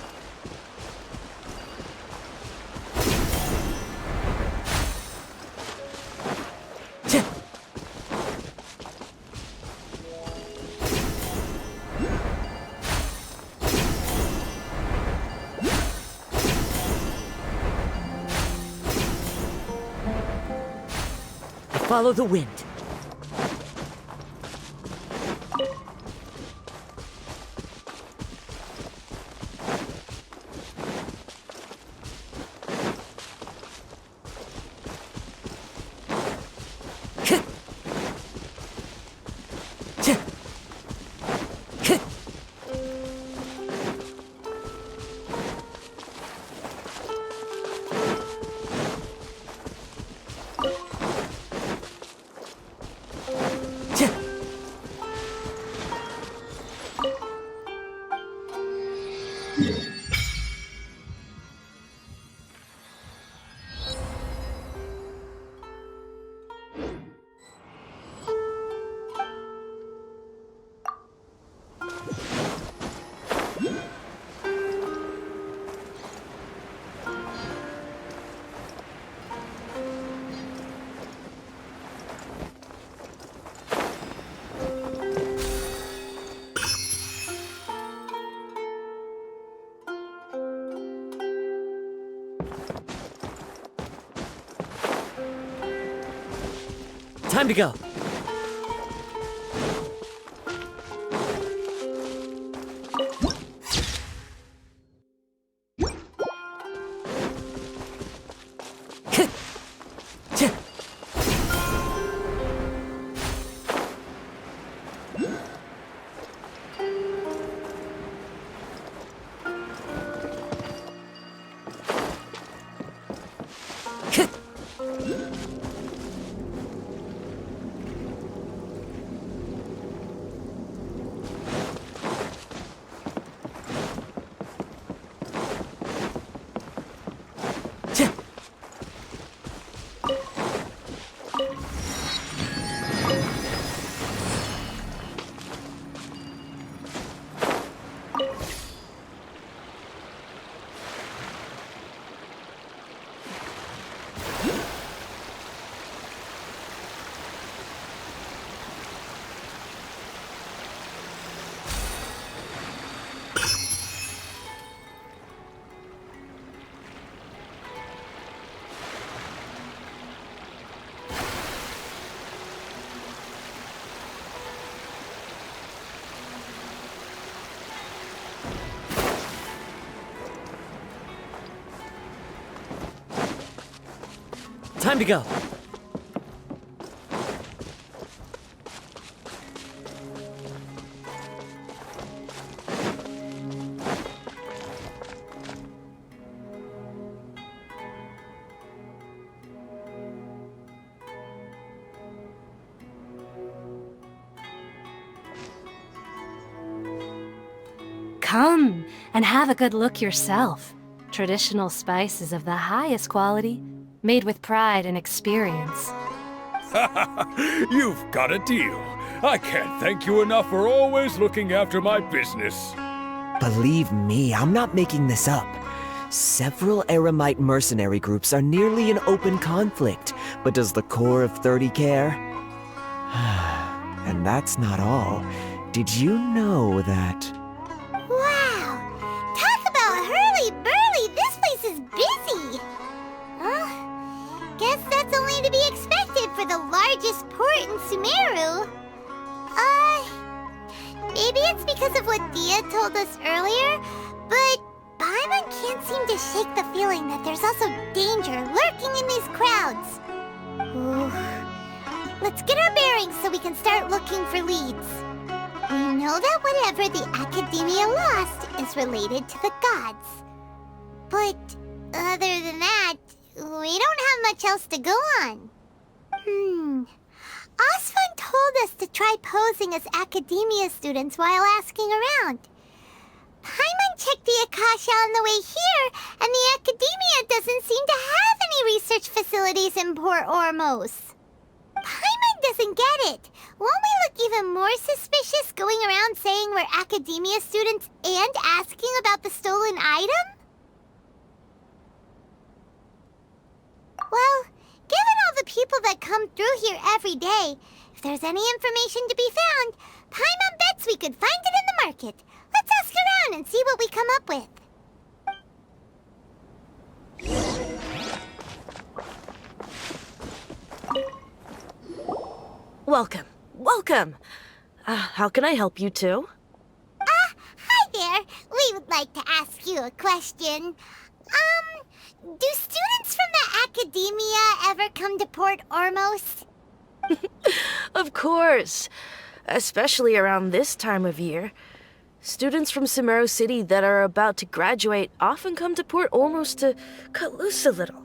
Follow the wind. Time to go. Time to go. Come and have a good look yourself. Traditional spices of the highest quality, made with pride and experience. You've got a deal. I can't thank you enough for always looking after my business. Believe me, I'm not making this up. Several Eremite mercenary groups are nearly in open conflict, but does the core of 30 care? And that's not all. Did you know that... Wow! Talk about hurly-burly! This place is busy! Guess that's only to be expected for the largest port in Sumeru. Maybe it's because of what Dia told us earlier, but Paimon can't seem to shake the feeling that there's also danger lurking in these crowds. Ooh. Let's get our bearings so we can start looking for leads. We know that whatever the Academia lost is related to the gods. But other than that, we don't have much else to go on. Osfun told us to try posing as Academia students while asking around. Paimon checked the Akasha on the way here, and the Academia doesn't seem to have any research facilities in Port Ormos. Paimon doesn't get it. Won't we look even more suspicious going around saying we're academia students and asking about the stolen item? Well, given all the people that come through here every day, if there's any information to be found, Paimon bets we could find it in the market. Let's ask around and see what we come up with. Welcome. Welcome. How can I help you two? Hi there. We would like to ask you a question. Do students from the academia ever come to Port Ormos? Of course. Especially around this time of year. Students from Sumeru City that are about to graduate often come to Port Ormos to cut loose a little.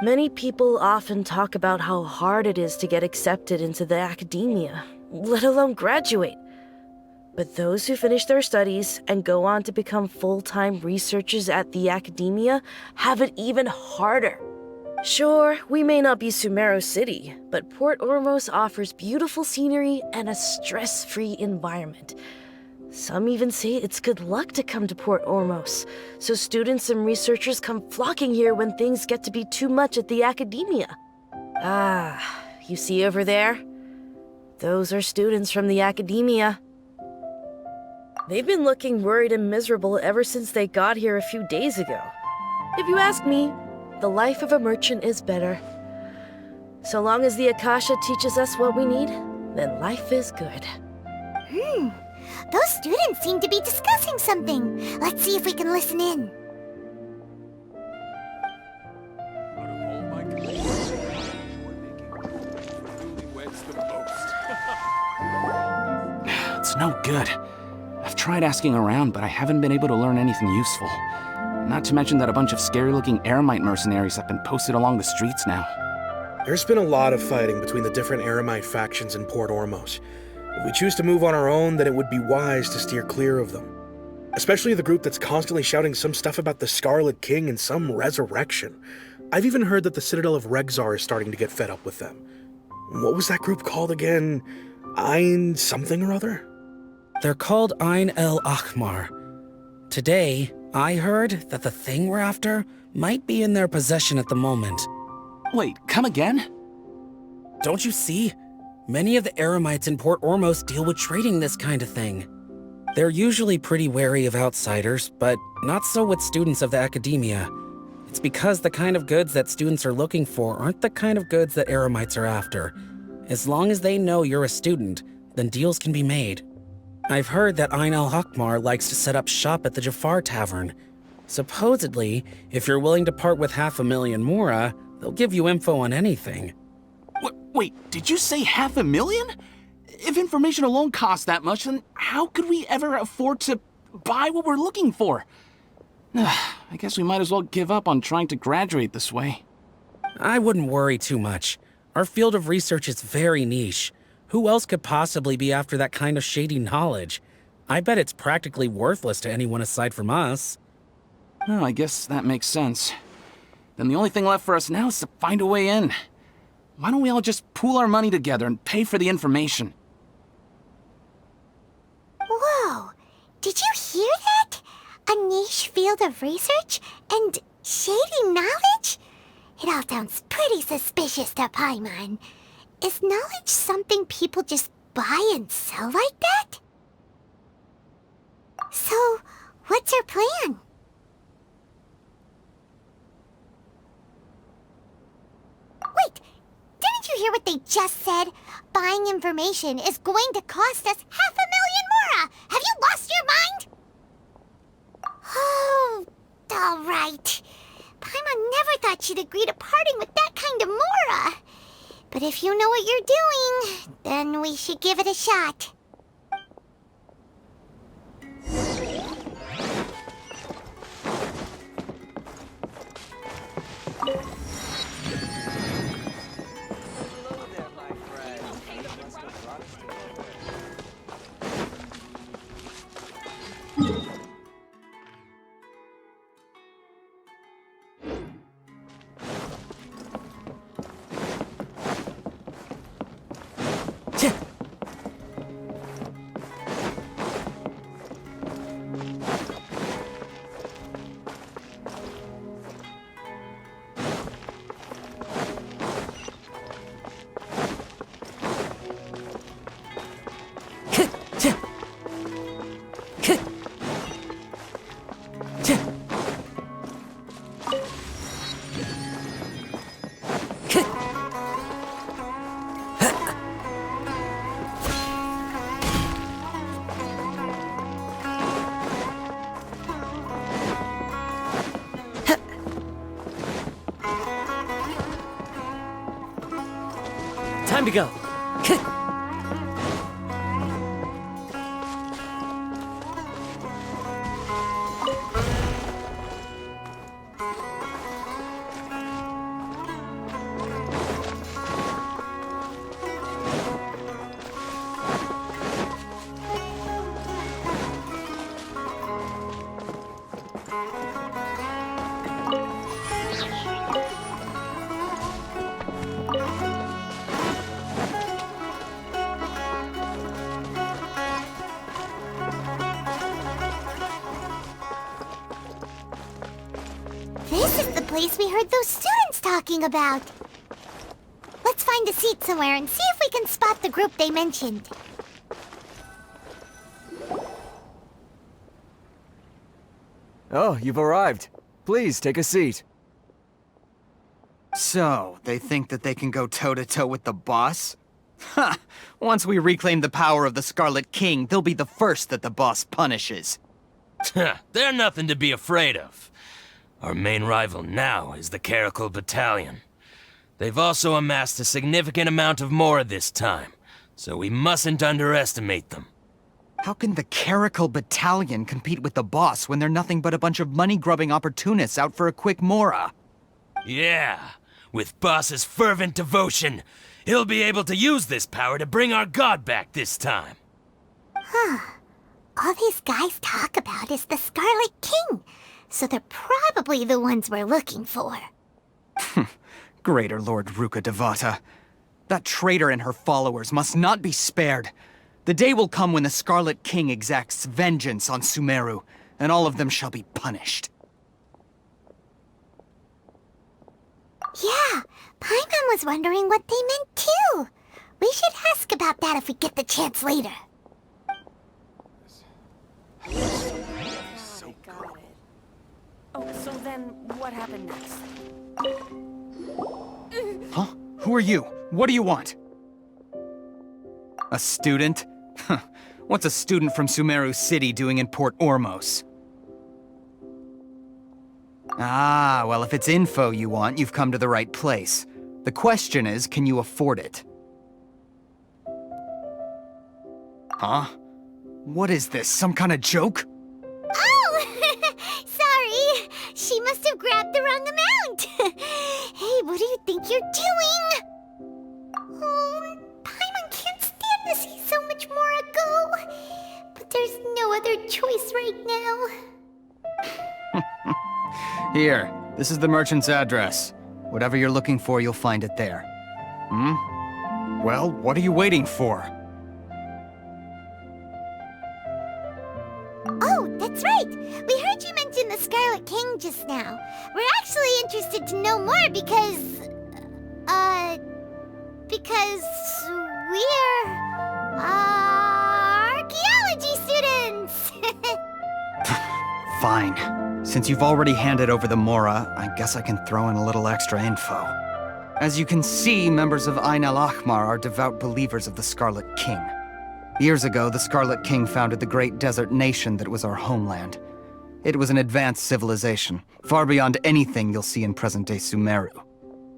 Many people often talk about how hard it is to get accepted into the academia, let alone graduate. But those who finish their studies and go on to become full-time researchers at the academia have it even harder. Sure, we may not be Sumeru City, but Port Ormos offers beautiful scenery and a stress-free environment. Some even say it's good luck to come to Port Ormos, so students and researchers come flocking here when things get to be too much at the academia. You see over there? Those are students from the academia. They've been looking worried and miserable ever since they got here a few days ago. If you ask me, the life of a merchant is better. So long as the Akasha teaches us what we need, then life is good. Those students seem to be discussing something. Let's see if we can listen in. It's no good. I've tried asking around, but I haven't been able to learn anything useful. Not to mention that a bunch of scary-looking Eremite mercenaries have been posted along the streets now. There's been a lot of fighting between the different Eremite factions in Port Ormos. If we choose to move on our own, then it would be wise to steer clear of them. Especially the group that's constantly shouting some stuff about the Scarlet King and some resurrection. I've even heard that the Citadel of Regzar is starting to get fed up with them. What was that group called again? Ein something or other? They're called Ein El Akhmar. Today, I heard that the thing we're after might be in their possession at the moment. Wait, come again? Don't you see? Many of the Eremites in Port Ormos deal with trading this kind of thing. They're usually pretty wary of outsiders, but not so with students of the academia. It's because the kind of goods that students are looking for aren't the kind of goods that Eremites are after. As long as they know you're a student, then deals can be made. I've heard that Ein El Hakmar likes to set up shop at the Jafar Tavern. Supposedly, if you're willing to part with 500,000 Mora, they'll give you info on anything. Wait, did you say 500,000? If information alone costs that much, then how could we ever afford to buy what we're looking for? I guess we might as well give up on trying to graduate this way. I wouldn't worry too much. Our field of research is very niche. Who else could possibly be after that kind of shady knowledge? I bet it's practically worthless to anyone aside from us. Oh, I guess that makes sense. Then the only thing left for us now is to find a way in. Why don't we all just pool our money together and pay for the information? Whoa! Did you hear that? A niche field of research and shady knowledge? It all sounds pretty suspicious to Paimon. Is knowledge something people just buy and sell like that? So, what's our plan? Wait, didn't you hear what they just said? Buying information is going to cost us 500,000 Mora! Have you lost your mind? Oh, all right. Paimon never thought she'd agree to parting with that kind of Mora. But if you know what you're doing, then we should give it a shot. Time to go. This is the place we heard those students talking about. Let's find a seat somewhere and see if we can spot the group they mentioned. Oh, you've arrived. Please, take a seat. So, they think that they can go toe-to-toe with the boss? Ha! Once we reclaim the power of the Scarlet King, they'll be the first that the boss punishes. They're nothing to be afraid of. Our main rival now is the Caracal Battalion. They've also amassed a significant amount of more this time, so we mustn't underestimate them. How can the Caracal Battalion compete with the boss when they're nothing but a bunch of money-grubbing opportunists out for a quick mora? Yeah, with Boss's fervent devotion, he'll be able to use this power to bring our god back this time. Huh. All these guys talk about is the Scarlet King, so they're probably the ones we're looking for. Greater Lord Ruka Devata. That traitor and her followers must not be spared. The day will come when the Scarlet King exacts vengeance on Sumeru, and all of them shall be punished. Yeah, Paimon was wondering what they meant too. We should ask about that if we get the chance later. Oh, so then what happened next? Huh? Who are you? What do you want? A student? Huh. What's a student from Sumeru City doing in Port Ormos? Ah, well, if it's info you want, you've come to the right place. The question is, can you afford it? Huh? What is this, some kind of joke? Oh! Sorry! She must have grabbed the wrong amount! Hey, what do you think you're doing? Oh, Paimon can't stand to see so much more go. But there's no other choice right now. Here, this is the merchant's address. Whatever you're looking for, you'll find it there. Hmm? Well, what are you waiting for? Oh, that's right! We heard you mention the Scarlet King just now. We're actually interested to know more because we're, archaeology students! Fine. Since you've already handed over the Mora, I guess I can throw in a little extra info. As you can see, members of Ain al-Ahmar are devout believers of the Scarlet King. Years ago, the Scarlet King founded the great desert nation that was our homeland. It was an advanced civilization, far beyond anything you'll see in present-day Sumeru.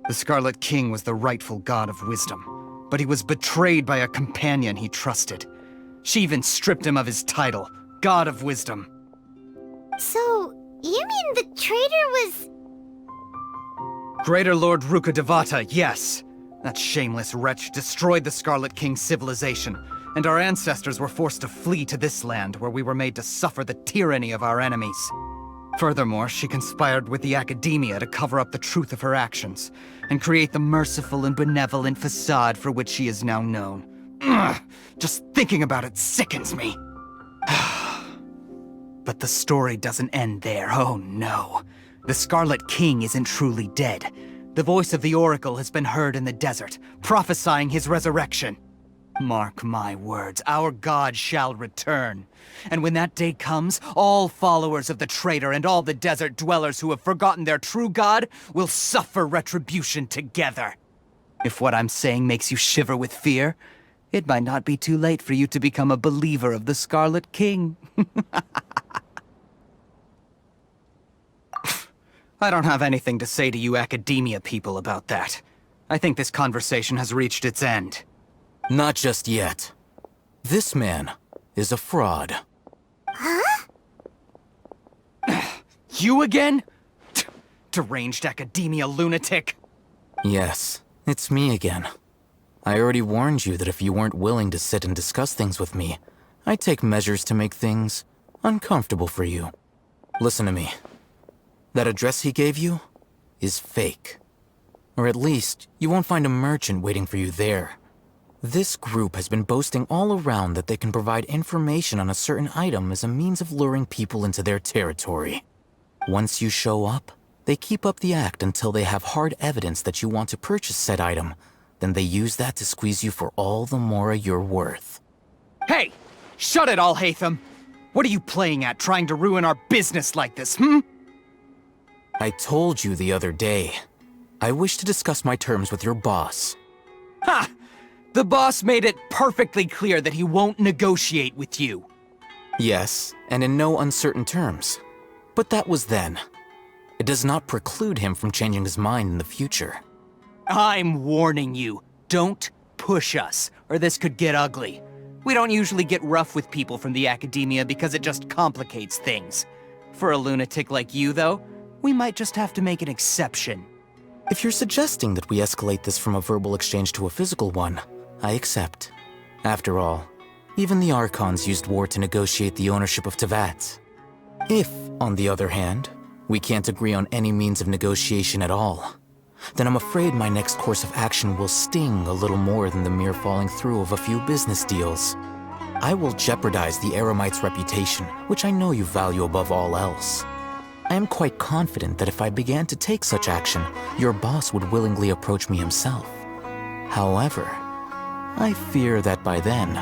The Scarlet King was the rightful god of wisdom, but he was betrayed by a companion he trusted. She even stripped him of his title, God of Wisdom. So, you mean the traitor was... Greater Lord Ruka Devata, yes! That shameless wretch destroyed the Scarlet King's civilization, and our ancestors were forced to flee to this land where we were made to suffer the tyranny of our enemies. Furthermore, she conspired with the Academia to cover up the truth of her actions, and create the merciful and benevolent facade for which she is now known. Ugh, just thinking about it sickens me. But the story doesn't end there, oh no. The Scarlet King isn't truly dead. The voice of the Oracle has been heard in the desert, prophesying his resurrection. Mark my words, our god shall return. And when that day comes, all followers of the traitor and all the desert dwellers who have forgotten their true god will suffer retribution together. If what I'm saying makes you shiver with fear, it might not be too late for you to become a believer of the Scarlet King. I don't have anything to say to you Academia people about that. I think this conversation has reached its end. Not just yet. This man is a fraud. Huh? You again? Deranged academia lunatic. Yes, it's me again. I already warned you that if you weren't willing to sit and discuss things with me, I'd take measures to make things uncomfortable for you. Listen to me. That address he gave you is fake. Or at least, you won't find a merchant waiting for you there. This group has been boasting all around that they can provide information on a certain item as a means of luring people into their territory. Once you show up, they keep up the act until they have hard evidence that you want to purchase said item. Then they use that to squeeze you for all the more you're worth. Hey! Shut it all, Hatham! What are you playing at, trying to ruin our business like this, hmm? I told you the other day. I wish to discuss my terms with your boss. Ha! The boss made it perfectly clear that he won't negotiate with you. Yes, and in no uncertain terms. But that was then. It does not preclude him from changing his mind in the future. I'm warning you. Don't push us, or this could get ugly. We don't usually get rough with people from the academia because it just complicates things. For a lunatic like you, though, we might just have to make an exception. If you're suggesting that we escalate this from a verbal exchange to a physical one, I accept. After all, even the Archons used war to negotiate the ownership of Tevat. If, on the other hand, we can't agree on any means of negotiation at all, then I'm afraid my next course of action will sting a little more than the mere falling through of a few business deals. I will jeopardize the Eremite's reputation, which I know you value above all else. I am quite confident that if I began to take such action, your boss would willingly approach me himself. However, I fear that by then,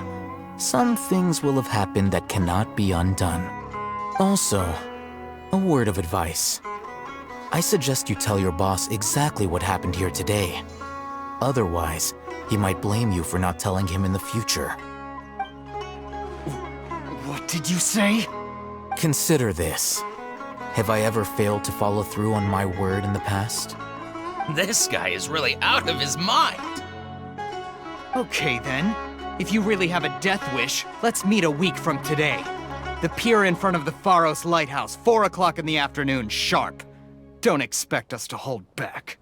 some things will have happened that cannot be undone. Also, a word of advice. I suggest you tell your boss exactly what happened here today. Otherwise, he might blame you for not telling him in the future. What did you say? Consider this. Have I ever failed to follow through on my word in the past? This guy is really out of his mind. Okay then. If you really have a death wish, let's meet a week from today. The pier in front of the Pharos Lighthouse, 4 o'clock in the afternoon, sharp. Don't expect us to hold back.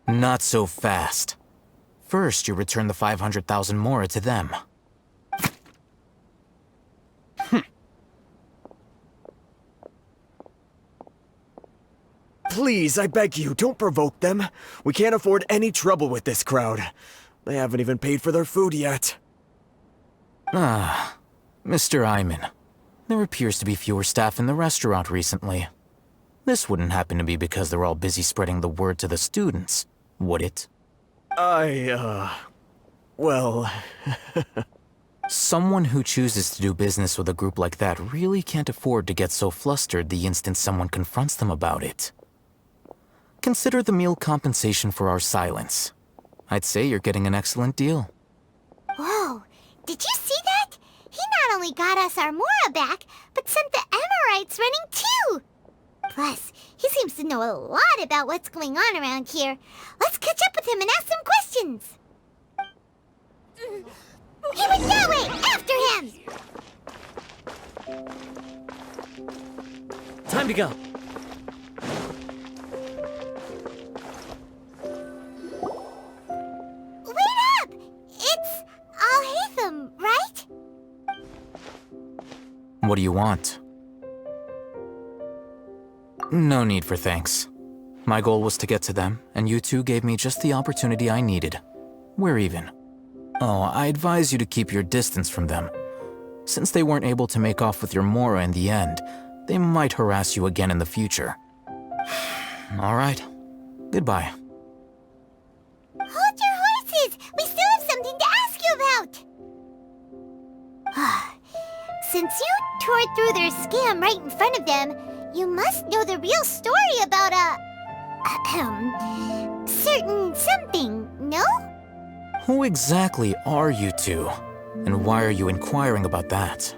Not so fast. First, you return the 500,000 mora to them. Please, I beg you, don't provoke them. We can't afford any trouble with this crowd. They haven't even paid for their food yet. Ah, Mr. Iman. There appears to be fewer staff in the restaurant recently. This wouldn't happen to be because they're all busy spreading the word to the students, would it? Well... Someone who chooses to do business with a group like that really can't afford to get so flustered the instant someone confronts them about it. Consider the meal compensation for our silence. I'd say you're getting an excellent deal. Whoa, did you see that? He not only got us our Mora back, but sent the Emirites running too! Plus, he seems to know a lot about what's going on around here. Let's catch up with him and ask some questions! He went that way! After him! Time to go. Wait up! It's Al-Hatham, right? What do you want? No need for thanks. My goal was to get to them, and you two gave me just the opportunity I needed. We're even. Oh, I advise you to keep your distance from them. Since they weren't able to make off with your Mora in the end, they might harass you again in the future. All right. Goodbye. Hold your horses! We still have something to ask you about! Since you tore through their scam right in front of them, you must know the real story about certain something, no? Who exactly are you two? And why are you inquiring about that?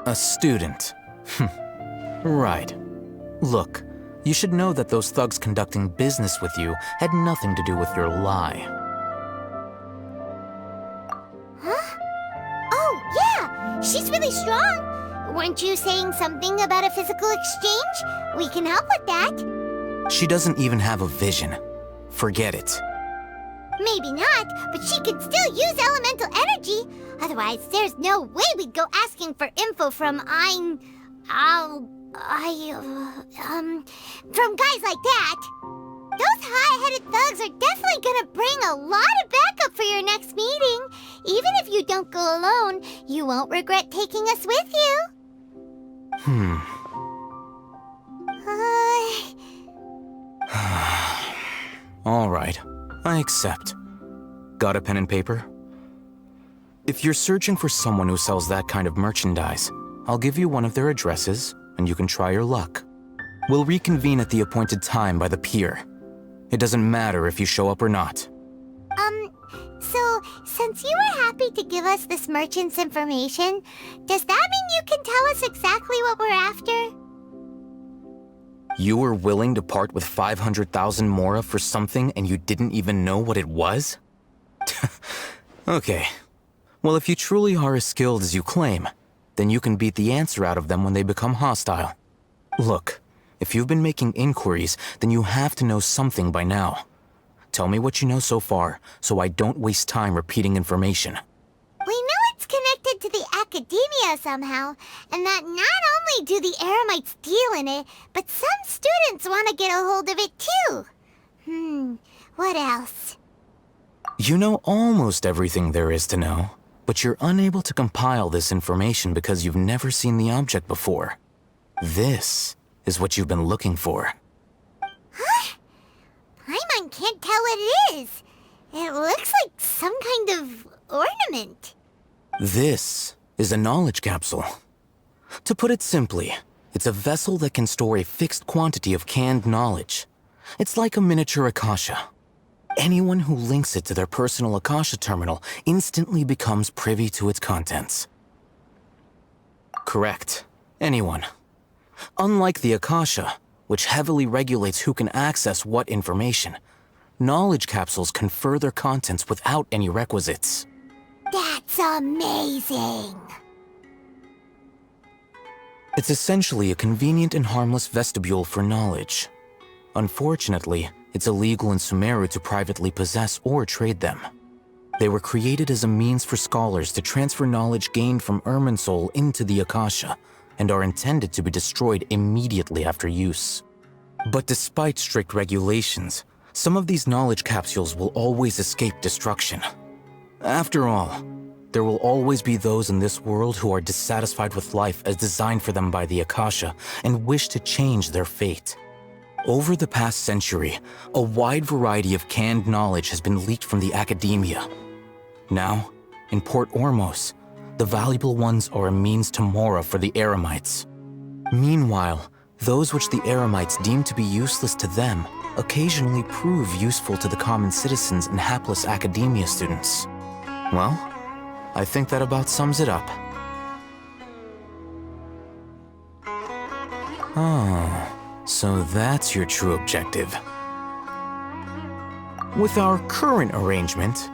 A student. Right. Look, You should know that those thugs conducting business with you had nothing to do with your lie. Huh? Oh, yeah! She's really strong! Weren't you saying something about a physical exchange? We can help with that. She doesn't even have a vision. Forget it. Maybe not, but she can still use elemental energy. Otherwise, there's no way we'd go asking for info from from guys like that. Those hot-headed thugs are definitely gonna bring a lot of backup for your next meeting. Even if you don't go alone, you won't regret taking us with you. All right, I accept. Got a pen and paper? If you're searching for someone who sells that kind of merchandise, I'll give you one of their addresses, and you can try your luck. We'll reconvene at the appointed time by the pier. It doesn't matter if you show up or not. So, since you were happy to give us this merchant's information, does that mean you can tell us exactly what we're after? You were willing to part with 500,000 mora for something and you didn't even know what it was? Okay. Well, if you truly are as skilled as you claim, then you can beat the answer out of them when they become hostile. Look, if you've been making inquiries, then you have to know something by now. Tell me what you know so far, so I don't waste time repeating information. We know it's connected to the academia somehow, and that not only do the Eremites deal in it, but some students want to get a hold of it too. What else? You know almost everything there is to know, but you're unable to compile this information because you've never seen the object before. This is what you've been looking for. Huh? Paimon can't tell what it is. It looks like some kind of ornament. This is a knowledge capsule. To put it simply, it's a vessel that can store a fixed quantity of canned knowledge. It's like a miniature Akasha. Anyone who links it to their personal Akasha terminal instantly becomes privy to its contents. Correct. Anyone. Unlike the Akasha, which heavily regulates who can access what information, knowledge capsules confer their contents without any requisites. That's amazing! It's essentially a convenient and harmless vestibule for knowledge. Unfortunately, it's illegal in Sumeru to privately possess or trade them. They were created as a means for scholars to transfer knowledge gained from Irminsul into the Akasha, and are intended to be destroyed immediately after use. But despite strict regulations, some of these knowledge capsules will always escape destruction. After all, there will always be those in this world who are dissatisfied with life as designed for them by the Akasha and wish to change their fate. Over the past century, a wide variety of canned knowledge has been leaked from the academia. Now, in Port Ormos, the valuable ones are a means to mora for the Eremites. Meanwhile, those which the Eremites deem to be useless to them occasionally prove useful to the common citizens and hapless academia students. Well, I think that about sums it up. Oh, so that's your true objective. With our current arrangement,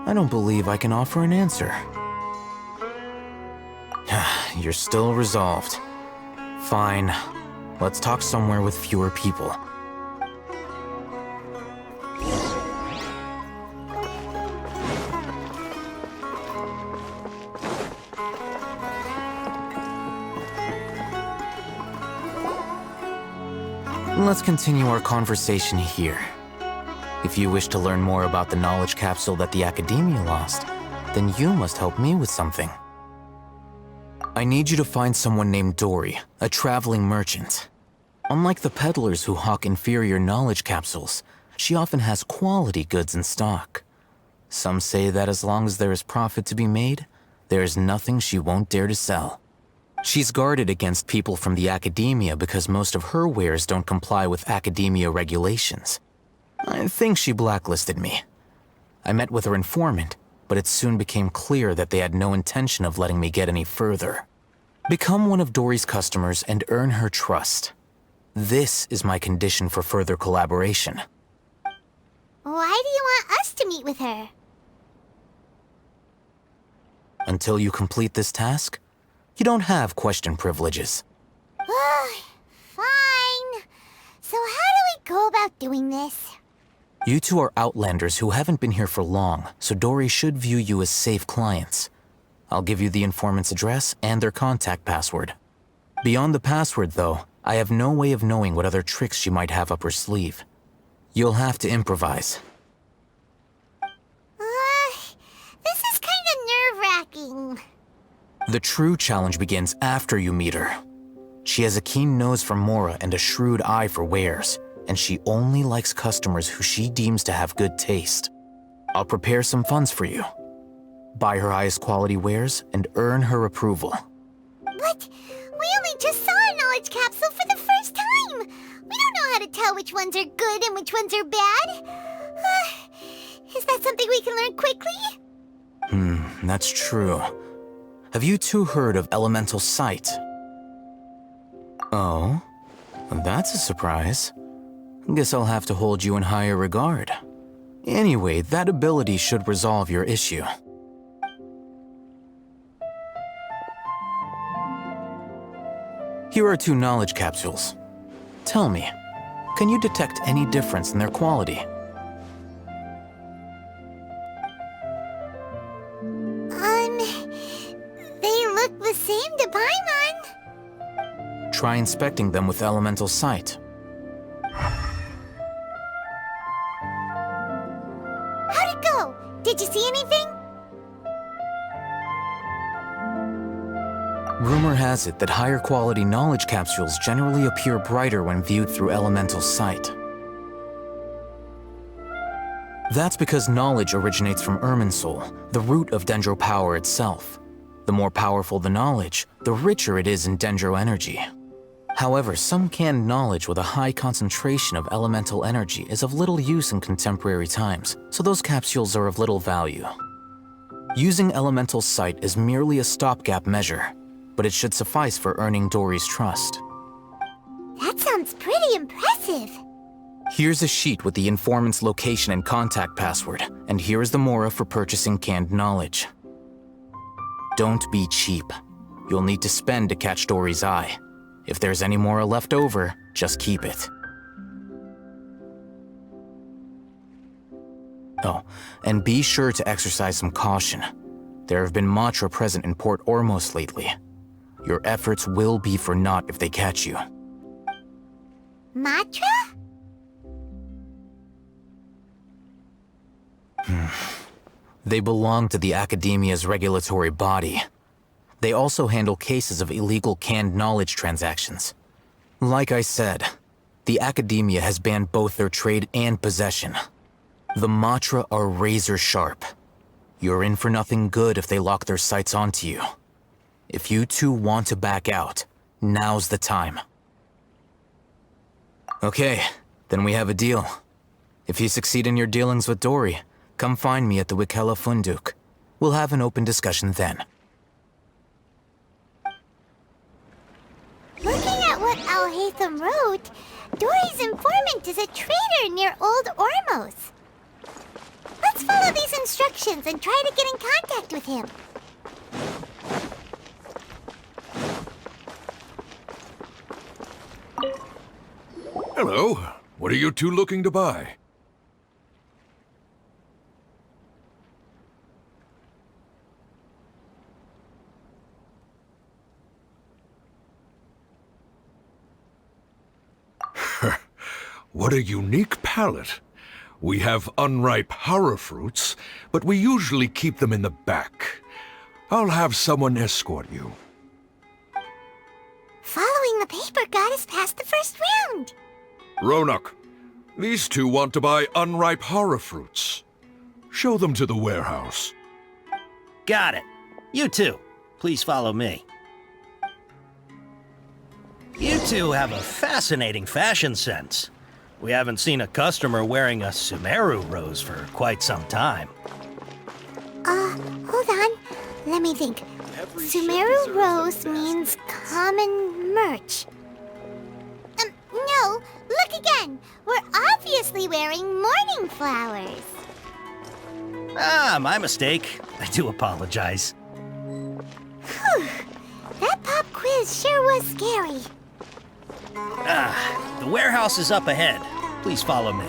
I don't believe I can offer an answer. You're still resolved. Fine. Let's talk somewhere with fewer people. Let's continue our conversation here. If you wish to learn more about the knowledge capsule that the Academia lost, then you must help me with something. I need you to find someone named Dory, a traveling merchant. Unlike the peddlers who hawk inferior knowledge capsules, she often has quality goods in stock. Some say that as long as there is profit to be made, there is nothing she won't dare to sell. She's guarded against people from the Academia because most of her wares don't comply with Academia regulations. I think she blacklisted me. I met with her informant, but it soon became clear that they had no intention of letting me get any further. Become one of Dory's customers and earn her trust. This is my condition for further collaboration. Why do you want us to meet with her? Until you complete this task, you don't have question privileges. Fine. So how do we go about doing this? You two are outlanders who haven't been here for long, so Dory should view you as safe clients. I'll give you the informant's address and their contact password. Beyond the password, though, I have no way of knowing what other tricks she might have up her sleeve. You'll have to improvise. This is kind of nerve-wracking. The true challenge begins after you meet her. She has a keen nose for Mora and a shrewd eye for wares, and she only likes customers who she deems to have good taste. I'll prepare some funds for you. Buy her highest quality wares and earn her approval. But we only just saw a knowledge capsule for the first time. We don't know how to tell which ones are good and which ones are bad. Is that something we can learn quickly? That's true. Have you two heard of elemental sight? Oh, that's a surprise. Guess I'll have to hold you in higher regard. Anyway, that ability should resolve your issue. Here are 2 knowledge capsules. Tell me, can you detect any difference in their quality? They look the same to Paimon. Try inspecting them with elemental sight. How'd it go? Did you see anything? Rumor has it that higher quality knowledge capsules generally appear brighter when viewed through elemental sight. That's because knowledge originates from Irminsul, the root of Dendro power itself. The more powerful the knowledge, the richer it is in Dendro energy. However, some canned knowledge with a high concentration of elemental energy is of little use in contemporary times, so those capsules are of little value. Using elemental sight is merely a stopgap measure, but it should suffice for earning Dory's trust. That sounds pretty impressive. Here's a sheet with the informant's location and contact password, and here is the Mora for purchasing canned knowledge. Don't be cheap. You'll need to spend to catch Dory's eye. If there's any Mora left over, just keep it. Oh, and be sure to exercise some caution. There have been Matra present in Port Ormos lately. Your efforts will be for naught if they catch you. Matra? They belong to the Academia's regulatory body. They also handle cases of illegal canned knowledge transactions. Like I said, the Academia has banned both their trade and possession. The Matra are razor sharp. You're in for nothing good if they lock their sights onto you. If you two want to back out, now's the time. Okay, then we have a deal. If you succeed in your dealings with Dory, come find me at the Wikela Funduk. We'll have an open discussion then. Looking at what Al-Haytham wrote, Dory's informant is a trader near Old Ormos. Let's follow these instructions and try to get in contact with him. Hello. What are you two looking to buy? What a unique palate. We have unripe horror fruits, but we usually keep them in the back. I'll have someone escort you. Following the paper got us past the first round. Ronak, these two want to buy unripe horror fruits. Show them to the warehouse. Got it. You two, please follow me. You two have a fascinating fashion sense. We haven't seen a customer wearing a Sumeru rose for quite some time. Hold on. Let me think. Sumeru Rose means common merch. No, again. We're obviously wearing mourning flowers. Ah, my mistake. I do apologize. Whew. That pop quiz sure was scary. Ah, the warehouse is up ahead. Please follow me.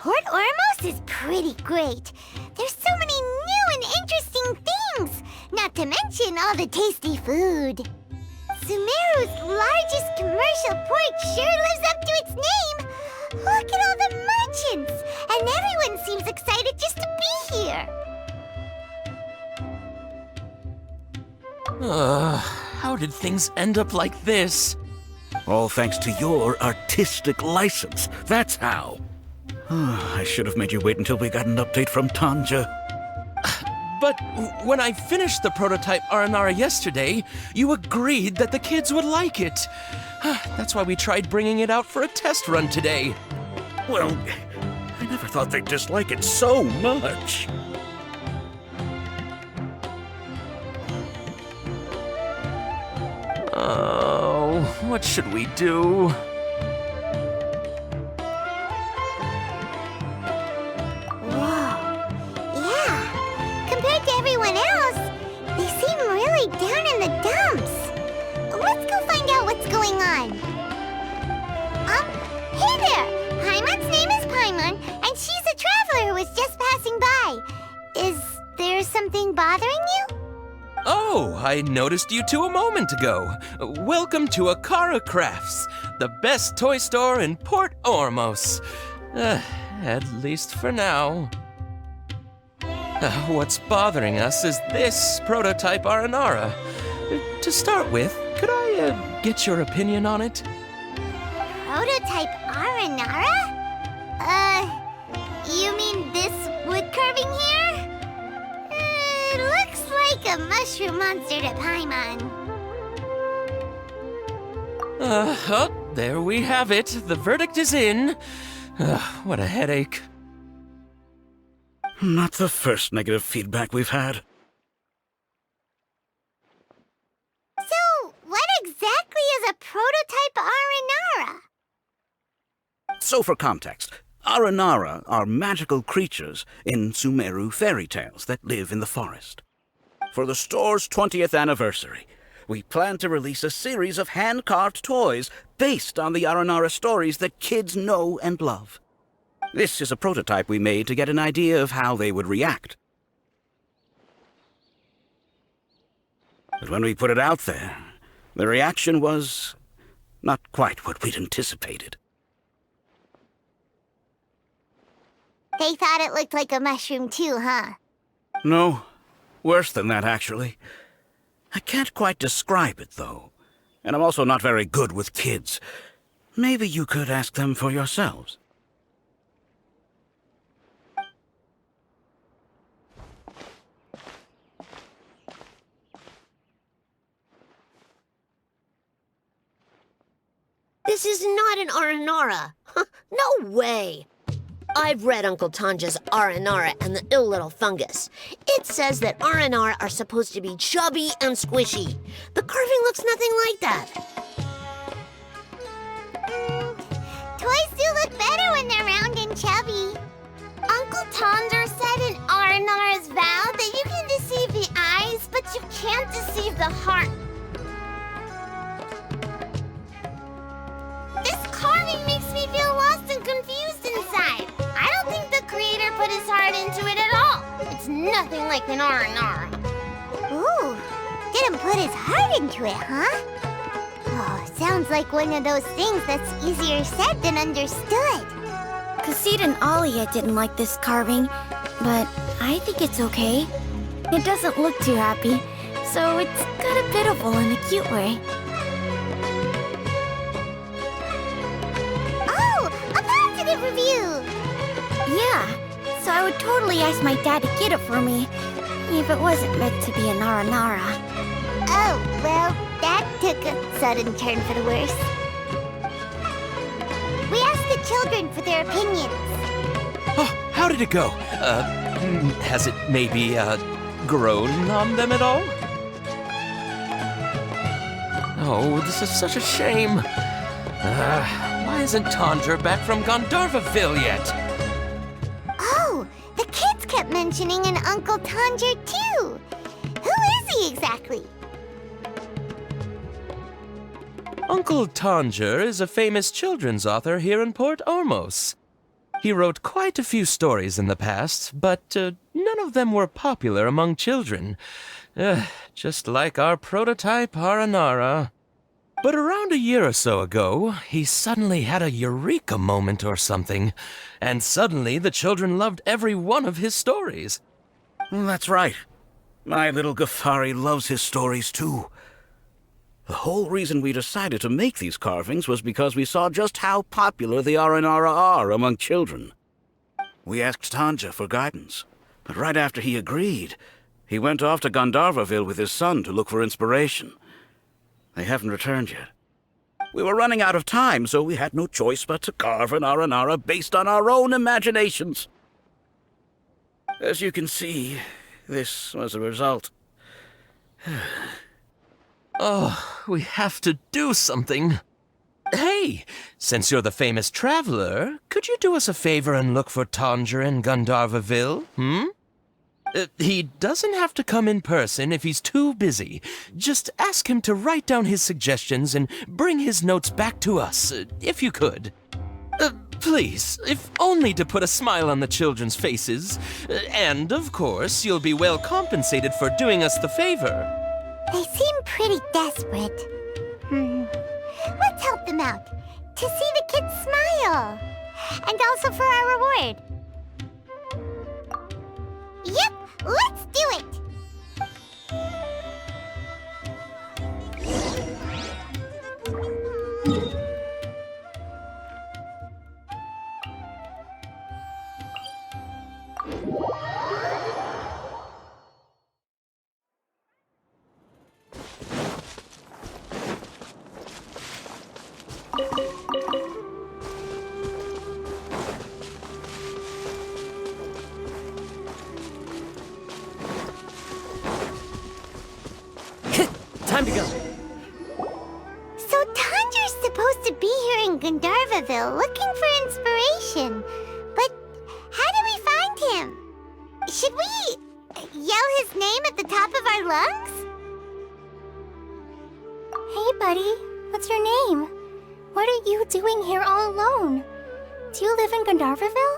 Port Ormos is pretty great. There's so many new and interesting things, not to mention all the tasty food. Sumeru's largest commercial port sure lives up to its name. Look at all the merchants, and everyone seems excited just to be here. How did things end up like this? All thanks to your artistic license. That's how. I should have made you wait until we got an update from Tanja. But when I finished the prototype Aranara yesterday, you agreed that the kids would like it. That's why we tried bringing it out for a test run today. Well, I never thought they'd dislike it so much. Oh, what should we do? Everyone else, they seem really down in the dumps. Let's go find out what's going on. Hey there! Paimon's name is Paimon, and she's a traveler who was just passing by. Is there something bothering you? Oh, I noticed you two a moment ago. Welcome to Akara Crafts, the best toy store in Port Ormos. At least for now. What's bothering us is this prototype Aranara. To start with, could I get your opinion on it? Prototype Aranara? You mean this wood carving here? It looks like a mushroom monster to Paimon. Oh, there we have it. The verdict is in. What a headache. Not the first negative feedback we've had. So, what exactly is a prototype Aranara? So for context, Aranara are magical creatures in Sumeru fairy tales that live in the forest. For the store's 20th anniversary, we plan to release a series of hand-carved toys based on the Aranara stories that kids know and love. This is a prototype we made to get an idea of how they would react. But when we put it out there, the reaction was not quite what we'd anticipated. They thought it looked like a mushroom too, huh? No, worse than that, actually. I can't quite describe it, though. And I'm also not very good with kids. Maybe you could ask them for yourselves. This is not an Aranara. No way. I've read Uncle Tanja's Aranara and the Ill Little Fungus. It says that Aranara are supposed to be chubby and squishy. The carving looks nothing like that. Toys do look better when they're round and chubby. Uncle Tanja said in Aranara's vow that you can deceive the eyes, but you can't deceive the heart. This carving makes me feel lost and confused inside. I don't think the creator put his heart into it at all. It's nothing like an Aranara. Ooh, didn't put his heart into it, huh? Oh, sounds like one of those things that's easier said than understood. Kassid and Alia didn't like this carving, but I think it's okay. It doesn't look too happy, so it's kind of pitiful in a cute way. Oh, a positive review! Yeah, so I would totally ask my dad to get it for me, if it wasn't meant to be a Nara Nara. Oh, well, that took a sudden turn for the worse. We asked the children for their opinions. Oh, how did it go? Has it maybe, grown on them at all? Oh, this is such a shame. Why isn't Tondra back from Gandharvaville yet? Oh, the kids kept mentioning an Uncle Tondra too. Who is he exactly? Uncle Tondra is a famous children's author here in Port Ormos. He wrote quite a few stories in the past, but none of them were popular among children. Just like our prototype Aranara. But around a year or so ago, he suddenly had a eureka moment or something, and suddenly the children loved every one of his stories. That's right. My little Ghaffari loves his stories too. The whole reason we decided to make these carvings was because we saw just how popular the Aranara are among children. We asked Tanja for guidance, but right after he agreed, he went off to Gandharvaville with his son to look for inspiration. They haven't returned yet. We were running out of time, so we had no choice but to carve an Aranara based on our own imaginations. As you can see, this was the result. Oh, we have to do something. Hey, since you're the famous traveler, could you do us a favor and look for Tondra in Gandharvaville, he doesn't have to come in person if he's too busy. Just ask him to write down his suggestions and bring his notes back to us, if you could. Please, if only to put a smile on the children's faces. And, of course, you'll be well compensated for doing us the favor. They seem pretty desperate. Let's help them out. To see the kids smile. And also for our reward. Yep, let's do it! Time to go. So Tandra's supposed to be here in Gandharvaville looking for inspiration. But how do we find him? Should we yell his name at the top of our lungs? Hey, buddy. What's your name? What are you doing here all alone? Do you live in Gandharvaville?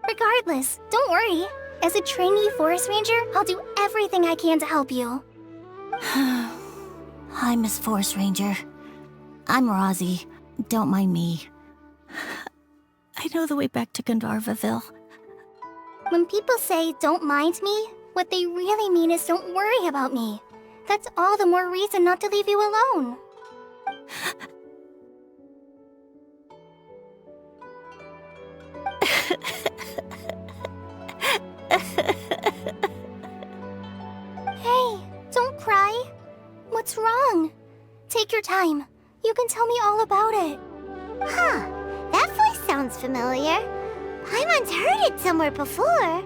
Regardless, don't worry. As a trainee forest ranger, I'll do everything I can to help you. Hi, Miss Forest Ranger. I'm Rozzy. Don't mind me. I know the way back to Gandharvaville. When people say, don't mind me, what they really mean is don't worry about me. That's all the more reason not to leave you alone. Hey, don't cry. What's wrong? Take your time. You can tell me all about it. Huh, that voice sounds familiar. Paimon's heard it somewhere before.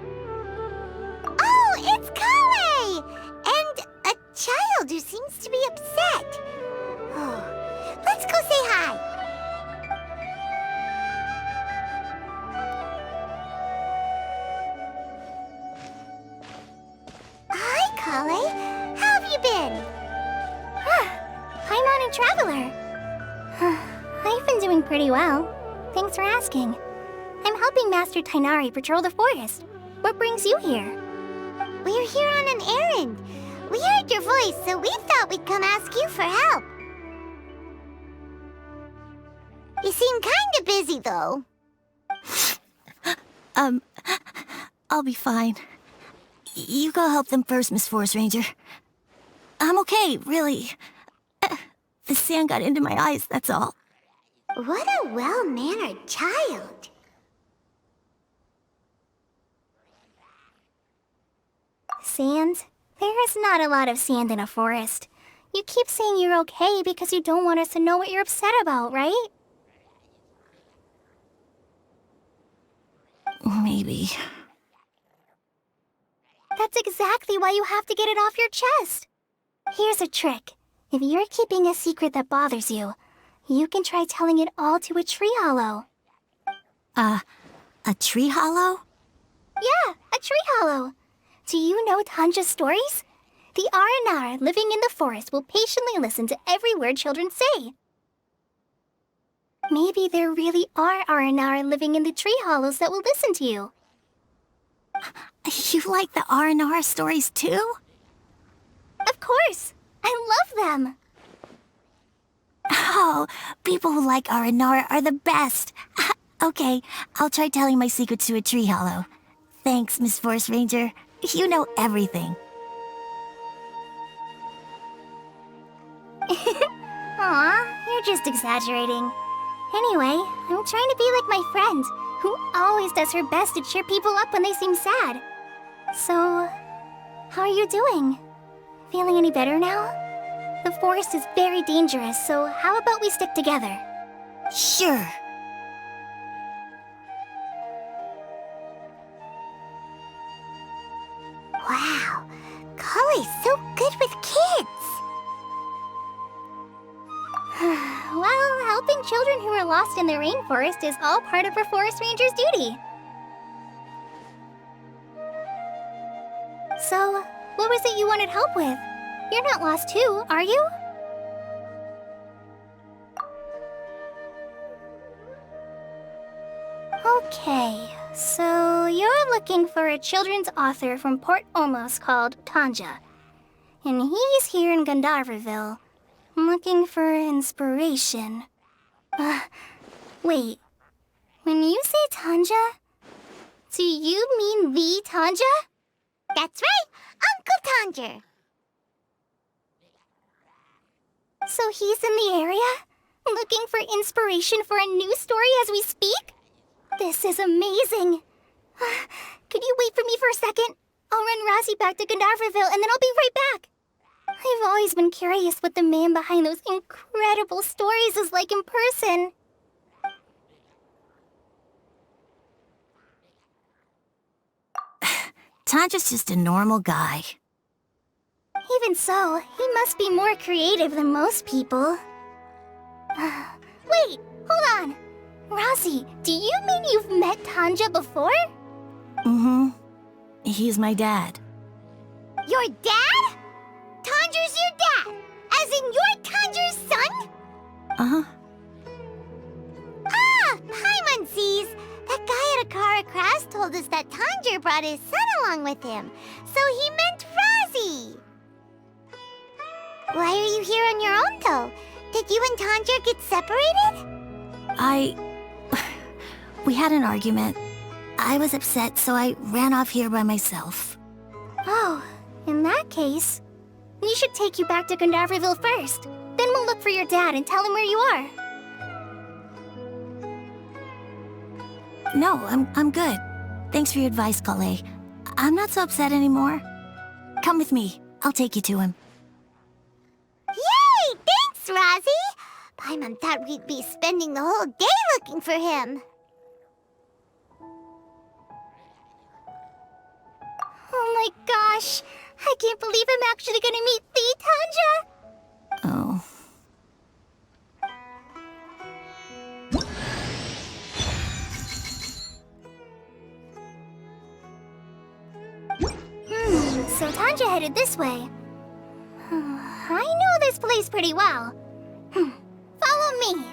Oh, it's Kawe! And a child who seems to be upset. Oh, let's go say hi. Hi, Kale. How have you been? Paimon and Traveler. I've been doing pretty well. Thanks for asking. I'm helping Master Tainari patrol the forest. What brings you here? We're here on an errand. We heard your voice, so we thought we'd come ask you for help. You seem kinda busy, though. I'll be fine. You go help them first, Miss Forest Ranger. I'm okay, really. The sand got into my eyes, that's all. What a well-mannered child. Sand? There is not a lot of sand in a forest. You keep saying you're okay because you don't want us to know what you're upset about, right? Maybe. That's exactly why you have to get it off your chest. Here's a trick. If you're keeping a secret that bothers you, you can try telling it all to a tree hollow. A tree hollow? Yeah, a tree hollow. Do you know Tanja's stories? The Aranara living in the forest will patiently listen to every word children say. Maybe there really are Aranara living in the tree hollows that will listen to you. You like the R&R stories too? Of course! I love them! Oh, people who like R&R are the best. Okay, I'll try telling my secrets to a tree hollow. Thanks, Miss Forest Ranger. You know everything. Aw, you're just exaggerating. Anyway, I'm trying to be like my friend, who always does her best to cheer people up when they seem sad. So, how are you doing? Feeling any better now? The forest is very dangerous, so how about we stick together? Sure. Wow, Cully's so good with kids. Well, helping children who are lost in the rainforest is all part of a forest ranger's duty. So, what was it you wanted help with? You're not lost too, are you? Okay, so you're looking for a children's author from Port Ormos called Tanja. And he's here in Gandharvaville, looking for inspiration. Wait. When you say Tanja, do you mean the Tanja? That's right, Uncle Tanger. So he's in the area, looking for inspiration for a new story as we speak? This is amazing. Could you wait for me for a second? I'll run Razzie back to Gandharvaville and then I'll be right back. I've always been curious what the man behind those incredible stories is like in person. Tanja's just a normal guy. Even so, he must be more creative than most people. Wait, hold on. Razzie, do you mean you've met Tanja before? Mm-hmm. He's my dad. Your dad? Tanger's your dad? As in you're Tanger's son? Uh-huh. Ah, Paimonsees! That guy at Akara Crass told us that Tanger brought his son along with him. So he meant Razzie. Why are you here on your own, though? Did you and Tanger get separated? We had an argument. I was upset, so I ran off here by myself. Oh, in that case, we should take you back to Gandharvaville first. Then we'll look for your dad and tell him where you are. No, I'm good. Thanks for your advice, Kale. I'm not so upset anymore. Come with me. I'll take you to him. Yay! Thanks, Razzie! Paimon thought we'd be spending the whole day looking for him. Oh my gosh! I can't believe I'm actually gonna meet the Tanja! Oh. So Tanja headed this way. I know this place pretty well. Follow me.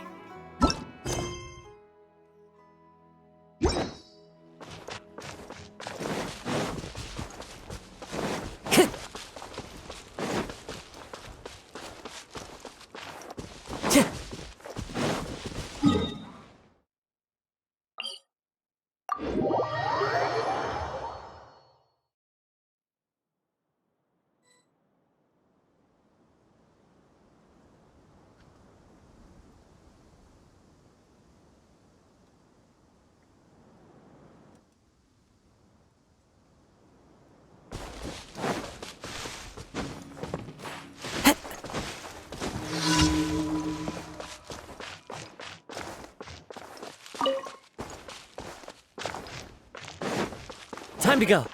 Time to go.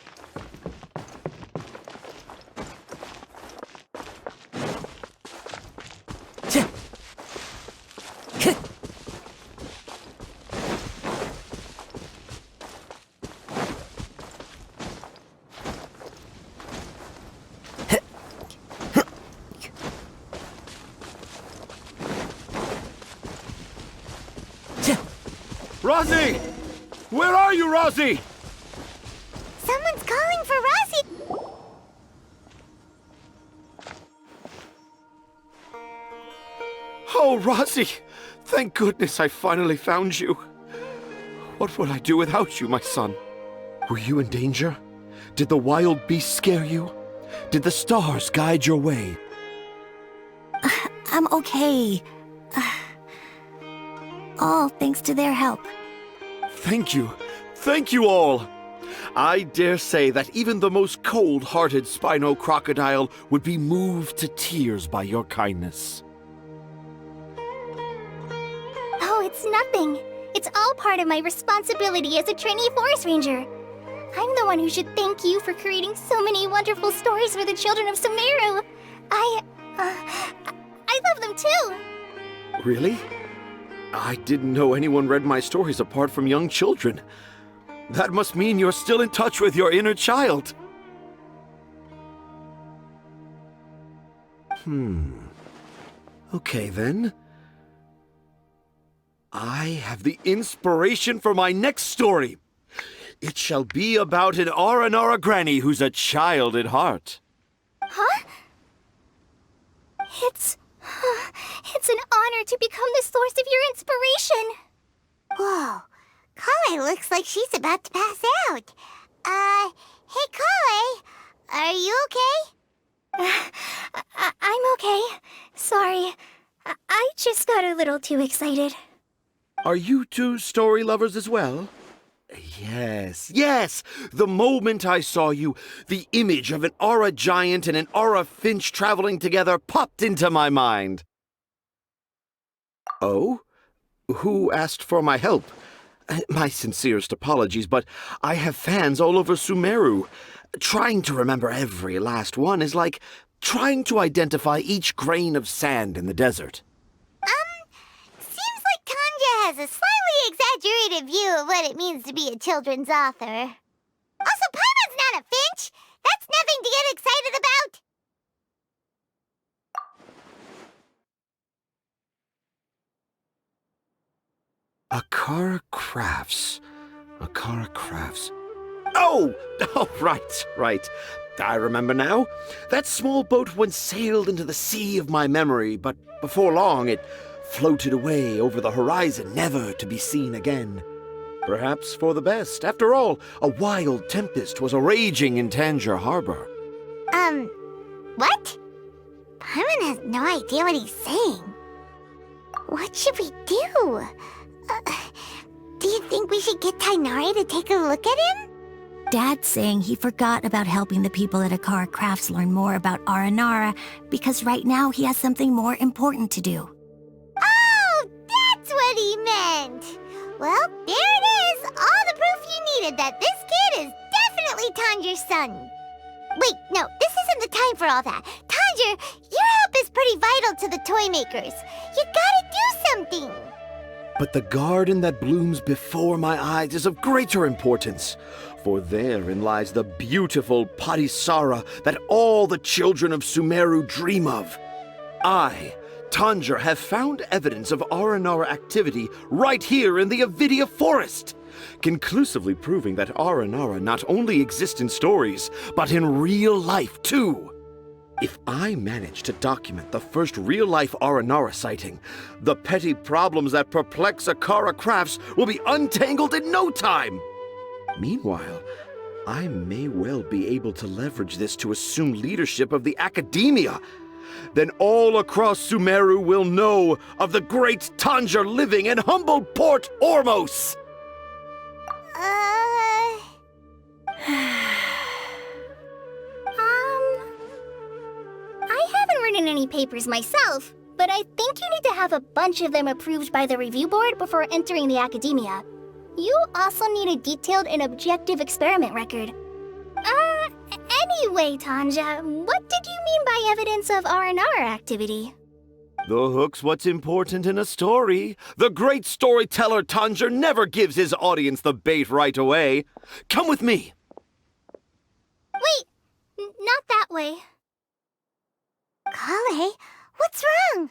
Rosie! Where are you, Rosie? Someone's calling for Rosie! Oh, Rosie! Thank goodness I finally found you. What would I do without you, my son? Were you in danger? Did the wild beasts scare you? Did the stars guide your way? I'm okay. All thanks to their help. Thank you. Thank you all. I dare say that even the most cold-hearted Spino crocodile would be moved to tears by your kindness. Oh, it's nothing. It's all part of my responsibility as a trainee forest ranger. I'm the one who should thank you for creating so many wonderful stories for the children of Sumeru. I love them too. Really? I didn't know anyone read my stories apart from young children. That must mean you're still in touch with your inner child. Okay, then. I have the inspiration for my next story. It shall be about an Aranara granny who's a child at heart. Huh? It's an honor to become the source of your inspiration. Whoa, Kale looks like she's about to pass out. Hey Kale, are you okay? I'm okay. Sorry. I just got a little too excited. Are you two story lovers as well? Yes. The moment I saw you, the image of an Aura giant and an Aura finch traveling together popped into my mind. Oh? Who asked for my help? My sincerest apologies, but I have fans all over Sumeru. Trying to remember every last one is like trying to identify each grain of sand in the desert. Seems like Tanja has a slightly exaggerated view of what it means to be a children's author. Also, Paimon's not a finch! That's nothing to get excited about! Akara Crafts. Oh, right. I remember now. That small boat once sailed into the sea of my memory, but before long it floated away over the horizon, never to be seen again. Perhaps for the best. After all, a wild tempest was a-raging in Tangier Harbor. What? Paimon has no idea what he's saying. What should we do? Do you think we should get Tainari to take a look at him? Dad's saying he forgot about helping the people at Akara Crafts learn more about Aranara because right now he has something more important to do. Oh, that's what he meant! Well, there it is! All the proof you needed that this kid is definitely Tanjir's son. Wait, no, this isn't the time for all that. Tanjir, your help is pretty vital to the toy makers. You gotta do something! But the garden that blooms before my eyes is of greater importance, for therein lies the beautiful Patisara that all the children of Sumeru dream of. I, Tanjir, have found evidence of Aranara activity right here in the Avidia Forest, conclusively proving that Aranara not only exist in stories, but in real life too. If I manage to document the first real-life Aranara sighting, the petty problems that perplex Akara Crafts will be untangled in no time. Meanwhile, I may well be able to leverage this to assume leadership of the academia. Then all across Sumeru will know of the great Tanjir living in humble Port Ormos. I haven't written any papers myself, but I think you need to have a bunch of them approved by the review board before entering the academia. You also need a detailed and objective experiment record. Anyway, Tanja, what did you mean by evidence of R&R activity? The hook's what's important in a story. The great storyteller Tanger never gives his audience the bait right away. Come with me. Wait, not that way. Kale, what's wrong?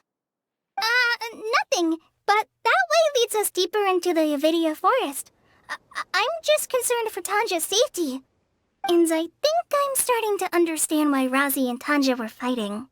Nothing, but that way leads us deeper into the Avidia forest. I'm just concerned for Tanja's safety. And I think I'm starting to understand why Razi and Tanja were fighting.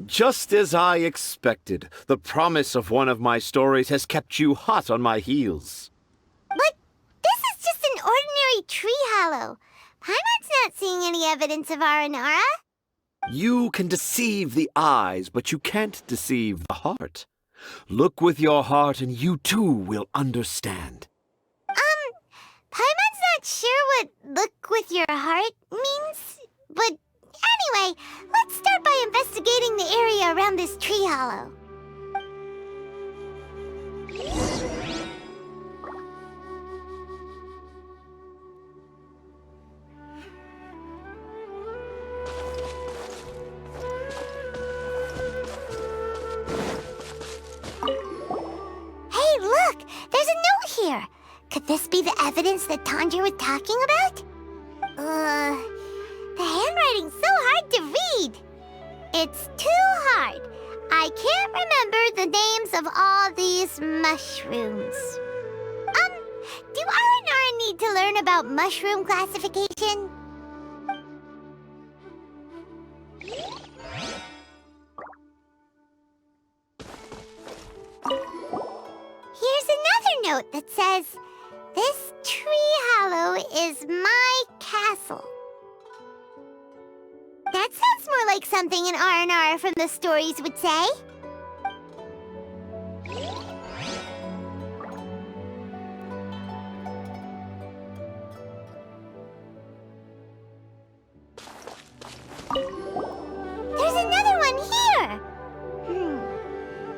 Just as I expected, the promise of one of my stories has kept you hot on my heels. But this is just an ordinary tree hollow. Paimon's not seeing any evidence of Aranara. You can deceive the eyes, but you can't deceive the heart. Look with your heart and you too will understand. Paimon's not sure what look with your heart means, but anyway, let's start by investigating the area around this tree hollow. Hey, look! There's a note here! Could this be the evidence that Tanger was talking about? The handwriting's so hard to read. It's too hard. I can't remember the names of all these mushrooms. Do Aranara need to learn about mushroom classification? Here's another note that says, "This tree hollow is my castle." That sounds more like something an R&R from the stories would say. There's another one here!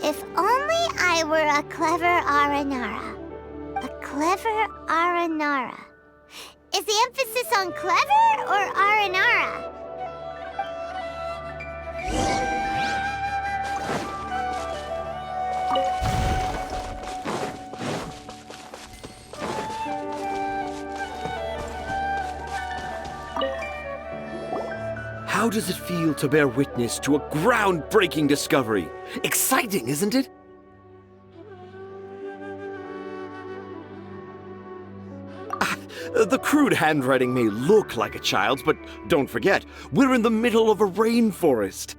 If only I were a clever Aranara. A clever Aranara. Is the emphasis on clever or Aranara? How does it feel to bear witness to a groundbreaking discovery? Exciting, isn't it? The crude handwriting may look like a child's, but don't forget, we're in the middle of a rainforest.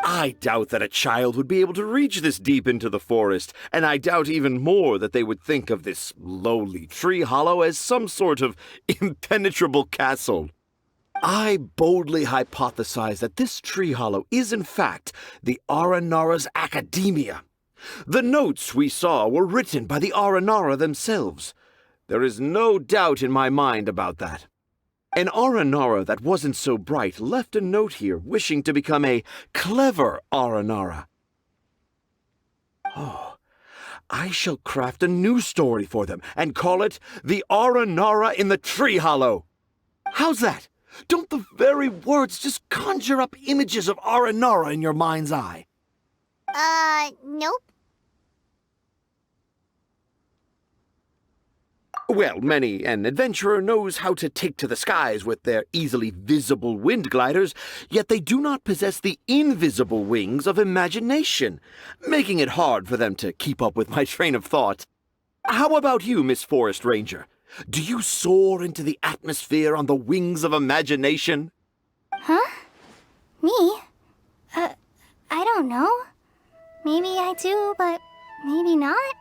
I doubt that a child would be able to reach this deep into the forest, and I doubt even more that they would think of this lowly tree hollow as some sort of impenetrable castle. I boldly hypothesize that this tree hollow is in fact the Aranara's academia. The notes we saw were written by the Aranara themselves. There is no doubt in my mind about that. An Aranara that wasn't so bright left a note here wishing to become a clever Aranara. Oh, I shall craft a new story for them and call it The Aranara in the Tree Hollow. How's that? Don't the very words just conjure up images of Aranara in your mind's eye? Nope. Well, many an adventurer knows how to take to the skies with their easily visible wind gliders, yet they do not possess the invisible wings of imagination, making it hard for them to keep up with my train of thought. How about you, Miss Forest Ranger? Do you soar into the atmosphere on the wings of imagination? Huh? Me? I don't know. Maybe I do, but maybe not.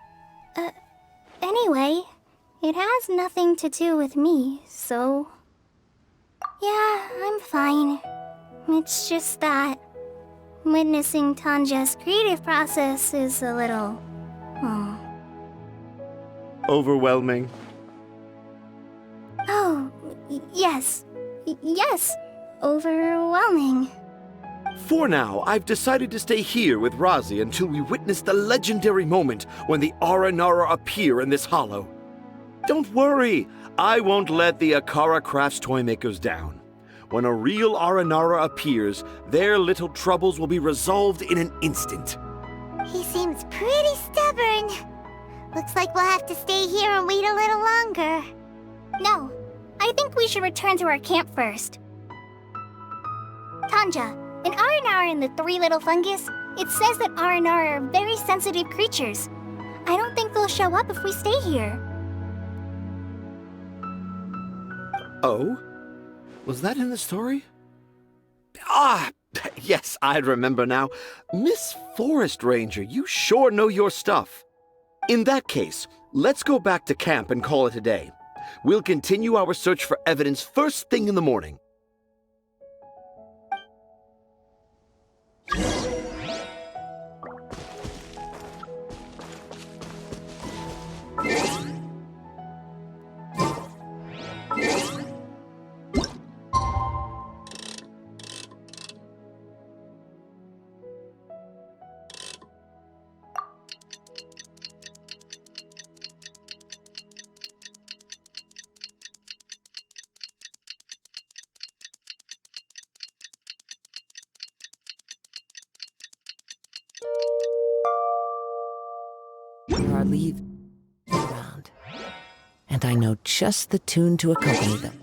Anyway, it has nothing to do with me, so... Yeah, I'm fine. It's just that witnessing Tanja's creative process is a little... overwhelming? Oh, yes. Yes. Overwhelming. For now, I've decided to stay here with Razi until we witness the legendary moment when the Aranara appear in this hollow. Don't worry, I won't let the Akara Crafts toymakers down. When a real Aranara appears, their little troubles will be resolved in an instant. He seems pretty stubborn. Looks like we'll have to stay here and wait a little longer. No, I think we should return to our camp first. Tanja, in Aranara and the Three Little Fungus, it says that Aranara are very sensitive creatures. I don't think they'll show up if we stay here. Oh? Was that in the story? Ah, yes, I remember now. Miss Forest Ranger, you sure know your stuff. In that case, let's go back to camp and call it a day. We'll continue our search for evidence first thing in the morning. There are leaves around, and I know just the tune to accompany them.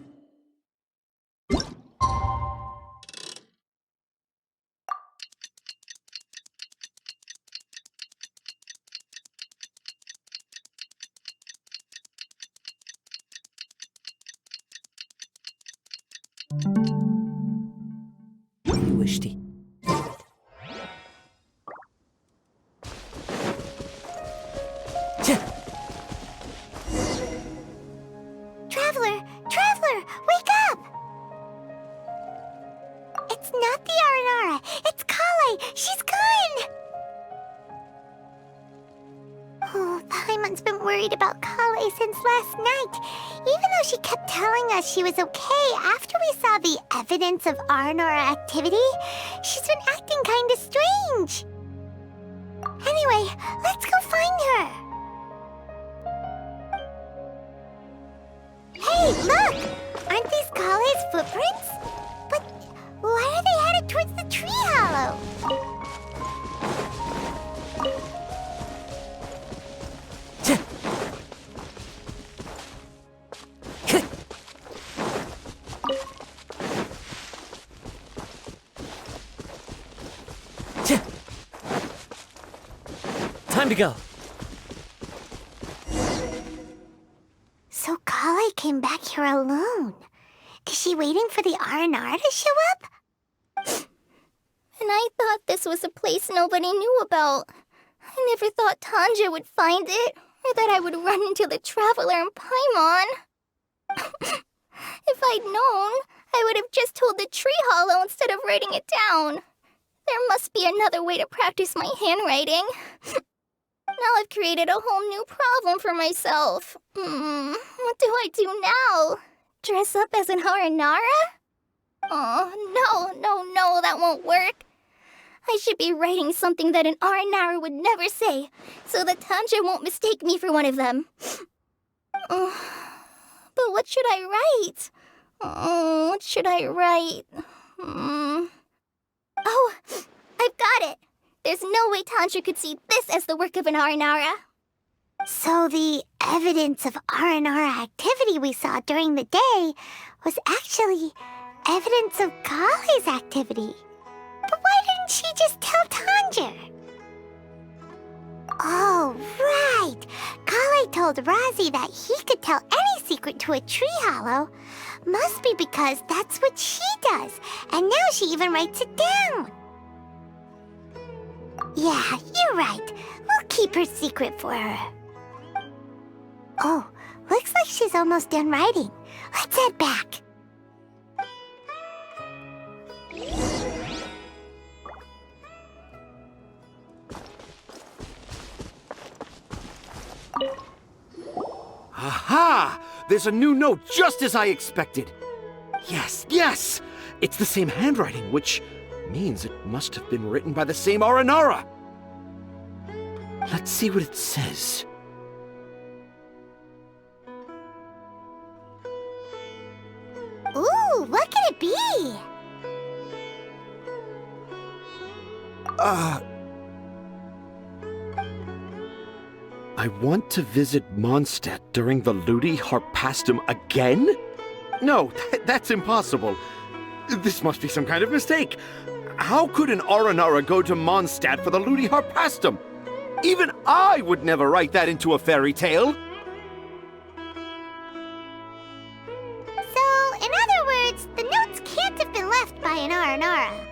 You wish to. Traveler, wake up! It's not the Aranara, it's Kale! She's gone! Oh, Paimon's been worried about Kale since last night. Even though she kept telling us she was okay after we saw the evidence of Aranara activity, she's been acting kinda strange. Anyway, let's go find her. Hey, look! Aren't these Kale's footprints? But why are they headed towards the tree hollow? Time to go. So Kale came back here alone. Is she waiting for the Aranara to show up? And I thought this was a place nobody knew about. I never thought Tanja would find it, or that I would run into the Traveler and Paimon. If I'd known, I would have just told the tree hollow instead of writing it down. There must be another way to practice my handwriting. Now I've created a whole new problem for myself. What do I do now? Dress up as an Aranara? Oh, no, that won't work. I should be writing something that an Aranara would never say, so that Tanja won't mistake me for one of them. But what should I write? What should I write? Oh, I've got it! There's no way Tanja could see this as the work of an Aranara. So the evidence of Aranara activity we saw during the day was actually evidence of Kale's activity. But why didn't she just tell Tanja? Oh, right. Kale told Razi that he could tell any secret to a tree hollow. Must be because that's what she does, and now she even writes it down. Yeah, you're right. We'll keep her secret for her. Oh, looks like she's almost done writing. Let's head back. Aha! There's a new note just as I expected. Yes, yes! It's the same handwriting, which means it must have been written by the same Aranara. Let's see what it says. Ooh, what could it be? I want to visit Mondstadt during the Ludi Harpastum again? No, that's impossible. This must be some kind of mistake. How could an Aranara go to Mondstadt for the Ludi Harpastum? Even I would never write that into a fairy tale. So, in other words, the notes can't have been left by an Aranara.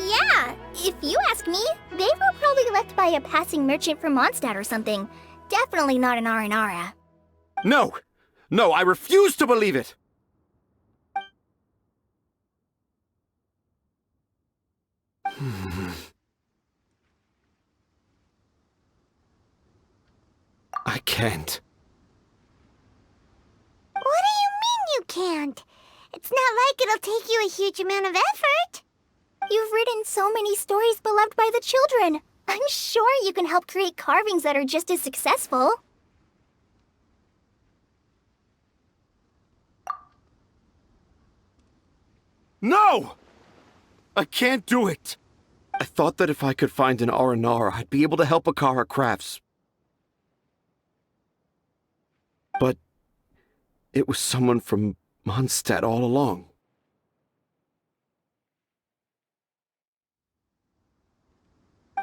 Yeah. If you ask me, they were probably left by a passing merchant from Mondstadt or something. Definitely not an Aranara. No! No, I refuse to believe it! I can't. What do you mean you can't? It's not like it'll take you a huge amount of effort. You've written so many stories beloved by the children. I'm sure you can help create carvings that are just as successful. No! I can't do it! I thought that if I could find an Aranara, I'd be able to help Akara Crafts. But it was someone from Mondstadt all along.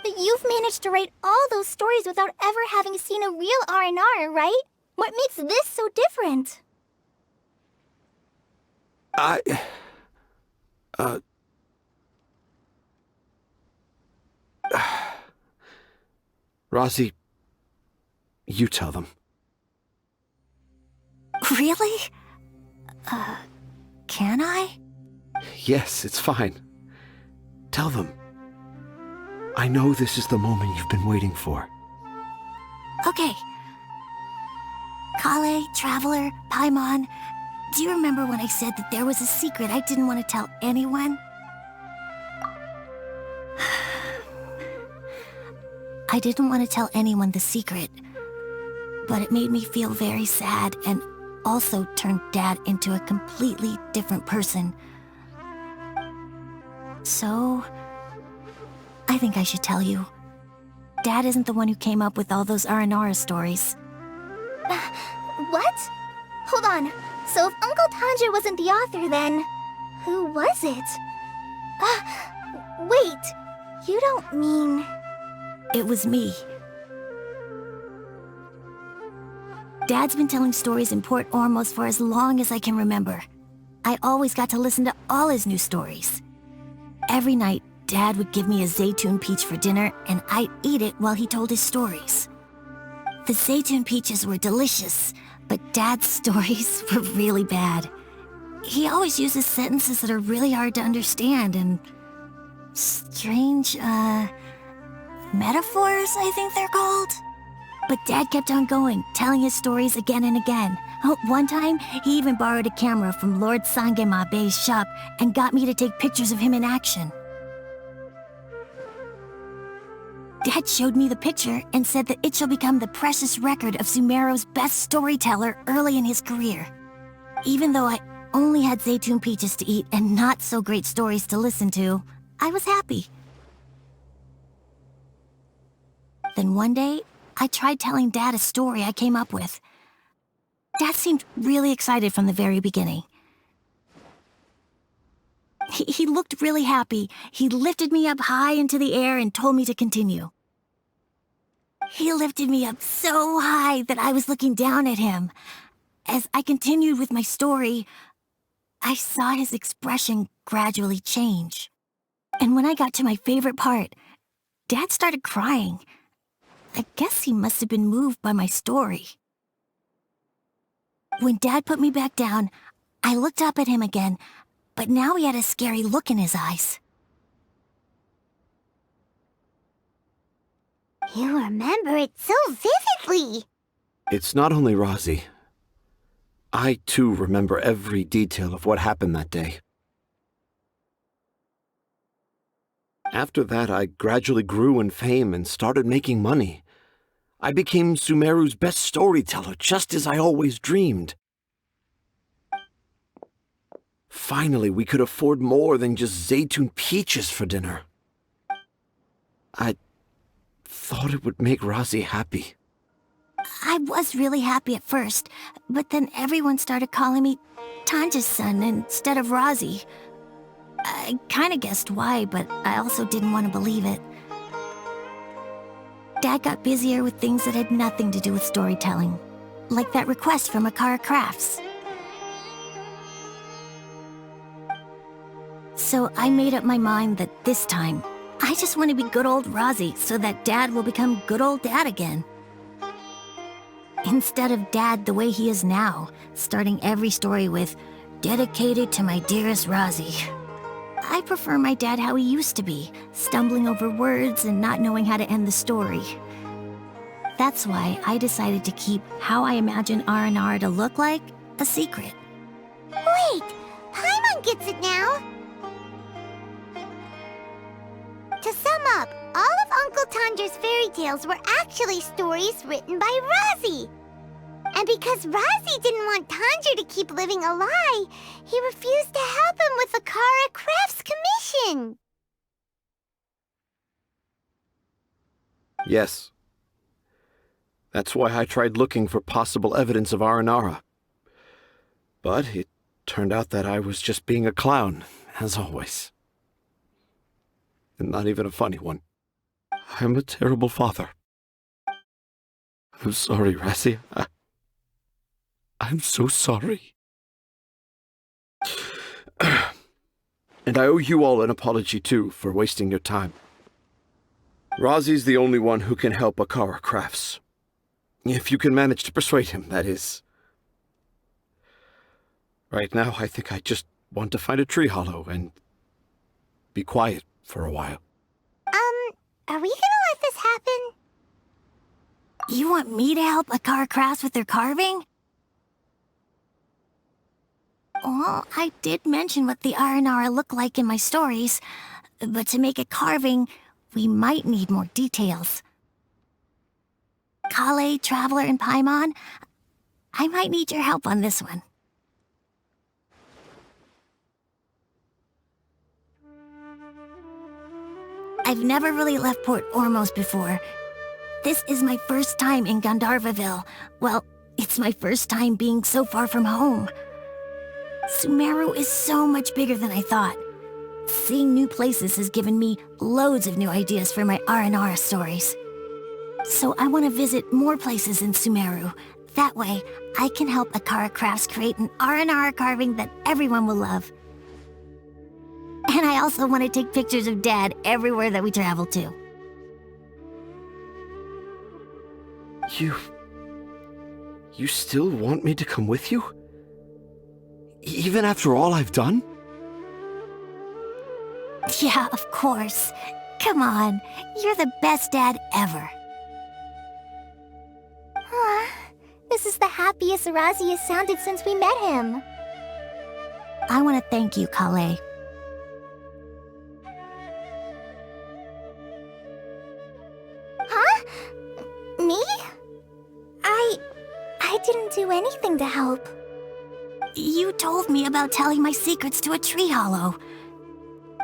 But you've managed to write all those stories without ever having seen a real Aranara, right? What makes this so different? Rosie, you tell them. Really? Can I? Yes, it's fine. Tell them. I know this is the moment you've been waiting for. Okay. Kale, Traveler, Paimon, do you remember when I said that there was a secret I didn't want to tell anyone? I didn't want to tell anyone the secret, but it made me feel very sad and also turned Dad into a completely different person. So, I think I should tell you. Dad isn't the one who came up with all those Aranara stories. What? Hold on. So if Uncle Tanja wasn't the author, then who was it? Wait, you don't mean... It was me. Dad's been telling stories in Port Ormos for as long as I can remember. I always got to listen to all his new stories. Every night, Dad would give me a Zaytun peach for dinner, and I'd eat it while he told his stories. The Zaytun peaches were delicious, but Dad's stories were really bad. He always uses sentences that are really hard to understand, and strange, metaphors, I think they're called. But Dad kept on going, telling his stories again and again. One time, he even borrowed a camera from Lord Sangema Bey's shop and got me to take pictures of him in action. Dad showed me the picture and said that it shall become the precious record of Sumeru's best storyteller early in his career. Even though I only had Zaytun peaches to eat and not so great stories to listen to, I was happy. Then one day, I tried telling Dad a story I came up with. Dad seemed really excited from the very beginning. He looked really happy. He lifted me up high into the air and told me to continue. He lifted me up so high that I was looking down at him. As I continued with my story, I saw his expression gradually change. And when I got to my favorite part, Dad started crying. I guess he must have been moved by my story. When Dad put me back down, I looked up at him again, but now he had a scary look in his eyes. You remember it so vividly. It's not only Razi. I, too, remember every detail of what happened that day. After that, I gradually grew in fame and started making money. I became Sumeru's best storyteller, just as I always dreamed. Finally, we could afford more than just Zaytun peaches for dinner. I thought it would make Razi happy. I was really happy at first, but then everyone started calling me Tanja's son instead of Razi. I kinda guessed why, but I also didn't want to believe it. Dad got busier with things that had nothing to do with storytelling, like that request from Akara Crafts. So I made up my mind that this time, I just want to be good old Razi so that Dad will become good old Dad again. Instead of Dad the way he is now, starting every story with, "Dedicated to my dearest Razi." I prefer my dad how he used to be, stumbling over words and not knowing how to end the story. That's why I decided to keep how I imagine R&R to look like a secret. Wait, Paimon gets it now. To sum up, all of Uncle Tandra's fairy tales were actually stories written by Razi. And because Razi didn't want Tandra to keep living a lie, he refused to help him with the Akara Crafts commission. Yes. That's why I tried looking for possible evidence of Aranara. But it turned out that I was just being a clown, as always. And not even a funny one. I'm a terrible father. I'm sorry, Razi. I'm so sorry. And I owe you all an apology, too, for wasting your time. Razi's the only one who can help Akara Crafts. If you can manage to persuade him, that is. Right now, I think I just want to find a tree hollow and be quiet for a while. Are we gonna let this happen? You want me to help Akara Crafts with their carving? Well, I did mention what the Aranara look like in my stories, but to make a carving, we might need more details. Kale, Traveler, and Paimon, I might need your help on this one. I've never really left Port Ormos before. This is my first time in Gandharvaville. Well, it's my first time being so far from home. Sumeru is so much bigger than I thought. Seeing new places has given me loads of new ideas for my R&R stories. So I want to visit more places in Sumeru. That way, I can help Akara Crafts create an R&R carving that everyone will love. And I also want to take pictures of Dad everywhere that we travel to. You still want me to come with you? Even after all I've done? Yeah, of course. Come on, you're the best dad ever. This is the happiest Razi has sounded since we met him. I want to thank you, Kale. Huh? Me? I didn't do anything to help. You told me about telling my secrets to a tree hollow.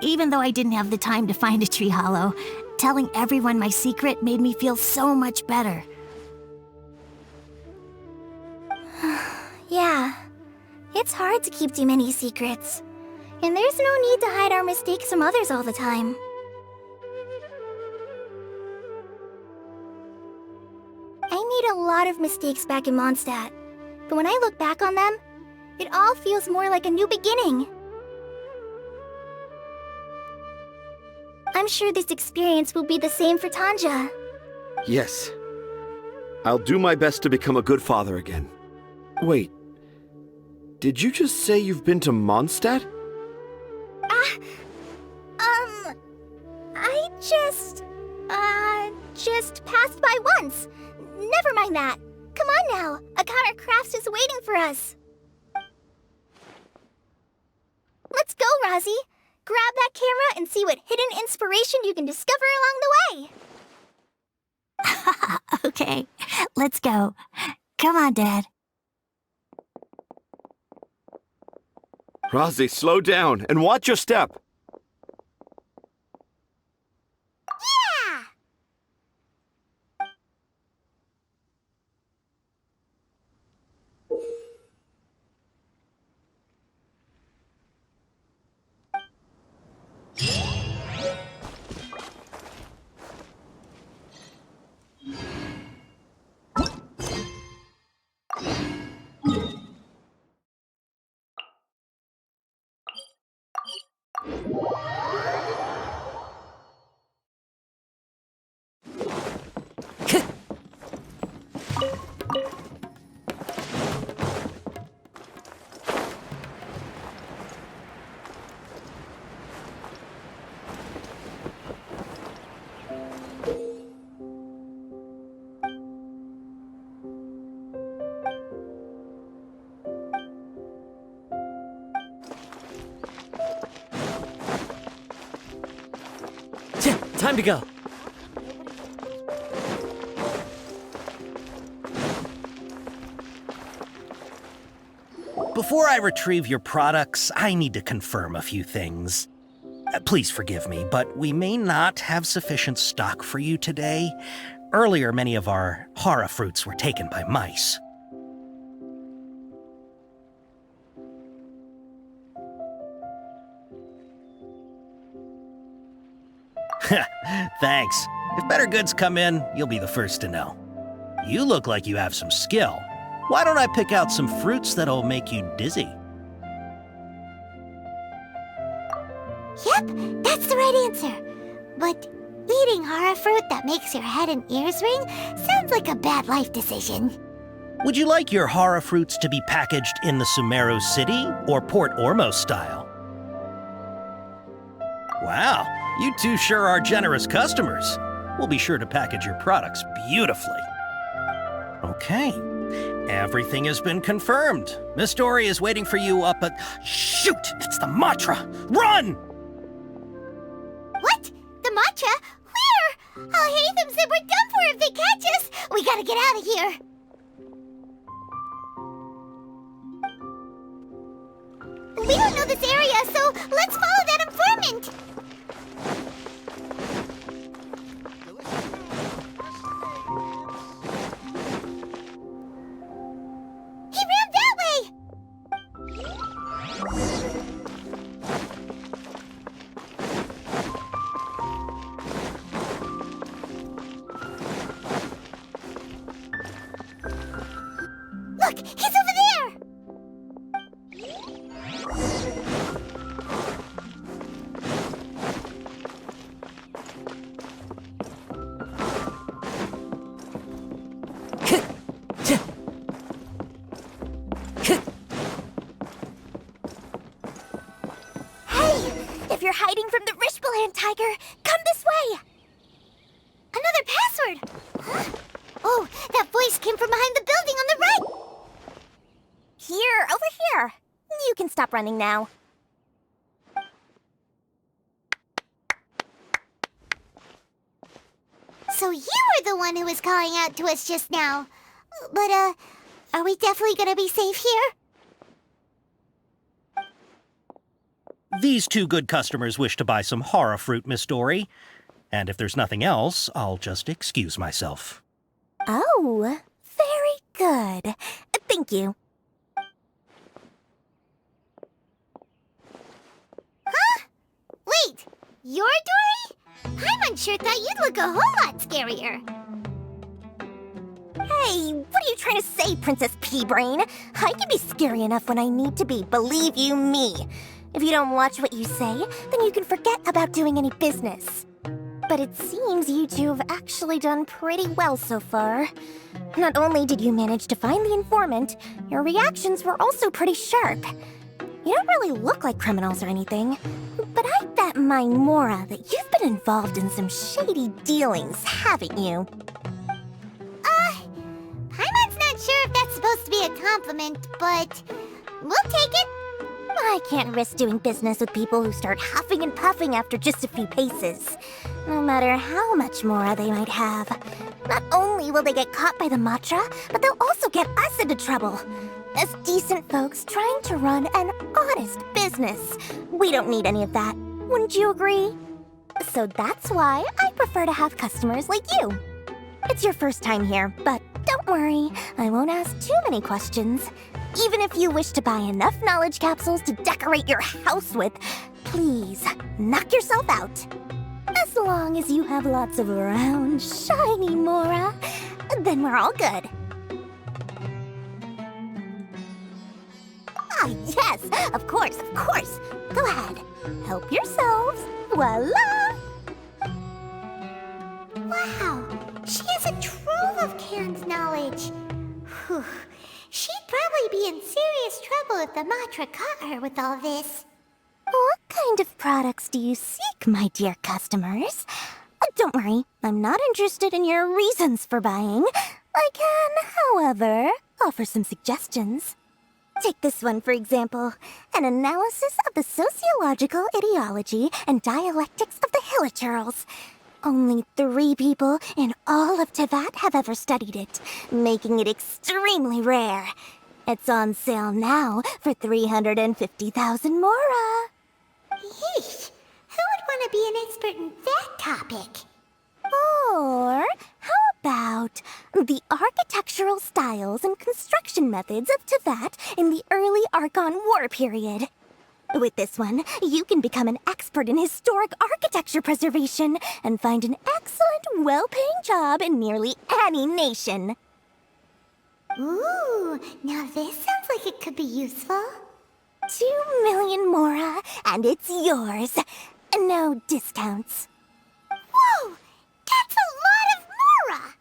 Even though I didn't have the time to find a tree hollow, telling everyone my secret made me feel so much better. Yeah, it's hard to keep too many secrets. And there's no need to hide our mistakes from others all the time. I made a lot of mistakes back in Mondstadt, but when I look back on them, it all feels more like a new beginning. I'm sure this experience will be the same for Tanja. Yes. I'll do my best to become a good father again. Wait. Did you just say you've been to Mondstadt? I just... just passed by once. Never mind that. Come on now. Akara Crafts is waiting for us. Let's go, Razi. Grab that camera and see what hidden inspiration you can discover along the way. Okay, let's go. Come on, Dad. Razi, slow down and watch your step. Yeah! Time to go. Before I retrieve your products, I need to confirm a few things. Please forgive me, but we may not have sufficient stock for you today. Earlier, many of our hara fruits were taken by mice. Thanks. If better goods come in, you'll be the first to know. You look like you have some skill. Why don't I pick out some fruits that'll make you dizzy? Yep, that's the right answer. But eating hara fruit that makes your head and ears ring sounds like a bad life decision. Would you like your hara fruits to be packaged in the Sumeru City or Port Ormos style? Wow, you two sure are generous customers. We'll be sure to package your products beautifully. Okay, everything has been confirmed. Miss Dory is waiting for you up at... Shoot! It's the mantra! Run! What? The mantra? Where? I'll hate them said we're done for if they catch us. We gotta get out of here. We don't know this area, so let's follow that informant. He ran that way. Look, he's over there. If you're hiding from the Rishbaland tiger, come this way! Another password! Huh? Oh, that voice came from behind the building on the right! Here, over here. You can stop running now. So you were the one who was calling out to us just now. But, are we definitely gonna be safe here? These two good customers wish to buy some hara fruit, Miss Dory. And if there's nothing else, I'll just excuse myself. Oh, very good. Thank you. Huh? Wait, you're Dory? Paimon thought you'd look a whole lot scarier. Hey, what are you trying to say, Princess Pea-Brain? I can be scary enough when I need to be, believe you me. If you don't watch what you say, then you can forget about doing any business. But it seems you two have actually done pretty well so far. Not only did you manage to find the informant, your reactions were also pretty sharp. You don't really look like criminals or anything, but I bet mind, Mora, that you've been involved in some shady dealings, haven't you? Paimon's not sure if that's supposed to be a compliment, but we'll take it. I can't risk doing business with people who start huffing and puffing after just a few paces. No matter how much Mora they might have. Not only will they get caught by the Matra, but they'll also get us into trouble. As decent folks trying to run an honest business. We don't need any of that. Wouldn't you agree? So that's why I prefer to have customers like you. It's your first time here, but don't worry, I won't ask too many questions. Even if you wish to buy enough knowledge capsules to decorate your house with, please, knock yourself out. As long as you have lots of round, shiny Mora, then we're all good. Ah, yes, of course, of course. Go ahead, help yourselves. Voila! Wow, she has a trove of canned knowledge. Whew. She'd probably be in serious trouble if the Matra caught her with all this. What kind of products do you seek, my dear customers? Don't worry, I'm not interested in your reasons for buying. I can, however, offer some suggestions. Take this one, for example. An analysis of the sociological ideology and dialectics of the Hilichurls. Only 3 people in all of Teyvat have ever studied it, making it extremely rare. It's on sale now for 350,000 Mora. Yeesh, who would want to be an expert in that topic? Or how about the architectural styles and construction methods of Teyvat in the early Archon War period? With this one, you can become an expert in historic architecture preservation and find an excellent, well-paying job in nearly any nation. Ooh, now this sounds like it could be useful. 2 million Mora, and it's yours. No discounts. Whoa! That's a lot of Mora!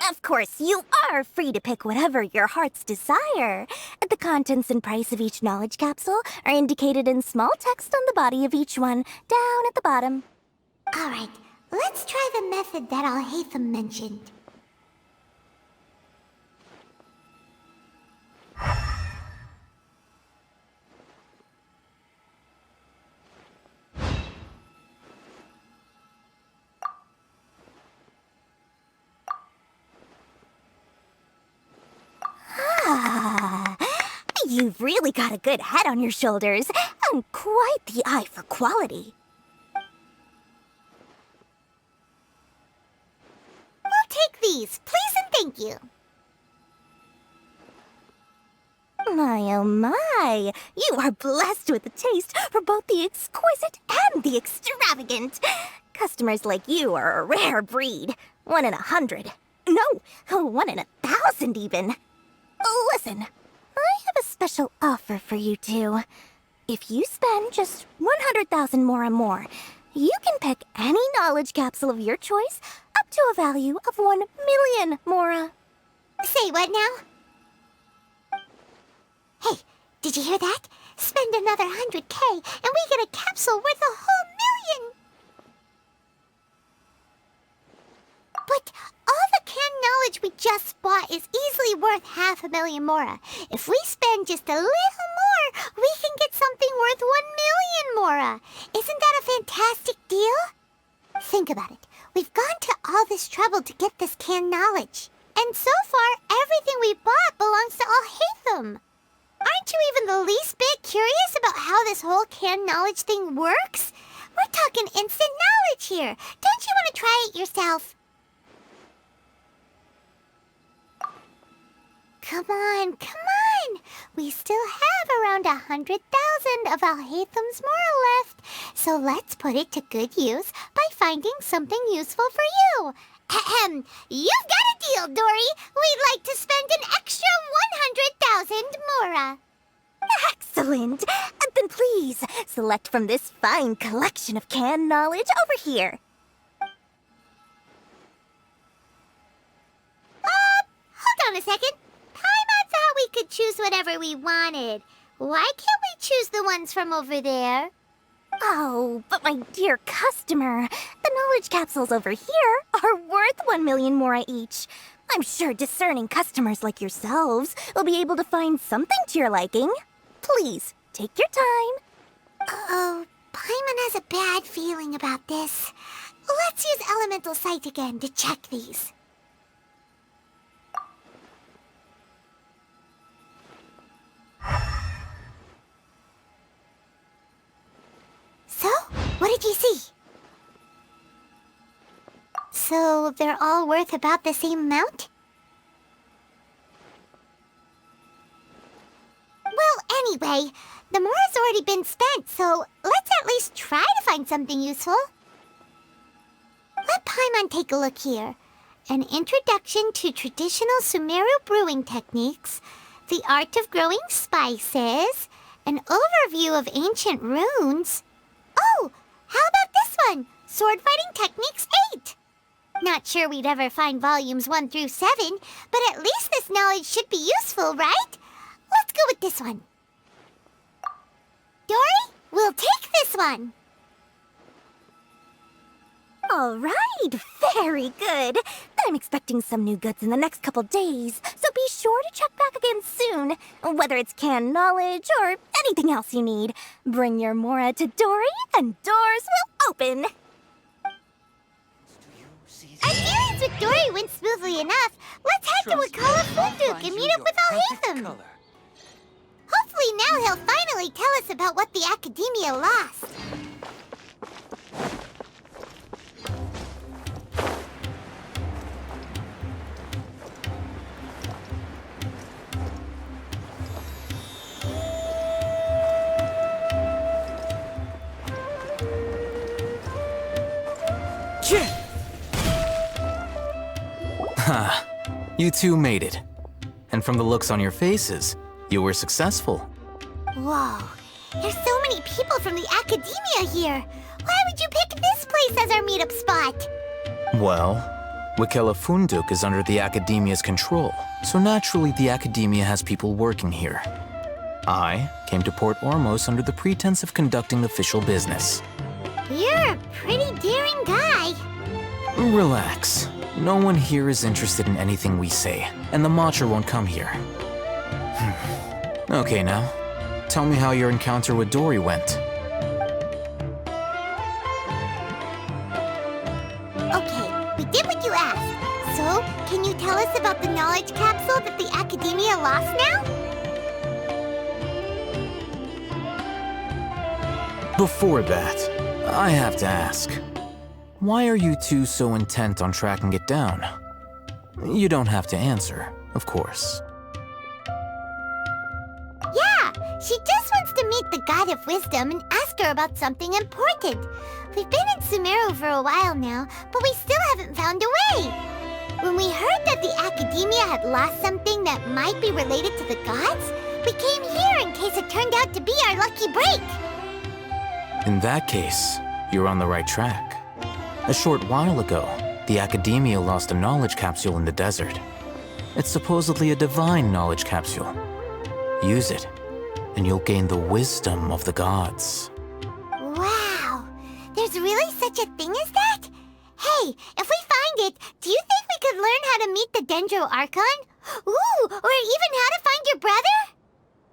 Of course, you are free to pick whatever your heart's desire. The contents and price of each knowledge capsule are indicated in small text on the body of each one, down at the bottom. Alright, let's try the method that Alhaitham mentioned. You've really got a good head on your shoulders, and quite the eye for quality. We'll take these, please and thank you. My oh my, you are blessed with a taste for both the exquisite and the extravagant. Customers like you are a rare breed. 1 in 100. No, 1 in 1,000 even. Listen, I have a special offer for you two. If you spend just 100,000 more, you can pick any knowledge capsule of your choice up to a value of 1 million Mora. Say what now? Hey, did you hear that? Spend another 100K and we get a capsule worth a whole million! But all the canned knowledge we just bought is easily worth 500,000 Mora. If we spend just a little more, we can get something worth 1 million Mora. Isn't that a fantastic deal? Think about it. We've gone to all this trouble to get this canned knowledge. And so far, everything we bought belongs to Alhaitham. Aren't you even the least bit curious about how this whole canned knowledge thing works? We're talking instant knowledge here. Don't you want to try it yourself? Come on. We still have around 100,000 of Alhaitham's Mora left. So let's put it to good use by finding something useful for you. Ahem. You've got a deal, Dory. We'd like to spend an extra 100,000 Mora. Excellent! Then please, select from this fine collection of canned knowledge over here. Hold on a second. Paimon thought we could choose whatever we wanted. Why can't we choose the ones from over there? Oh, but my dear customer, the knowledge capsules over here are worth 1 million more each. I'm sure discerning customers like yourselves will be able to find something to your liking. Please, take your time. Oh, Paimon has a bad feeling about this. Let's use Elemental Sight again to check these. So, what did you see? So, they're all worth about the same amount? Well, anyway, the more has already been spent, so let's at least try to find something useful. Let Paimon take a look here. An introduction to traditional Sumeru brewing techniques, the art of growing spices, an overview of ancient runes. Oh, how about this one? Sword Fighting Techniques 8. Not sure we'd ever find volumes 1 through 7, but at least this knowledge should be useful, right? Let's go with this one. Dory, we'll take this one. All right, very good. I'm expecting some new goods in the next couple days, so be sure to check back again soon. Whether it's canned knowledge or anything else you need, bring your Mora to Dory and doors will open. Our dealings with Dory went smoothly enough. Let's head to Wakala Funduk and meet up with Alhaitham. Hopefully now he'll finally tell us about what the Academia lost. Ha! You two made it. And from the looks on your faces, you were successful. Whoa, there's so many people from the Academia here. Why would you pick this place as our meetup spot? Well, Wakela Funduk is under the Academia's control, so naturally the Academia has people working here. I came to Port Ormos under the pretense of conducting official business. You're a pretty daring guy. Relax. No one here is interested in anything we say, and the Matcher won't come here. Okay now, tell me how your encounter with Dory went. Okay, we did what you asked. So, can you tell us about the knowledge capsule that the Academia lost now? Before that, I have to ask, why are you two so intent on tracking it down? You don't have to answer, of course. Yeah, she just wants to meet the God of Wisdom and ask her about something important. We've been in Sumeru for a while now, but we still haven't found a way. When we heard that the Academia had lost something that might be related to the gods, we came here in case it turned out to be our lucky break. In that case, you're on the right track. A short while ago, the Academia lost a knowledge capsule in the desert. It's supposedly a divine knowledge capsule. Use it, and you'll gain the wisdom of the gods. Wow, there's really such a thing as that? Hey, if we find it, do you think we could learn how to meet the Dendro Archon? Ooh, or even how to find your brother?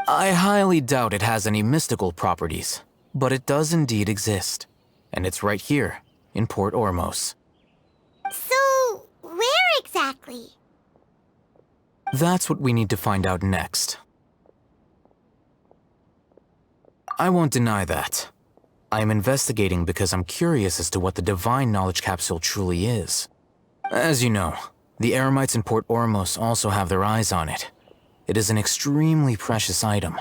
I highly doubt it has any mystical properties, but it does indeed exist. And it's right here, in Port Ormos. So, where exactly? That's what we need to find out next. I won't deny that. I am investigating because I'm curious as to what the divine knowledge capsule truly is. As you know, the Eremites in Port Ormos also have their eyes on it. It is an extremely precious item.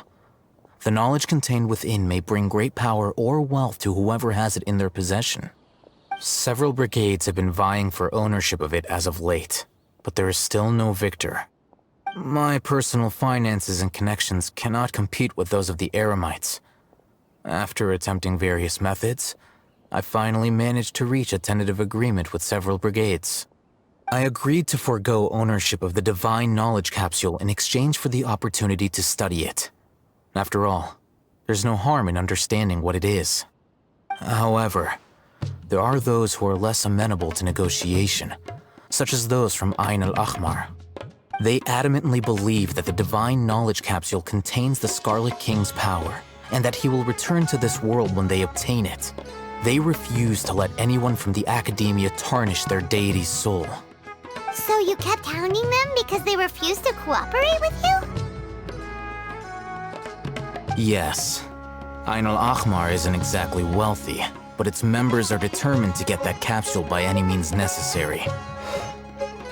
The knowledge contained within may bring great power or wealth to whoever has it in their possession. Several brigades have been vying for ownership of it as of late, but there is still no victor. My personal finances and connections cannot compete with those of the Eremites. After attempting various methods, I finally managed to reach a tentative agreement with several brigades. I agreed to forego ownership of the divine knowledge capsule in exchange for the opportunity to study it. After all, there's no harm in understanding what it is. However, there are those who are less amenable to negotiation, such as those from Ain al-Ahmar. They adamantly believe that the Divine Knowledge Capsule contains the Scarlet King's power, and that he will return to this world when they obtain it. They refuse to let anyone from the Academia tarnish their deity's soul. So you kept hounding them because they refused to cooperate with you? Yes. Ain al-Ahmar isn't exactly wealthy, but its members are determined to get that capsule by any means necessary.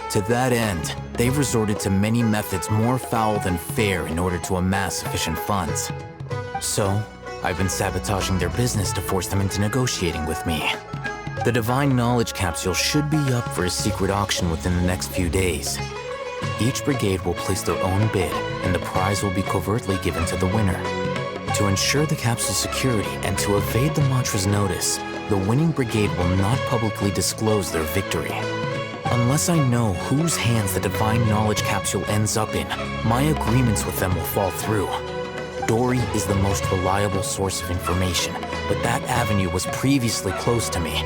To that end, they've resorted to many methods more foul than fair in order to amass sufficient funds. So, I've been sabotaging their business to force them into negotiating with me. The Divine Knowledge Capsule should be up for a secret auction within the next few days. Each brigade will place their own bid, and the prize will be covertly given to the winner. To ensure the capsule's security and to evade the Mantra's notice, the winning brigade will not publicly disclose their victory. Unless I know whose hands the Divine Knowledge Capsule ends up in, my agreements with them will fall through. Dory is the most reliable source of information, but that avenue was previously closed to me.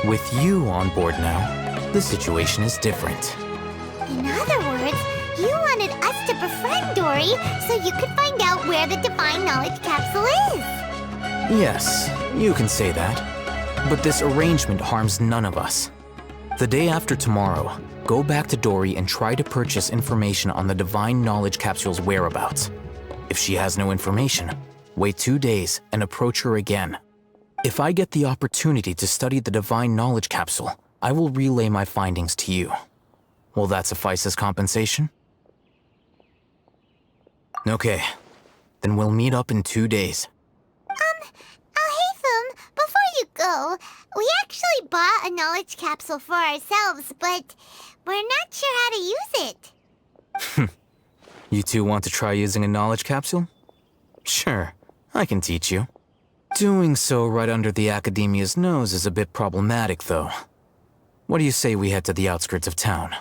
With you on board now, the situation is different. In other words, you wanted us to befriend Dory so you could find out where the Divine Knowledge Capsule is. Yes, you can say that. But this arrangement harms none of us. The day after tomorrow, go back to Dory and try to purchase information on the Divine Knowledge Capsule's whereabouts. If she has no information, wait 2 days and approach her again. If I get the opportunity to study the Divine Knowledge Capsule, I will relay my findings to you. Will that suffice as compensation? Okay, then we'll meet up in 2 days. Alhaitham, before you go, we actually bought a knowledge capsule for ourselves, but we're not sure how to use it. You two want to try using a knowledge capsule? Sure, I can teach you. Doing so right under the Academia's nose is a bit problematic, though. What do you say we head to the outskirts of town?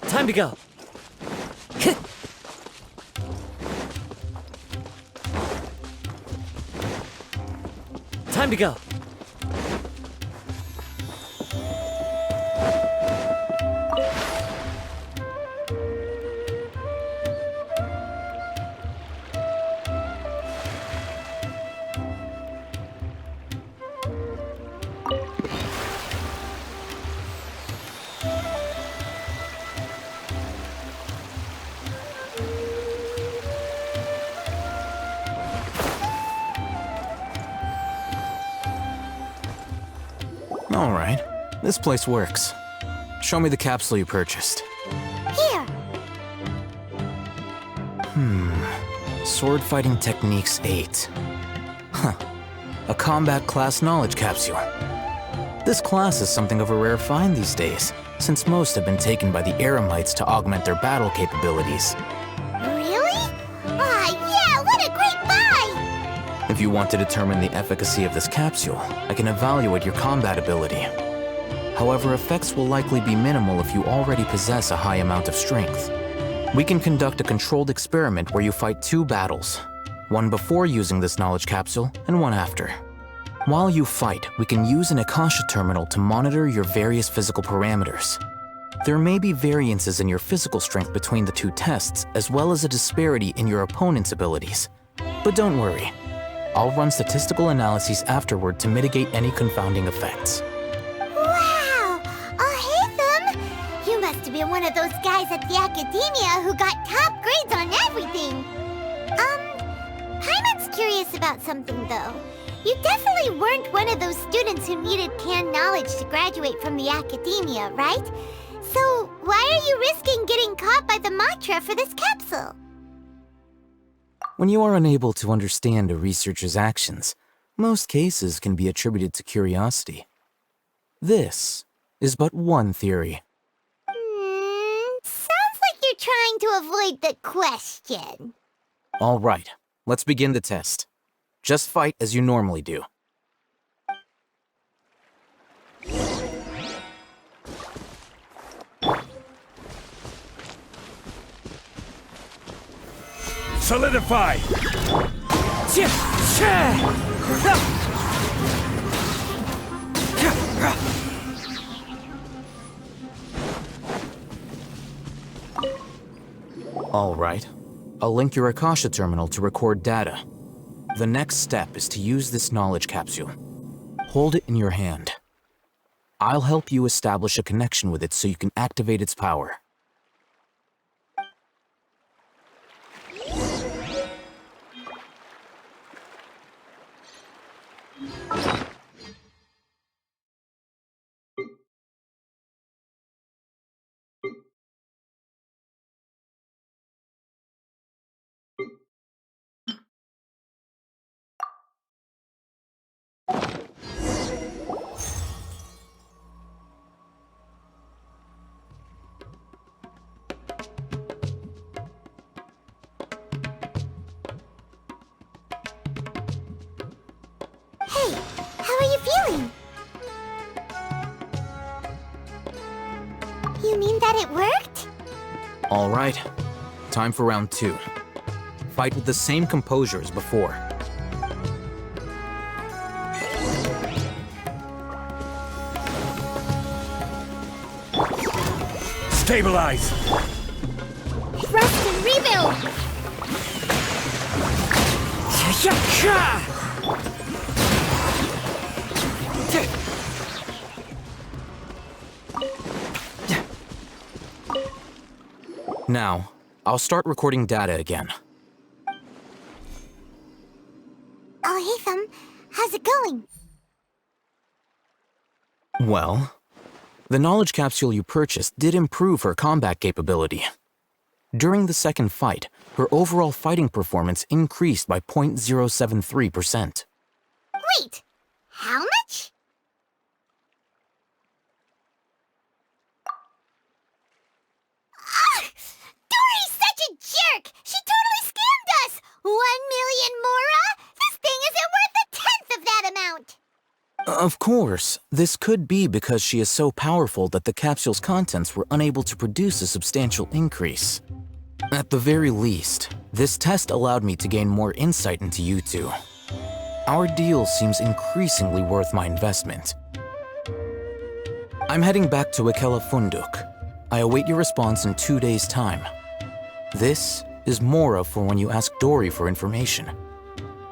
Time to go. Time to go. All right, this place works. Show me the capsule you purchased. Here. Sword Fighting Techniques 8. Huh. A combat class knowledge capsule. This class is something of a rare find these days, since most have been taken by the Eremites to augment their battle capabilities. Really? Yeah, what a great buy! If you want to determine the efficacy of this capsule, I can evaluate your combat ability. However, effects will likely be minimal if you already possess a high amount of strength. We can conduct a controlled experiment where you fight 2 battles, one before using this knowledge capsule and one after. While you fight, we can use an Akasha terminal to monitor your various physical parameters. There may be variances in your physical strength between the 2 tests, as well as a disparity in your opponent's abilities. But don't worry, I'll run statistical analyses afterward to mitigate any confounding effects. Wow! Alhaitham! You must have been one of those guys at the Academia who got top grades on everything! Paimon's curious about something, though. You definitely weren't one of those students who needed canned knowledge to graduate from the Academia, right? So, why are you risking getting caught by the mantra for this capsule? When you are unable to understand a researcher's actions, most cases can be attributed to curiosity. This is but one theory. Sounds like you're trying to avoid the question. All right, let's begin the test. Just fight as you normally do. Solidify! All right. I'll link your Akasha terminal to record data. The next step is to use this knowledge capsule. Hold it in your hand. I'll help you establish a connection with it so you can activate its power. Hey, how are you feeling? You mean that it worked? All right. Time for round 2. Fight with the same composure as before. Stabilize! Rest and rebuild! Now, I'll start recording data again. Oh, hey, Thumb. How's it going? Well, the knowledge capsule you purchased did improve her combat capability. During the second fight, her overall fighting performance increased by 0.073%. Wait, how much? Ah! Dory's such a jerk! She totally scammed us! 1 million mora? This thing isn't worth a tenth of that amount! Of course, this could be because she is so powerful that the capsule's contents were unable to produce a substantial increase. At the very least, this test allowed me to gain more insight into you two. Our deal seems increasingly worth my investment. I'm heading back to Ikela Funduk. I await your response in 2 days' time. This is Mora for when you ask Dory for information.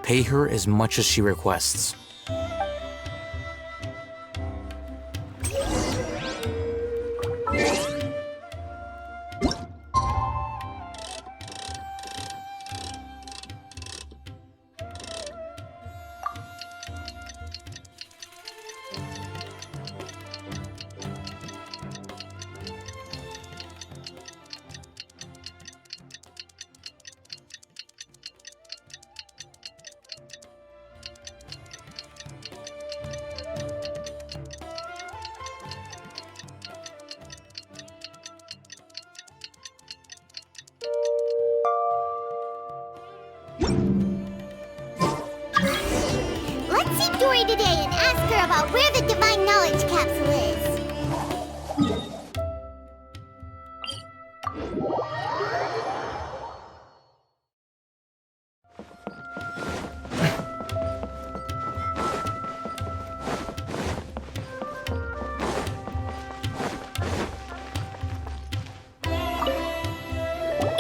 Pay her as much as she requests. Let's see Dory today and ask her about where the Divine Knowledge Capsule is.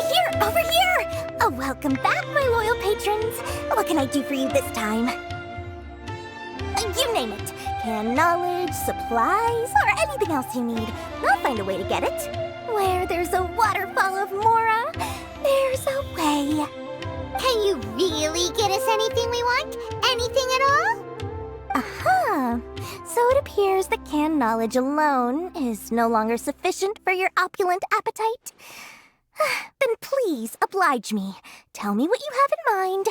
Here, over here! Oh, welcome back, my loyal patrons. What can I do for you this time? You name it. Canned knowledge, supplies, or anything else you need. I'll find a way to get it. Where there's a waterfall of Mora, there's a way. Can you really get us anything we want? Anything at all? Aha! So it appears that canned knowledge alone is no longer sufficient for your opulent appetite. Then please, oblige me. Tell me what you have in mind.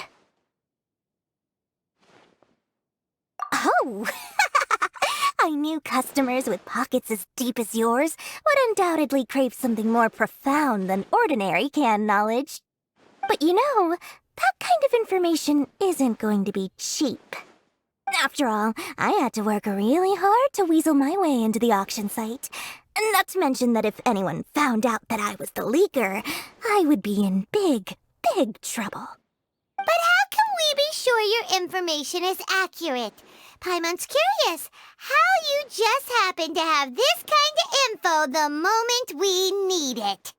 Oh! I knew customers with pockets as deep as yours would undoubtedly crave something more profound than ordinary canned knowledge. But you know, that kind of information isn't going to be cheap. After all, I had to work really hard to weasel my way into the auction site. Not to mention that if anyone found out that I was the leaker, I would be in big, big trouble. But how can we be sure your information is accurate? Paimon's curious how you just happen to have this kind of info the moment we need it.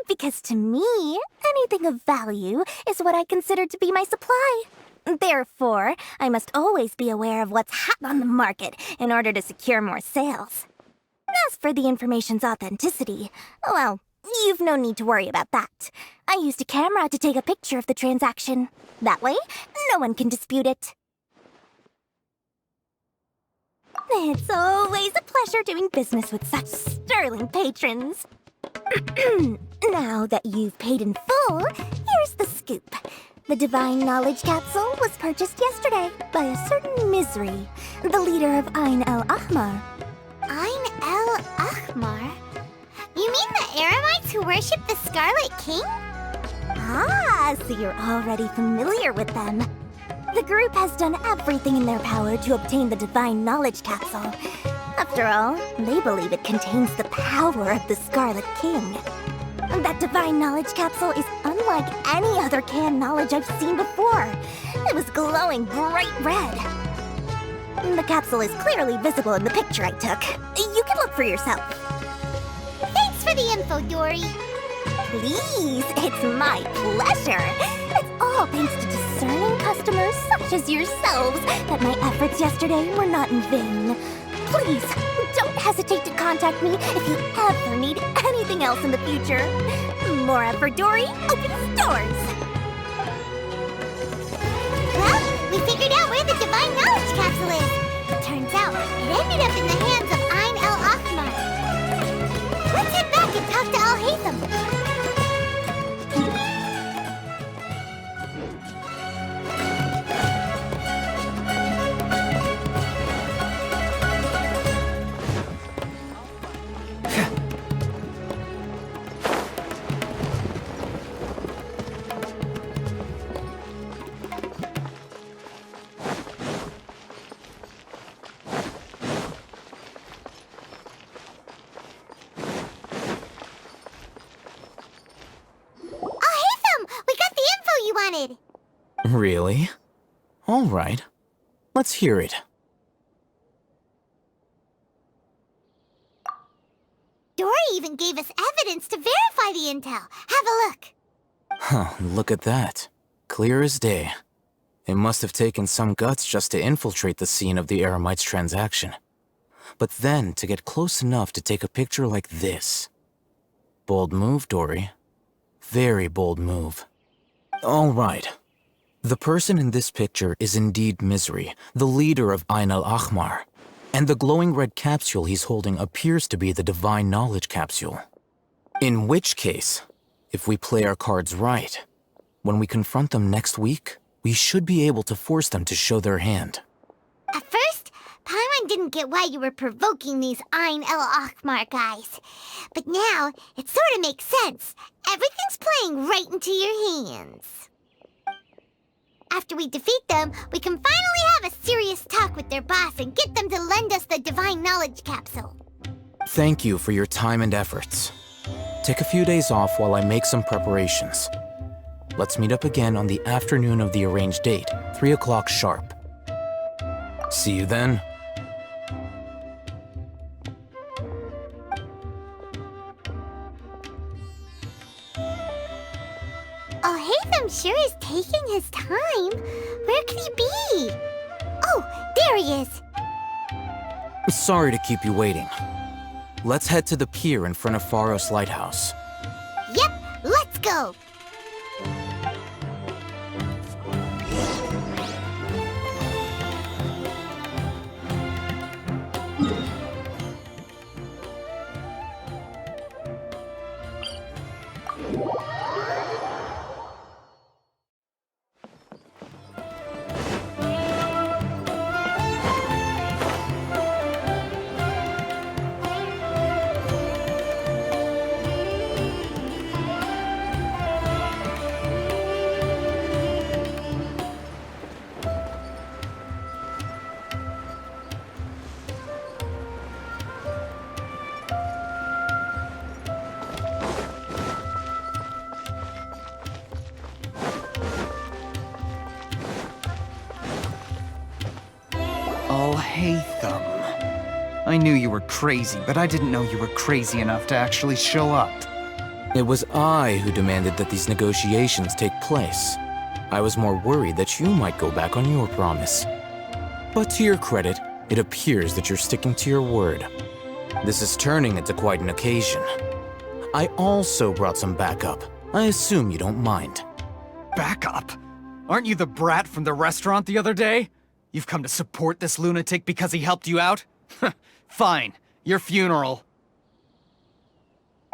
Because to me, anything of value is what I consider to be my supply. Therefore, I must always be aware of what's hot on the market in order to secure more sales. As for the information's authenticity, well, you've no need to worry about that. I used a camera to take a picture of the transaction. That way, no one can dispute it. It's always a pleasure doing business with such sterling patrons. Now that you've paid in full, here's the scoop. The Divine Knowledge Capsule was purchased yesterday by a certain Misery, the leader of Ain el-Ahmar. Ain el-Ahmar? You mean the Eremites who worship the Scarlet King? Ah, so you're already familiar with them. The group has done everything in their power to obtain the Divine Knowledge Capsule. After all, they believe it contains the power of the Scarlet King. That Divine Knowledge Capsule is unlike any other canned knowledge I've seen before. It was glowing bright red. The capsule is clearly visible in the picture I took. You can look for yourself. Thanks for the info, Dory. Please, it's my pleasure. It's all thanks to discerning customers such as yourselves that my efforts yesterday were not in vain. Please, don't hesitate to contact me if you ever need anything else in the future. More effort, Dory, opens doors. Well, we figured out where the Divine Knowledge Capsule is. Turns out, it ended up in the hands of Ain el-Ahmar. Let's head back and talk to Al-Haytham. Really? All right. Let's hear it. Dory even gave us evidence to verify the intel. Have a look. Huh, look at that. Clear as day. It must have taken some guts just to infiltrate the scene of the Eremites transaction. But then to get close enough to take a picture like this. Bold move, Dory. Very bold move. All right. The person in this picture is indeed Misery, the leader of Ain el-Ahmar. And the glowing red capsule he's holding appears to be the Divine Knowledge Capsule. In which case, if we play our cards right, when we confront them next week, we should be able to force them to show their hand. At first, Paimon didn't get why you were provoking these Ain el-Ahmar guys. But now, it sort of makes sense. Everything's playing right into your hands. After we defeat them, we can finally have a serious talk with their boss and get them to lend us the Divine Knowledge Capsule. Thank you for your time and efforts. Take a few days off while I make some preparations. Let's meet up again on the afternoon of the arranged date, 3 o'clock sharp. See you then. Al-Haytham sure is taking his time. Where could he be? Oh, there he is. Sorry to keep you waiting. Let's head to the pier in front of Pharos Lighthouse. Yep, let's go. Alhaitham. I knew you were crazy, but I didn't know you were crazy enough to actually show up. It was I who demanded that these negotiations take place. I was more worried that you might go back on your promise. But to your credit, it appears that you're sticking to your word. This is turning into quite an occasion. I also brought some backup. I assume you don't mind. Backup? Aren't you the brat from the restaurant the other day? You've come to support this lunatic because he helped you out? Fine, your funeral.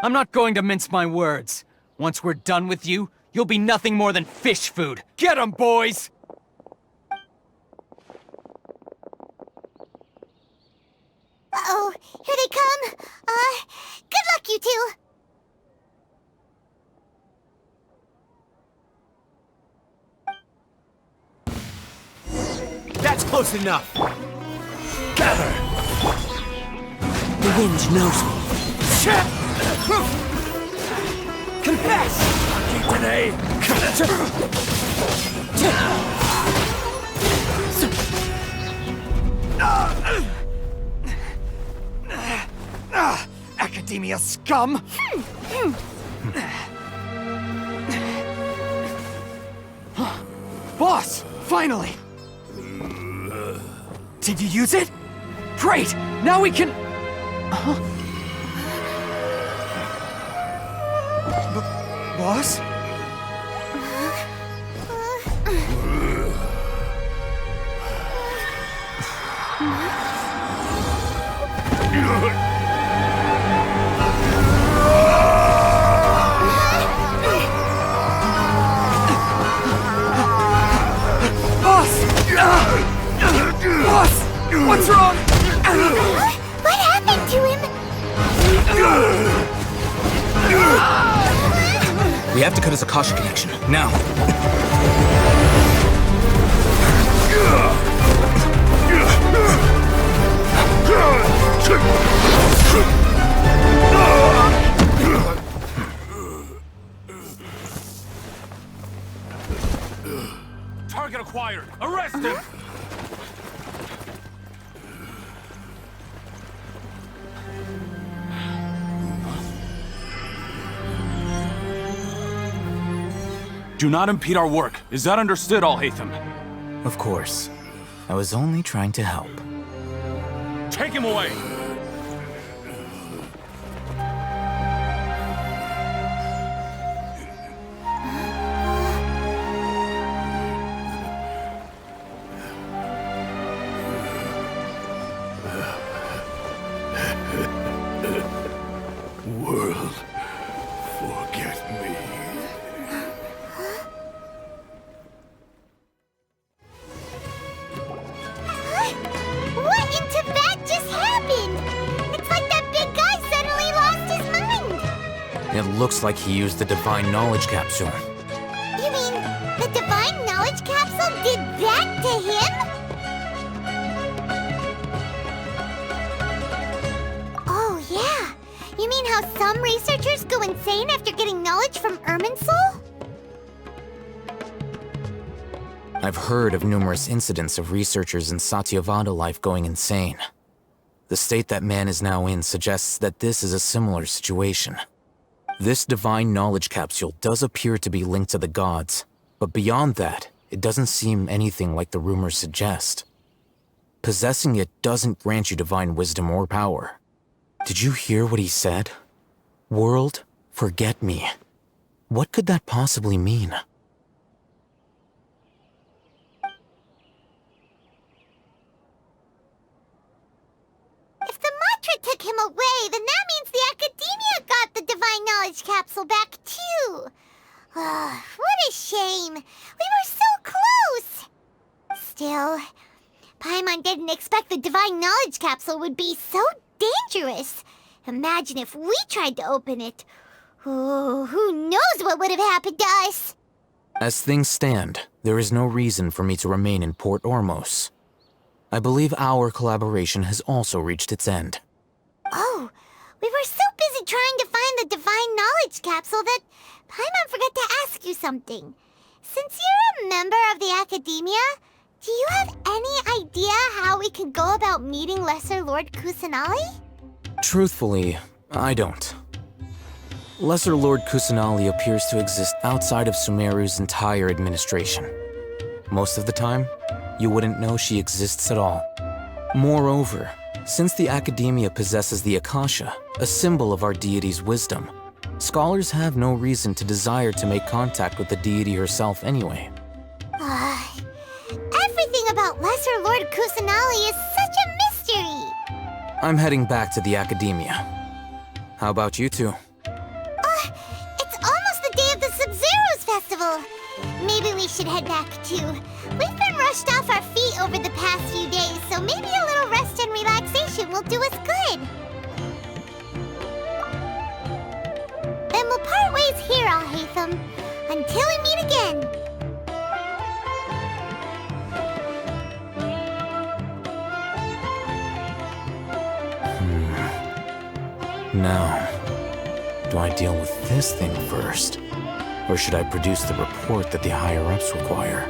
I'm not going to mince my words. Once we're done with you, you'll be nothing more than fish food. Get 'em, boys! Uh-oh, here they come. Good luck, you two. That's close enough. Gather! The wind knows me. Confess! Today! Academia scum! Boss! Finally! Did you use it? Great! Now we can... Boss? Boss! What's wrong? What happened to him? We have to cut his Akasha connection, now. Target acquired! Arrest him! Do not impede our work. Is that understood, Alhaitham? Of course. I was only trying to help. Take him away! World, forget me. What in Tibet just happened? It's like that big guy suddenly lost his mind. It looks like he used the Divine Knowledge Capsule. You mean the Divine Knowledge Capsule did that to him? Oh, yeah. You mean how some researchers go insane after getting knowledge from Irminsul? I've heard of numerous incidents of researchers in Satyavada life going insane. The state that man is now in suggests that this is a similar situation. This Divine Knowledge Capsule does appear to be linked to the gods, but beyond that, it doesn't seem anything like the rumors suggest. Possessing it doesn't grant you divine wisdom or power. Did you hear what he said? World, forget me. What could that possibly mean? If the mantra took him away, then that means the Academia got the Divine Knowledge Capsule back, too. What a shame. We were so close. Still, Paimon didn't expect the Divine Knowledge Capsule would be so dangerous. Imagine if we tried to open it. Oh, who knows what would have happened to us? As things stand, there is no reason for me to remain in Port Ormos. I believe our collaboration has also reached its end. Oh, we were so busy trying to find the Divine Knowledge Capsule that Paimon forgot to ask you something. Since you're a member of the Academia, Do you have any idea how we could go about meeting Lesser Lord Kusanali? Truthfully, I don't. Lesser Lord Kusanali appears to exist outside of Sumeru's entire administration. Most of the time, you wouldn't know she exists at all. Moreover, since the Academia possesses the Akasha, a symbol of our deity's wisdom, scholars have no reason to desire to make contact with the deity herself anyway. Everything about Lesser Lord Kusanali is such a mystery! I'm heading back to the Academia. How about you two? It's almost the day of the Sub-Zero's festival! Maybe we should head back too. We've been rushed off our feet over the past few days, so maybe a little rest and relaxation will do us good. Then we'll part ways here, Alhaitham. Until we meet again. Now, do I deal with this thing first? Or should I produce the report that the higher-ups require?